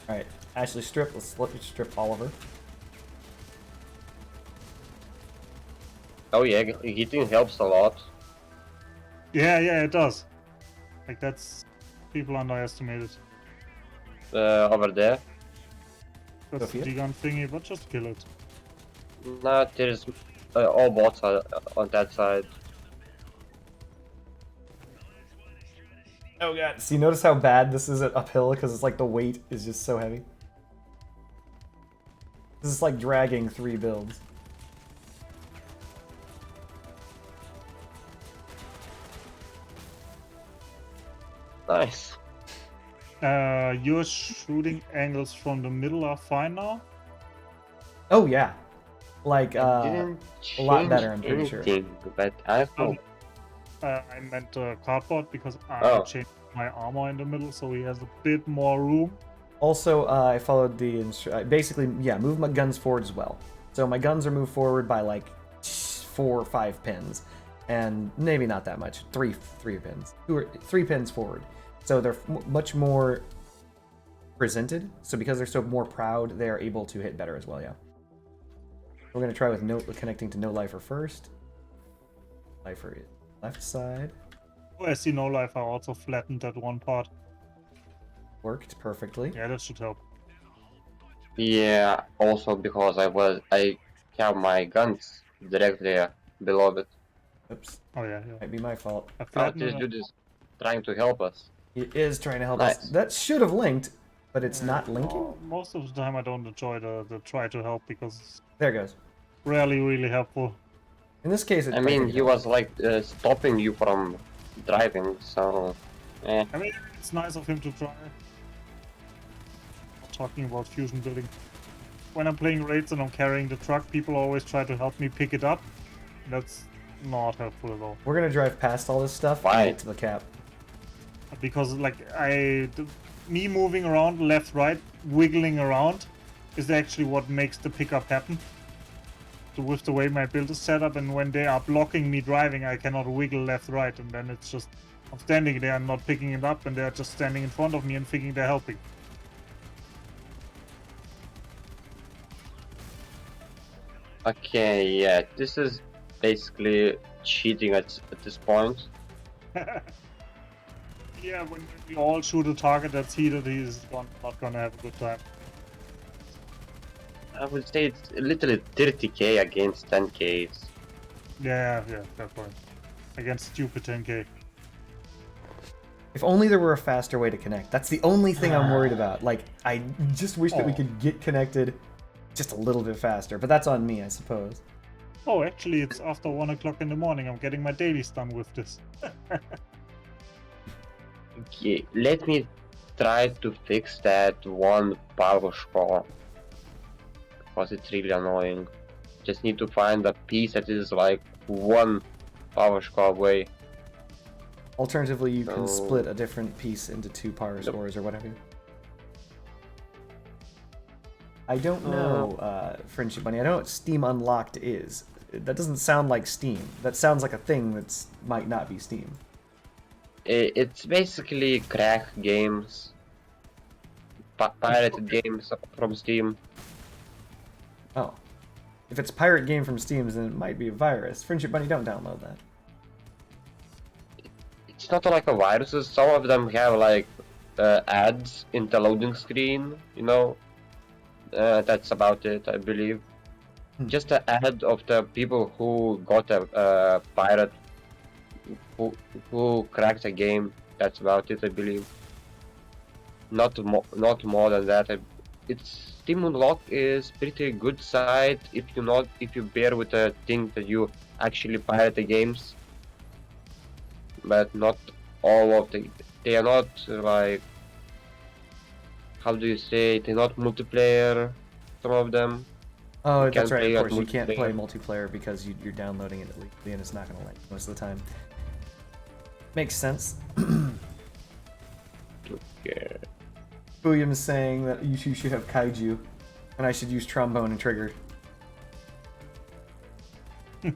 All right, Ashley, strip. Let's let you strip Oliver. Oh yeah, hitting helps a lot. Yeah, it does. Like, that's... People underestimate it. Over there. That's Sophia? the gun thingy, but just kill it. No, there's all bots are on that side. Oh god. See, notice how bad this is at uphill because it's like the weight is just so heavy. This is like dragging 3 builds. Nice. Your shooting angles from the middle are fine now? Oh yeah. Like Didn't a lot change better, I'm pretty sure. anything, but I hope. I meant cardboard because I Oh. changed my armor in the middle, so he has a bit more room. Also, I followed the basically, yeah, move my guns forward as well. So my guns are moved forward by like 4 or 5 pins, and maybe not that much. 3 pins, 3 pins forward. So they're much more presented. So because they're so more proud, they are able to hit better as well. Yeah. We're gonna try with connecting to no lifer first. Lifer is left side. Oh, I see no life. I also flattened that one part. Worked perfectly. Yeah, that should help. Yeah, also because I have my guns directly below it. Oops, Oh yeah. might be my fault. I Oh, flattened this it. dude is trying to help us. He is trying to help us. Nice. That should have linked, but it's not linking. Most of the time I don't enjoy the try to help because it's There it goes. rarely really helpful. In this case, it, I mean, think he it was like stopping you from driving, so eh. I mean, it's nice of him to try. Talking about fusion building. When I'm playing raids and I'm carrying the truck, people always try to help me pick it up. That's not helpful at all. We're gonna drive past all this stuff Why? and get to the cap. Because like me moving around left, right, wiggling around is actually what makes the pickup happen. So with the way my build is set up, and when they are blocking me driving, I cannot wiggle left, right, and then it's just I'm standing there and not picking it up, and they're just standing in front of me and thinking they're helping. Okay, yeah, this is basically cheating at this point. Yeah, when we all shoot a target that's heated, he's not gonna have a good time. I would say it's literally 30k against 10ks. Yeah, fair point. Against stupid 10k. If only there were a faster way to connect. That's the only thing I'm worried about. Like, I just wish that we could get connected just a little bit faster, but that's on me, I suppose. Oh, actually, it's after 1 o'clock in the morning. I'm getting my dailies done with this. Okay, let me try to fix that one power score. Because it's really annoying. Just need to find a piece that is like 1 power score away. Alternatively, you can Oh. split a different piece into 2 power scores or whatever. I don't know, Friendship Bunny. I know what Steam Unlocked is. That doesn't sound like Steam. That sounds like a thing that might not be Steam. It's basically crack games. Pirated games from Steam. Oh. If it's a pirate game from Steam, then it might be a virus. Friendship Bunny, don't download that. It's not like a viruses. Some of them have like ads in the loading screen, you know. That's about it, I believe. Hmm. Just a ad of the people who got a pirate, who who cracked a game. That's about it, I believe. Not more than that. It's Steam Unlock is pretty good site if you bear with the thing that you actually pirate the games, but not all of they are not like, how do you say, they're not multiplayer. Some of them you Oh, that's can't right. Of play at course, you can't play multiplayer. multiplayer because you're downloading it illegally, and it's not gonna let you most of the time. Makes sense. Yeah. William is saying that you two should have kaiju, and I should use trombone and trigger. I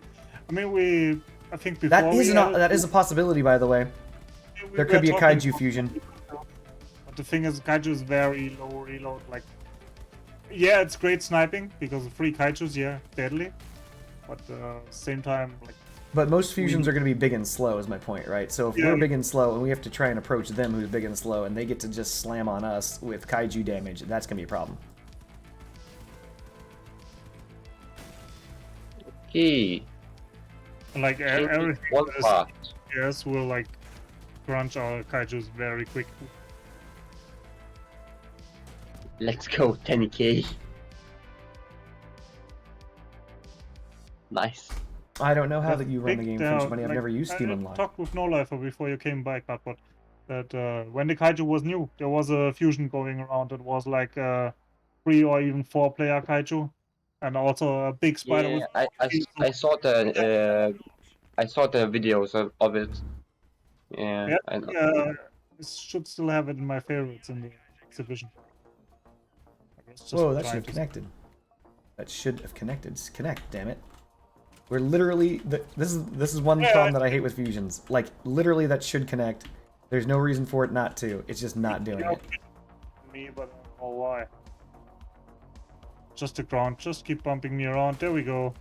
mean, I think before That is a possibility, by the way. we There were could be a talking kaiju about- fusion. But the thing is, kaiju is very low reload. Like, yeah, it's great sniping because free kaijus, yeah, deadly. But same time, like, But most fusions are going to be big and slow, is my point, right? So if Yeah. we're big and slow and we have to try and approach them who's big and slow, and they get to just slam on us with kaiju damage, that's going to be a problem. Okay. like Change everything one that is part. yes will like crunch our kaijus very quick. Let's go 10k. Nice. I don't know how I that you run the think game there for are, much money. I've like, never used Steam I Unlock. talked with No Lifer before you came by, Cardboard, that when the kaiju was new, there was a fusion going around. It was like 3 or even 4-player kaiju, and also a big spider Yeah, with I saw the videos of it. Yeah, yeah, I know. I should still have it in my favorites in the exhibition. I was just Whoa, that should trying have to connected. That should have connected. Connect, damn it. We're literally... This is one Yeah, problem that I hate with fusions. Like, literally that should connect. There's no reason for it not to. It's just not doing it. me, but I don't know why. Just the ground, just keep bumping me around. There we go.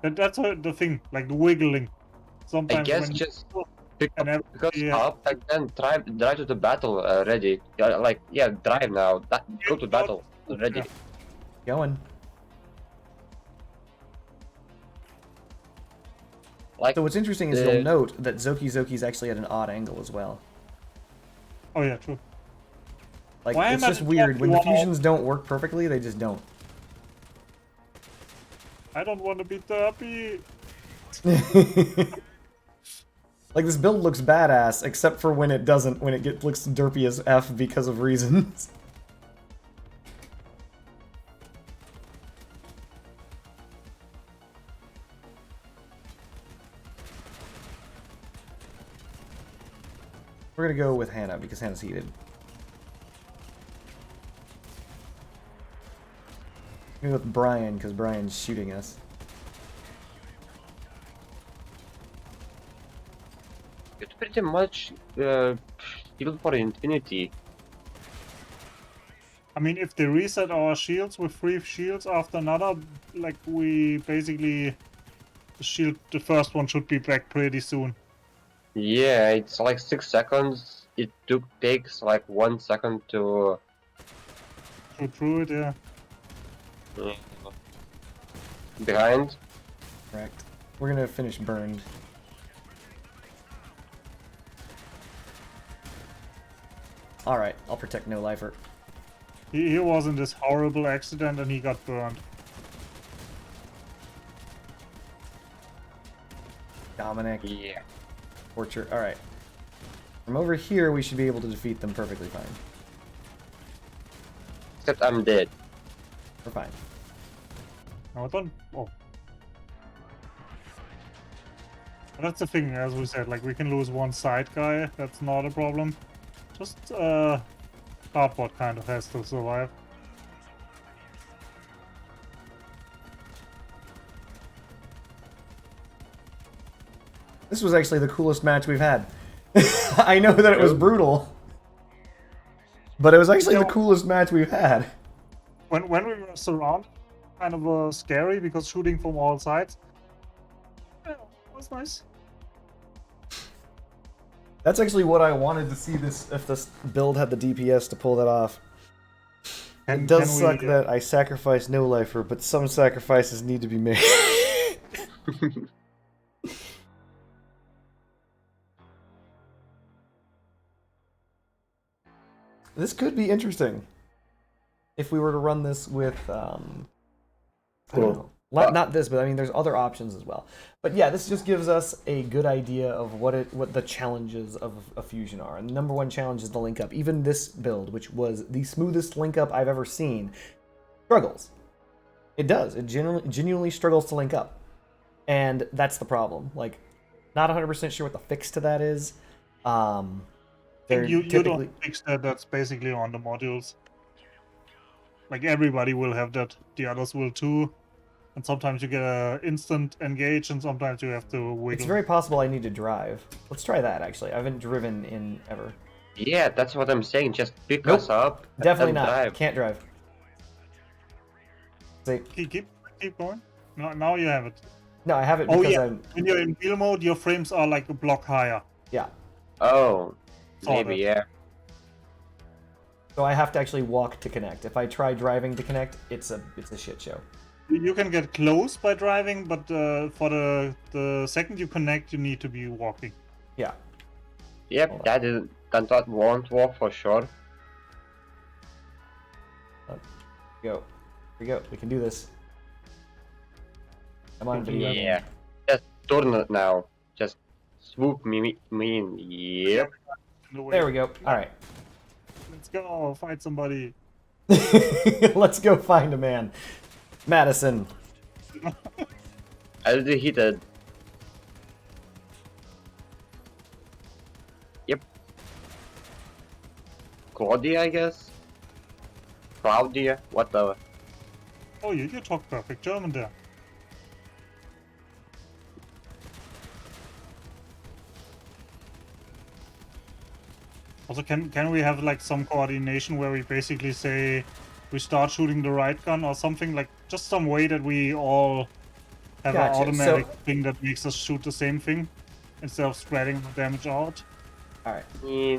That's the thing, like the wiggling. I Sometimes guess when just you pick and up, because yeah. up and then drive to the battle already. Yeah, like, yeah, drive now. Go to battle already. Yeah. Going. Like, So what's interesting is you'll note that Zoki's actually at an odd angle as well. Oh yeah, true. Like, Why it's am I just weird. When the talking about- fusions don't work perfectly, they just don't. I don't want to be derpy. Like, this build looks badass, except for when it doesn't, when it looks derpy as F because of reasons. We're gonna go with Hannah, because Hannah's heated. We're gonna go with Brian, because Brian's shooting us. it's pretty much shield for infinity. I mean, if they reset our shields with 3 shields after another, like we basically the first one should be back pretty soon. Yeah, it's like 6 seconds. It takes like 1 second to. Go through it, yeah. Behind. Correct. We're gonna finish burned. Alright, I'll protect No Lifer. He was in this horrible accident and he got burned. Dominic. Yeah. Orchard. Alright. From over here, we should be able to defeat them perfectly fine. Except I'm dead. We're fine. No, don't. Oh. But that's the thing, as we said, like we can lose one side guy, that's not a problem. Just Cardboard kind of has to survive. This was actually the coolest match we've had. I know that it was brutal. But it was actually the coolest match we've had. When we were surrounded, kind of scary because shooting from all sides. Yeah, it was nice. That's actually what I wanted to see. This if this build had the DPS to pull that off. It does suck that I sacrifice no lifer, but some sacrifices need to be made. This could be interesting if we were to run this with I don't know. Not this, but I mean, there's other options as well. But yeah, this just gives us a good idea of what the challenges of a fusion are. And the number one challenge is the link up. Even this build, which was the smoothest link up I've ever seen, struggles. It does. It genuinely struggles to link up, and that's the problem. Like, not 100% sure what the fix to that is. You don't fix that. That's basically on the modules. Like, everybody will have that. The others will too. And sometimes you get a instant engage, and sometimes you have to wiggle. It's very possible I need to drive. Let's try that, actually. I haven't driven in ever. Yeah, that's what I'm saying. Just pick us up. Definitely not. Drive. Can't drive. See. Keep going. No, now you have it. No, I have it because I'm... When you're in wheel mode, your frames are like a block higher. Yeah. Oh, maybe, yeah. So I have to actually walk to connect. If I try driving to connect, it's a shit show. You can get close by driving, but for the second you connect, you need to be walking. Yeah. Yep, that won't work for sure. Here we go. We can do this. I'm on video. Yeah. Just turn it now. Just swoop me in. Yep. There we go. All right. Let's go fight somebody. Let's go find a man. Madison. I'll be heated. Yep. Claudia, I guess. Claudia, whatever. Oh, you talk perfect German there. Also, can we have like some coordination where we basically say we start shooting the right gun or something, like just some way that we all have an automatic thing that makes us shoot the same thing instead of spreading the damage out? Alright. Yeah,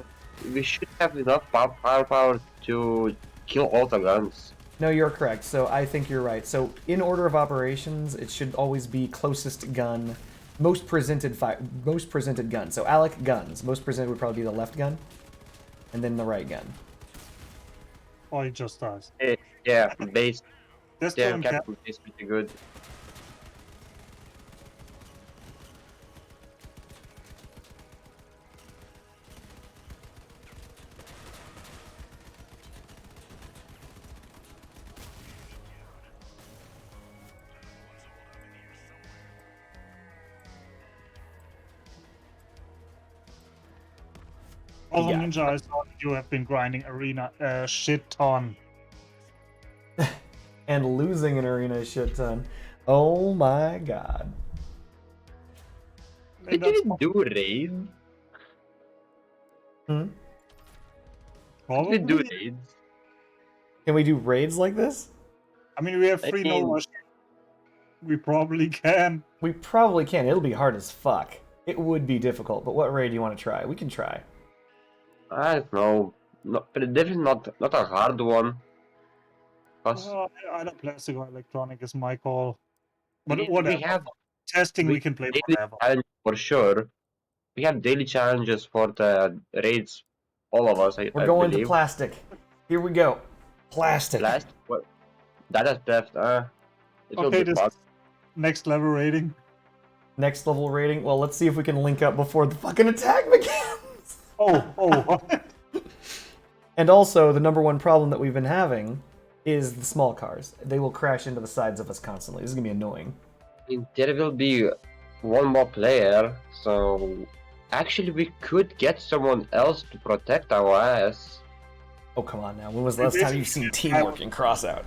we should have enough firepower to kill all the guns. No, you're correct. So I think you're right. So in order of operations, it should always be closest gun, most presented gun. So Alec guns. Most presented would probably be the left gun, and then the right gun. Or he just dies. Yeah, base. Yeah, Captain is pretty good. Also, yeah. Ninja, I saw that you have been grinding arena a shit ton. And losing an arena a shit ton. Oh my god. Did you do raid? Hmm? Did you do raids? Can we do raids like this? I mean, we have free no rush. We probably can. We probably can. It'll be hard as fuck. It would be difficult, but what raid do you want to try? We can try. I don't know. Definitely not a hard one. Either plastic or electronic is my call. But we have testing. We can play forever. For sure. We have daily challenges for the raids. All of us. We're going to plastic. Here we go. Plastic. Plastic. What? That is theft. Okay, this next level rating. Next level rating. Well, let's see if we can link up before the fucking attack begins. Oh. And also, the number one problem that we've been having is the small cars. They will crash into the sides of us constantly. This is gonna be annoying. There will be one more player, so actually we could get someone else to protect our ass. Oh, come on now. When was the last time you've seen teamwork in Crossout?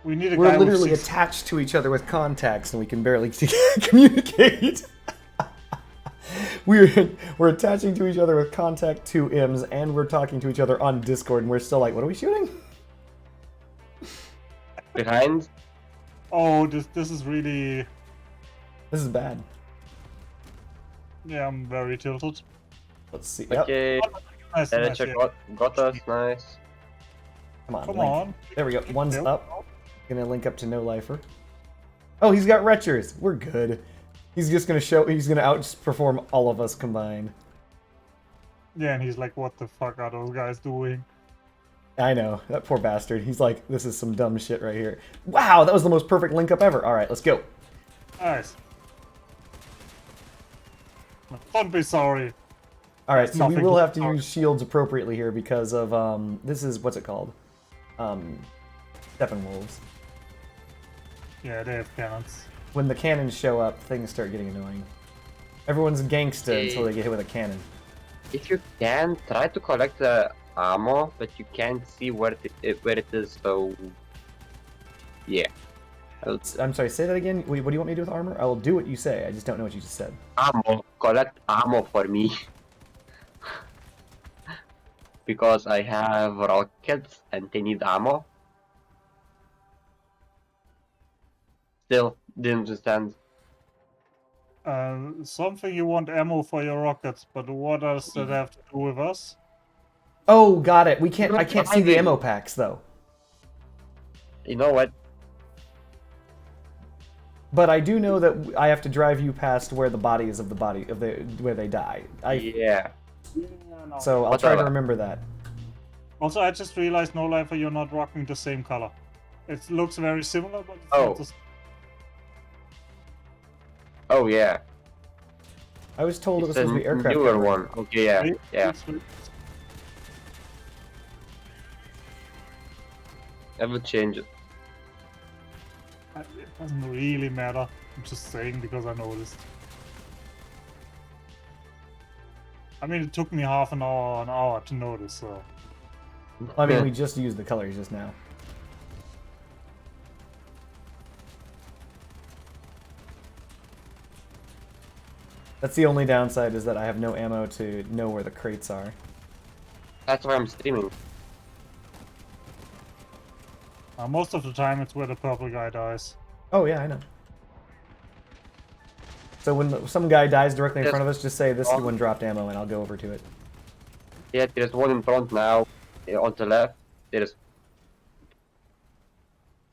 We need We're literally attached to each other with contacts and we can barely communicate. We're attaching to each other with contact 2 IMs and we're talking to each other on Discord and we're still like, what are we shooting? Behind? Oh, this is really... This is bad. Yeah, I'm very tilted. Let's see. Yep. Okay, Nice, nice, Reacher yeah. got us, nice. Come on. Come Link. on. There we go. One's Yep. up. Gonna link up to no lifer. Oh, he's got retchers. We're good. He's just gonna show. He's gonna outperform all of us combined. Yeah, and he's like, what the fuck are those guys doing? I know, that poor bastard. He's like, this is some dumb shit right here. Wow, that was the most perfect link up ever. All right, let's go. Nice. Don't be sorry. All right, so we Nothing will to have to talk- use shields appropriately here because of this is what's it called? Steppenwolves. Yeah, they have cannons. When the cannons show up, things start getting annoying. Everyone's gangsta until they get hit with a cannon. If you can, try to collect the ammo, but you can't see where it is, so... Yeah. I'm sorry, say that again. Wait, what do you want me to do with armor? I will do what you say. I just don't know what you just said. Ammo. Collect ammo for me. Because I have rockets and they need ammo. Still, didn't understand. Something you want ammo for your rockets, but what does that have to do with us? Oh, got it. We can't. You're I can't see the driving. ammo packs though. You know what? But I do know that I have to drive you past where the bodies of the where they die. Yeah. So I'll try to Whatever. remember that. Also, I just realized, no lifer, you're not rocking the same color. It looks very similar, but it's Oh. not the same. Oh yeah. I was told it was It's a supposed to be aircraft newer cover. one. Okay, yeah. Yeah. I will change it. It doesn't really matter. I'm just saying because I noticed. I mean, it took me half an hour to notice, so... I mean, we just used the colors just now. That's the only downside, is that I have no ammo to know where the crates are. That's why I'm streaming. Most of the time, it's where the purple guy dies. Oh yeah, I know. So when some guy dies directly in Yes. front of us, just say this one dropped ammo, and I'll go over to it. Yeah, there's one in front now. On the left, there's...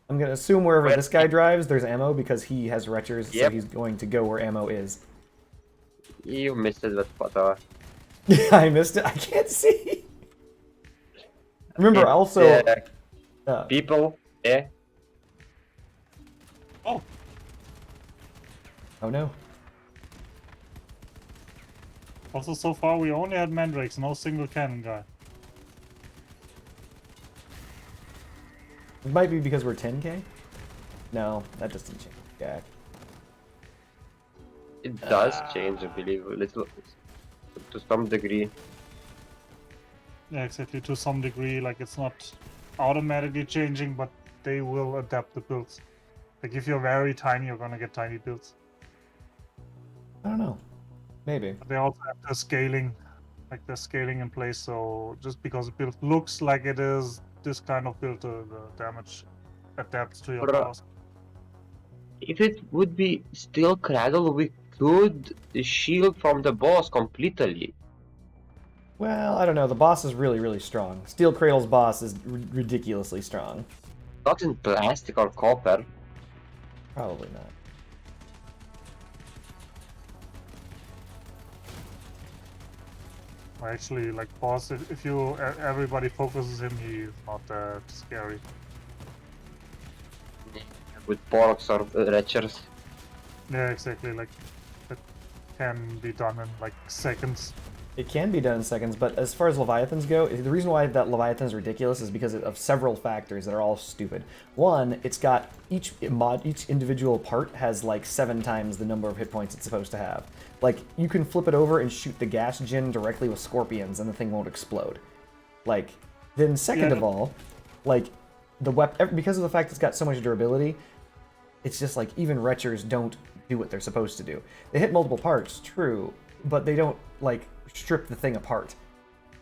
I'm gonna assume wherever Where- this guy drives, there's ammo because he has retchers, so Yep. he's going to go where ammo is. You missed it, but whatever. I missed it. I can't see. Remember, It's, also. people, yeah. Oh, Oh no. also so far we only had mandrakes, no single cannon guy. It might be because we're 10k? No, that doesn't change. Yeah. It does change, I believe, a little, to some degree. Yeah, exactly, to some degree, like it's not automatically changing, but they will adapt the builds. Like if you're very tiny, you're gonna get tiny builds. I don't know. Maybe. But they also have the scaling, like the scaling in place, so just because a build looks like it is this kind of build, the damage adapts to your Bruh. powers. If it would be still Cradle, we could shield from the boss completely. Well, I don't know. The boss is really, really strong. Steel Cradle's boss is ridiculously strong. Not in plastic or copper. Probably not. Actually, like boss, if you everybody focuses him, he's not that scary. With Porks or Retchers. Yeah, exactly. Like it can be done in like seconds. It can be done in seconds, but as far as Leviathans go, the reason why that Leviathan is ridiculous is because of several factors that are all stupid. One, it's got each individual part has like 7 times the number of hit points it's supposed to have. Like, you can flip it over and shoot the gas gin directly with scorpions and the thing won't explode. Like, then second Yeah. of all, like, the because of the fact it's got so much durability, it's just like even retchers don't do what they're supposed to do. They hit multiple parts, true, but they don't like strip the thing apart.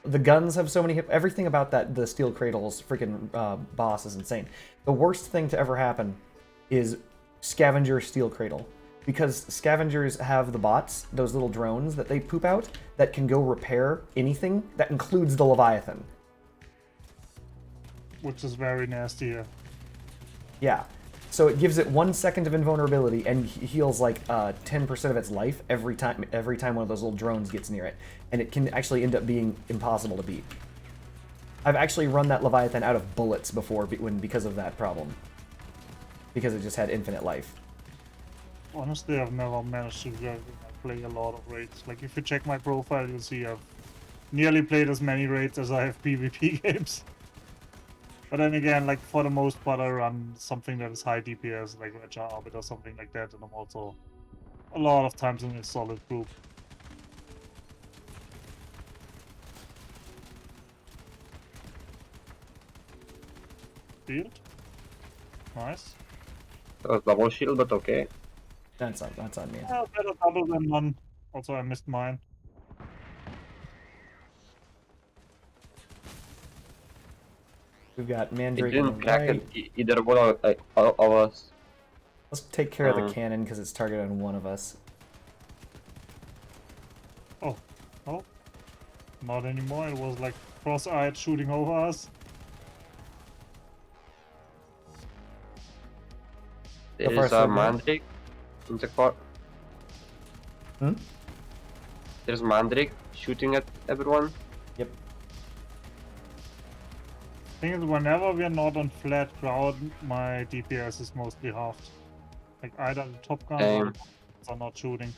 The guns have so many hit. Everything about the Steel Cradle's freaking boss is insane. The worst thing to ever happen is Scavenger Steel Cradle. because scavengers have the bots, those little drones that they poop out, that can go repair anything. That includes the Leviathan. Which is very nasty here. Yeah. So it gives it 1 second of invulnerability and heals like 10% of its life every time one of those little drones gets near it. And it can actually end up being impossible to beat. I've actually run that Leviathan out of bullets before because of that problem. Because it just had infinite life. Honestly, I've never managed to play a lot of raids. Like, if you check my profile, you'll see I've nearly played as many raids as I have PvP games. But then again, like, for the most part, I run something that is high DPS, like Red Arbit or something like that, and I'm also a lot of times in a solid group. Shield. Nice. That was double shield, but okay. That's on me. Yeah, better double than none. Also, I missed mine. We've got It Mandrake on didn't the crack right. it either one of us. Let's take care of the cannon because it's targeted on one of us. Oh, oh, not anymore. It was like cross-eyed shooting over us. So far, There's so a good. Mandrake in the car. Hmm? There's Mandrake shooting at everyone. Yep. Thing is, whenever we're not on flat ground, my DPS is mostly halved. Like either the top guns or the guns are not shooting.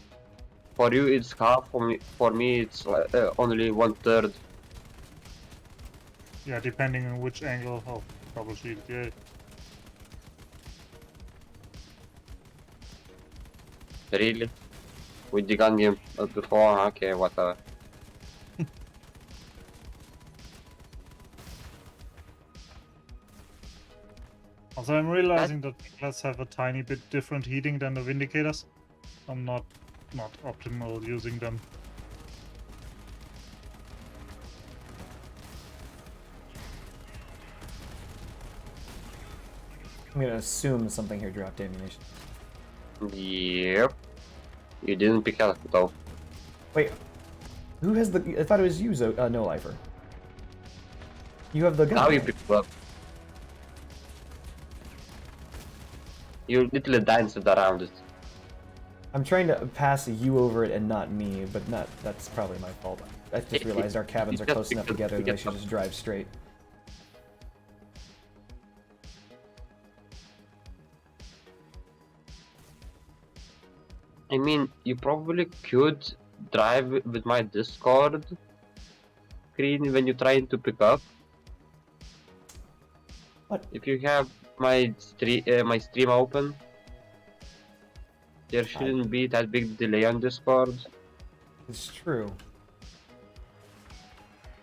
For you, it's half. For me, it's only 1/3. Yeah, depending on which angle. Oh, double shield, yeah. Really? With the gun game before? Okay, whatever. Also, I'm realizing that Pillars have a tiny bit different heating than the Vindicators. I'm not optimal using them. I'm gonna assume something here dropped ammunition. Yep. You didn't pick up though. Wait, who has the? I thought it was you, no lifer. You have the gun. Now you pick it up. You literally danced around it. I'm trying to pass you over it and not me, but that's probably my fault. I just realized our cabins are close enough together that I should just drive straight. I mean, you probably could drive with my Discord screen when you're trying to pick up. What? If you have my stream open, there shouldn't be that big delay on Discord. It's true.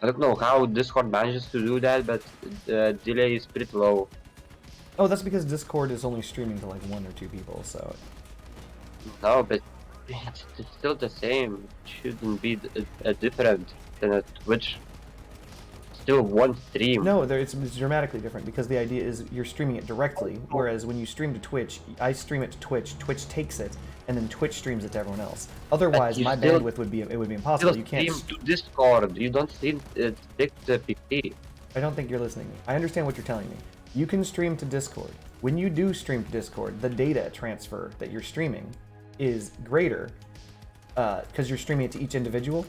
I don't know how Discord manages to do that, but the delay is pretty low. Oh, that's because Discord is only streaming to like 1 or 2 people, so. No, but it's still the same. It shouldn't be different than a Twitch. Still one stream. No, it's dramatically different because the idea is you're streaming it directly, whereas when you stream to Twitch, I stream it to Twitch, Twitch takes it, and then Twitch streams it to everyone else. Otherwise, my bandwidth would be impossible. You can't stream to Discord. You don't stream stick to PP. I don't think you're listening to me. I understand what you're telling me. You can stream to Discord. When you do stream to Discord, the data transfer that you're streaming is greater because you're streaming it to each individual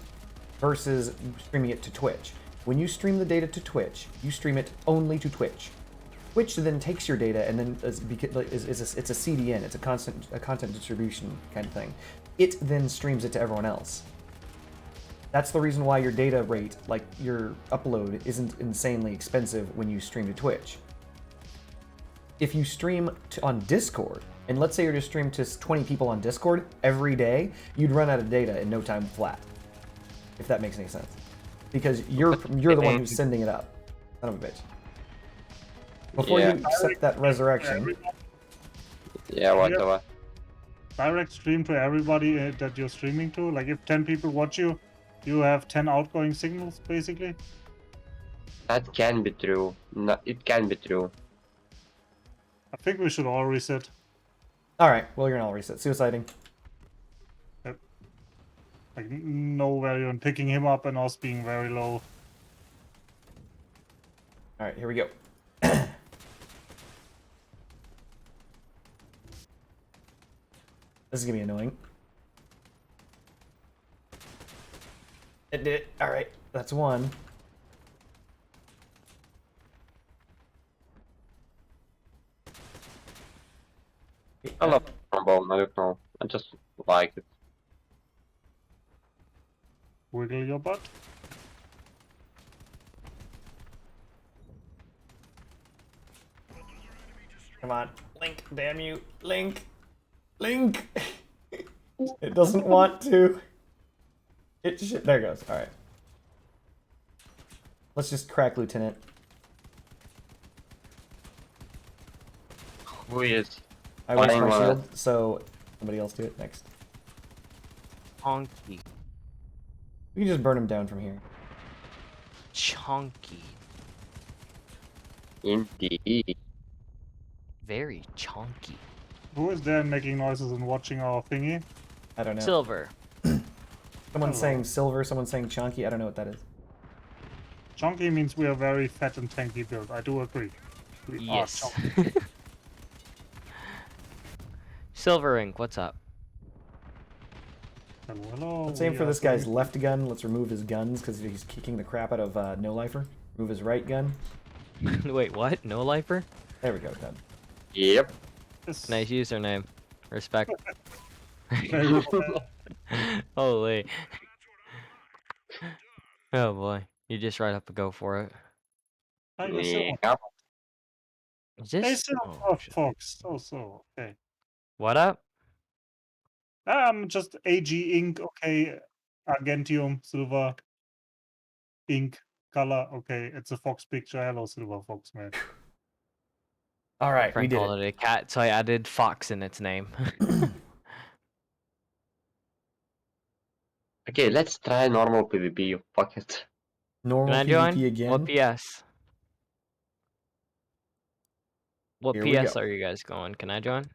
versus streaming it to Twitch. When you stream the data to Twitch, you stream it only to Twitch. Twitch then takes your data and then it's a CDN, it's a content distribution kind of thing. It then streams it to everyone else. That's the reason why your data rate, like your upload, isn't insanely expensive when you stream to Twitch. If you stream on Discord, and let's say you're to stream to 20 people on Discord every day, you'd run out of data in no time flat. If that makes any sense. Because you're the one who's sending it up. Son of a bitch. Before you accept that resurrection. Yeah, whatever. Direct stream to everybody that you're streaming to. Like if 10 people watch you, you have 10 outgoing signals, basically. That can be true. No, it can be true. I think we should all reset. Alright, well, you're gonna all reset. Suiciding. Like no value in picking him up and us being very low. All right, here we go. This is gonna be annoying. It did. All right, that's one. I love trombone, I don't know. I just like it. Wiggle your butt. Come on, Link, damn you, Link, Link. It doesn't want to. It shit. There it goes. All right. Let's just crack Lieutenant. Who is? I waste my Fine, shield, so somebody else do it next. Honky. We can just burn him down from here. Chunky. Indeed. Very chunky. Who is there making noises and watching our thingy? I don't know. Silver. Someone's Hello. saying silver, someone's saying chunky. I don't know what that is. Chunky means we are very fat and tanky built. I do agree. We are Yes. chunky. Silver Ink, what's up? Hello, hello. Let's aim we for are this guy's doing- left gun. Let's remove his guns because he's kicking the crap out of No Lifer. Remove his right gun. Wait, what? No lifer? There we go, done. Yep. Yes. Nice username. Respect. Very well. Holy. Oh boy. You just right up and go for it. Hi, you're Silver. Yeah. Is Hey, this? Silver Oh, shit. Fox. So, okay. What up? Just AG ink, okay. Argentium, silver, ink, color, okay. It's a fox picture. Hello, Silver Fox, man. All right, we Friend did called it. it a cat, so I added fox in its name. Okay, let's try normal PvP. Fuck it. Normal Can I PvP join? again. What PS? What Here we PS go. are you guys going? Can I join?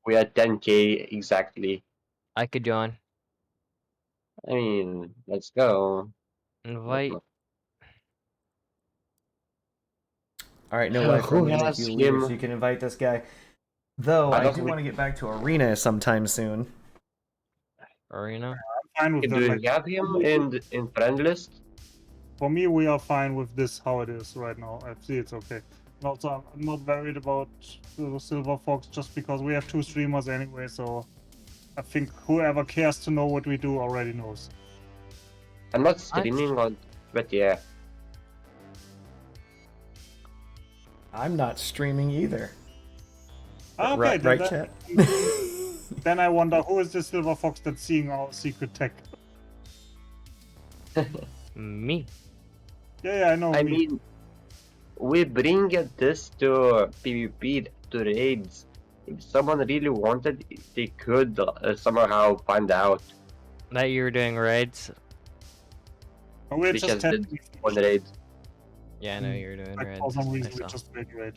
We are 10k exactly. I could join. I mean, let's go. Invite. All right, No Lifer. Who I'm gonna make has you a leader him? so you can invite this guy. Though I I don't do think- want to get back to Arena sometime soon. Arena? Fine with Do that. you Like, have him in friend list? for me, we are fine with this how it is right now. I see it's okay. And also, I'm not worried about the Silver Fox just because we have 2 streamers anyway. So I think whoever cares to know what we do already knows. I'm not streaming on, but yeah. I'm not streaming either. Okay, right, then, right, chat. then I wonder who is the Silver Fox that's seeing our secret tech. Me. Yeah, I know. I me. mean, we bring this to PvP, to raids. If someone really wanted, they could somehow find out. That you were doing raids? We're We just just did testing. one raid. Yeah, I know you were doing Like, raids. for some I reason, we saw. just made raid.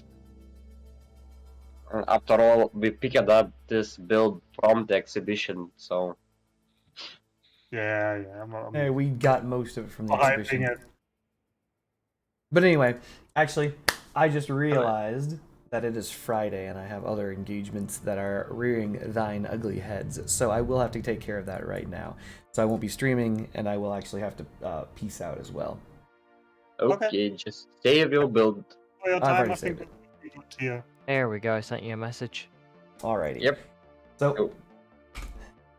And after all, we picked up this build from the exhibition, so Yeah. I'm Hey, we got most of it from the hyping exhibition. it. But anyway, actually, I just realized that it is Friday and I have other engagements that are rearing thine ugly heads. So I will have to take care of that right now. So I won't be streaming and I will actually have to peace out as well. okay, just save your build. For your I've time, already I think saved it. we'll be good here. There we go. I sent you a message. Alrighty. Yep. So, Cool.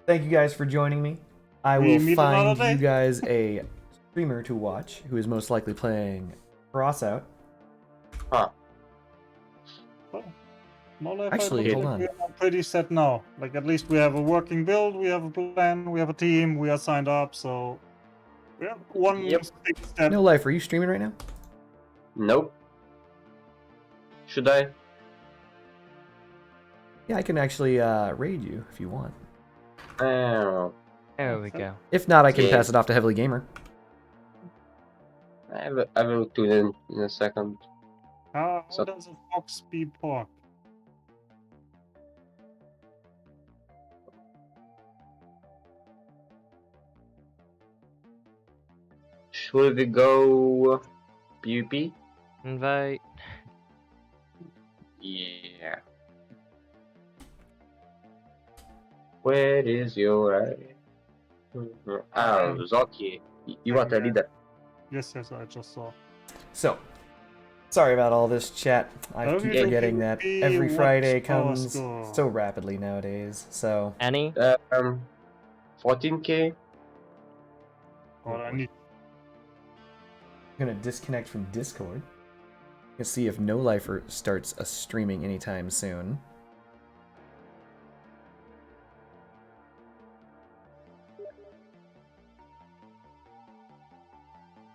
thank you guys for joining me. I We will meet find another day. you guys a streamer to watch who is most likely playing Crossout. Huh. No life, Actually, hold on. We are pretty set now. Like, at least we have a working build, we have a plan, we have a team, we are signed up, so we have one Yep. big step. No Life, are you streaming right now? Nope. Should I? Yeah, I can actually raid you if you want. Oh, There we go. If not, I can Yeah. pass it off to Heavily Gamer. I will tune in a second. How So- does a fox be pork? Should we go PvP? Invite. Yeah. Where is your... Zoki. You are the Yeah. leader. Yes, I just saw. So, sorry about all this chat. I keep Okay, forgetting that PvP, every what's Friday our comes score? so rapidly nowadays. So, Any? 14k. God, I need. I'm gonna disconnect from Discord. Gonna see if No Lifer starts a streaming anytime soon.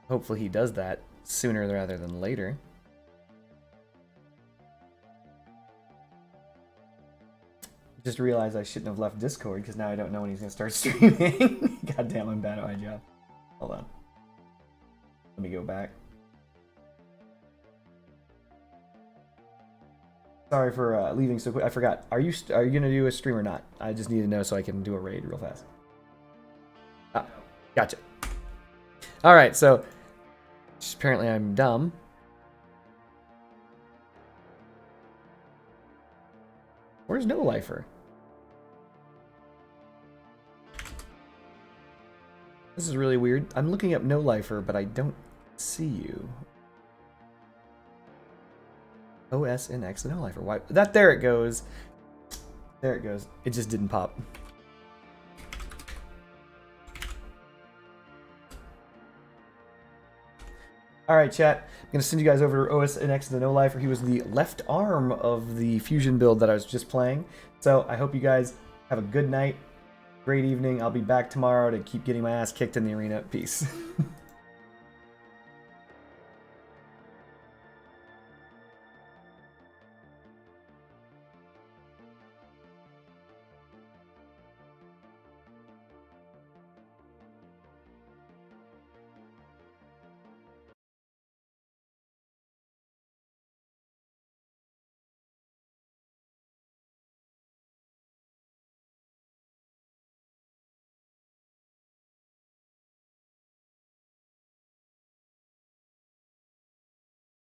Hopefully he does that sooner rather than later. Just realized I shouldn't have left Discord because now I don't know when he's gonna start streaming. God damn, I'm bad at my job. Hold on. Let me go back. Sorry for leaving so quick. I forgot. Are you gonna do a stream or not? I just need to know so I can do a raid real fast. Ah, gotcha. All right, so apparently I'm dumb. Where's No Lifer? This is really weird. I'm looking up No Lifer, but I don't see you. OS and X No Lifer. Why? There it goes. There it goes. It just didn't pop. Alright, chat. I'm going to send you guys over to OS and X the No Lifer. He was the left arm of the fusion build that I was just playing. So I hope you guys have a good night, great evening. I'll be back tomorrow to keep getting my ass kicked in the arena. Peace.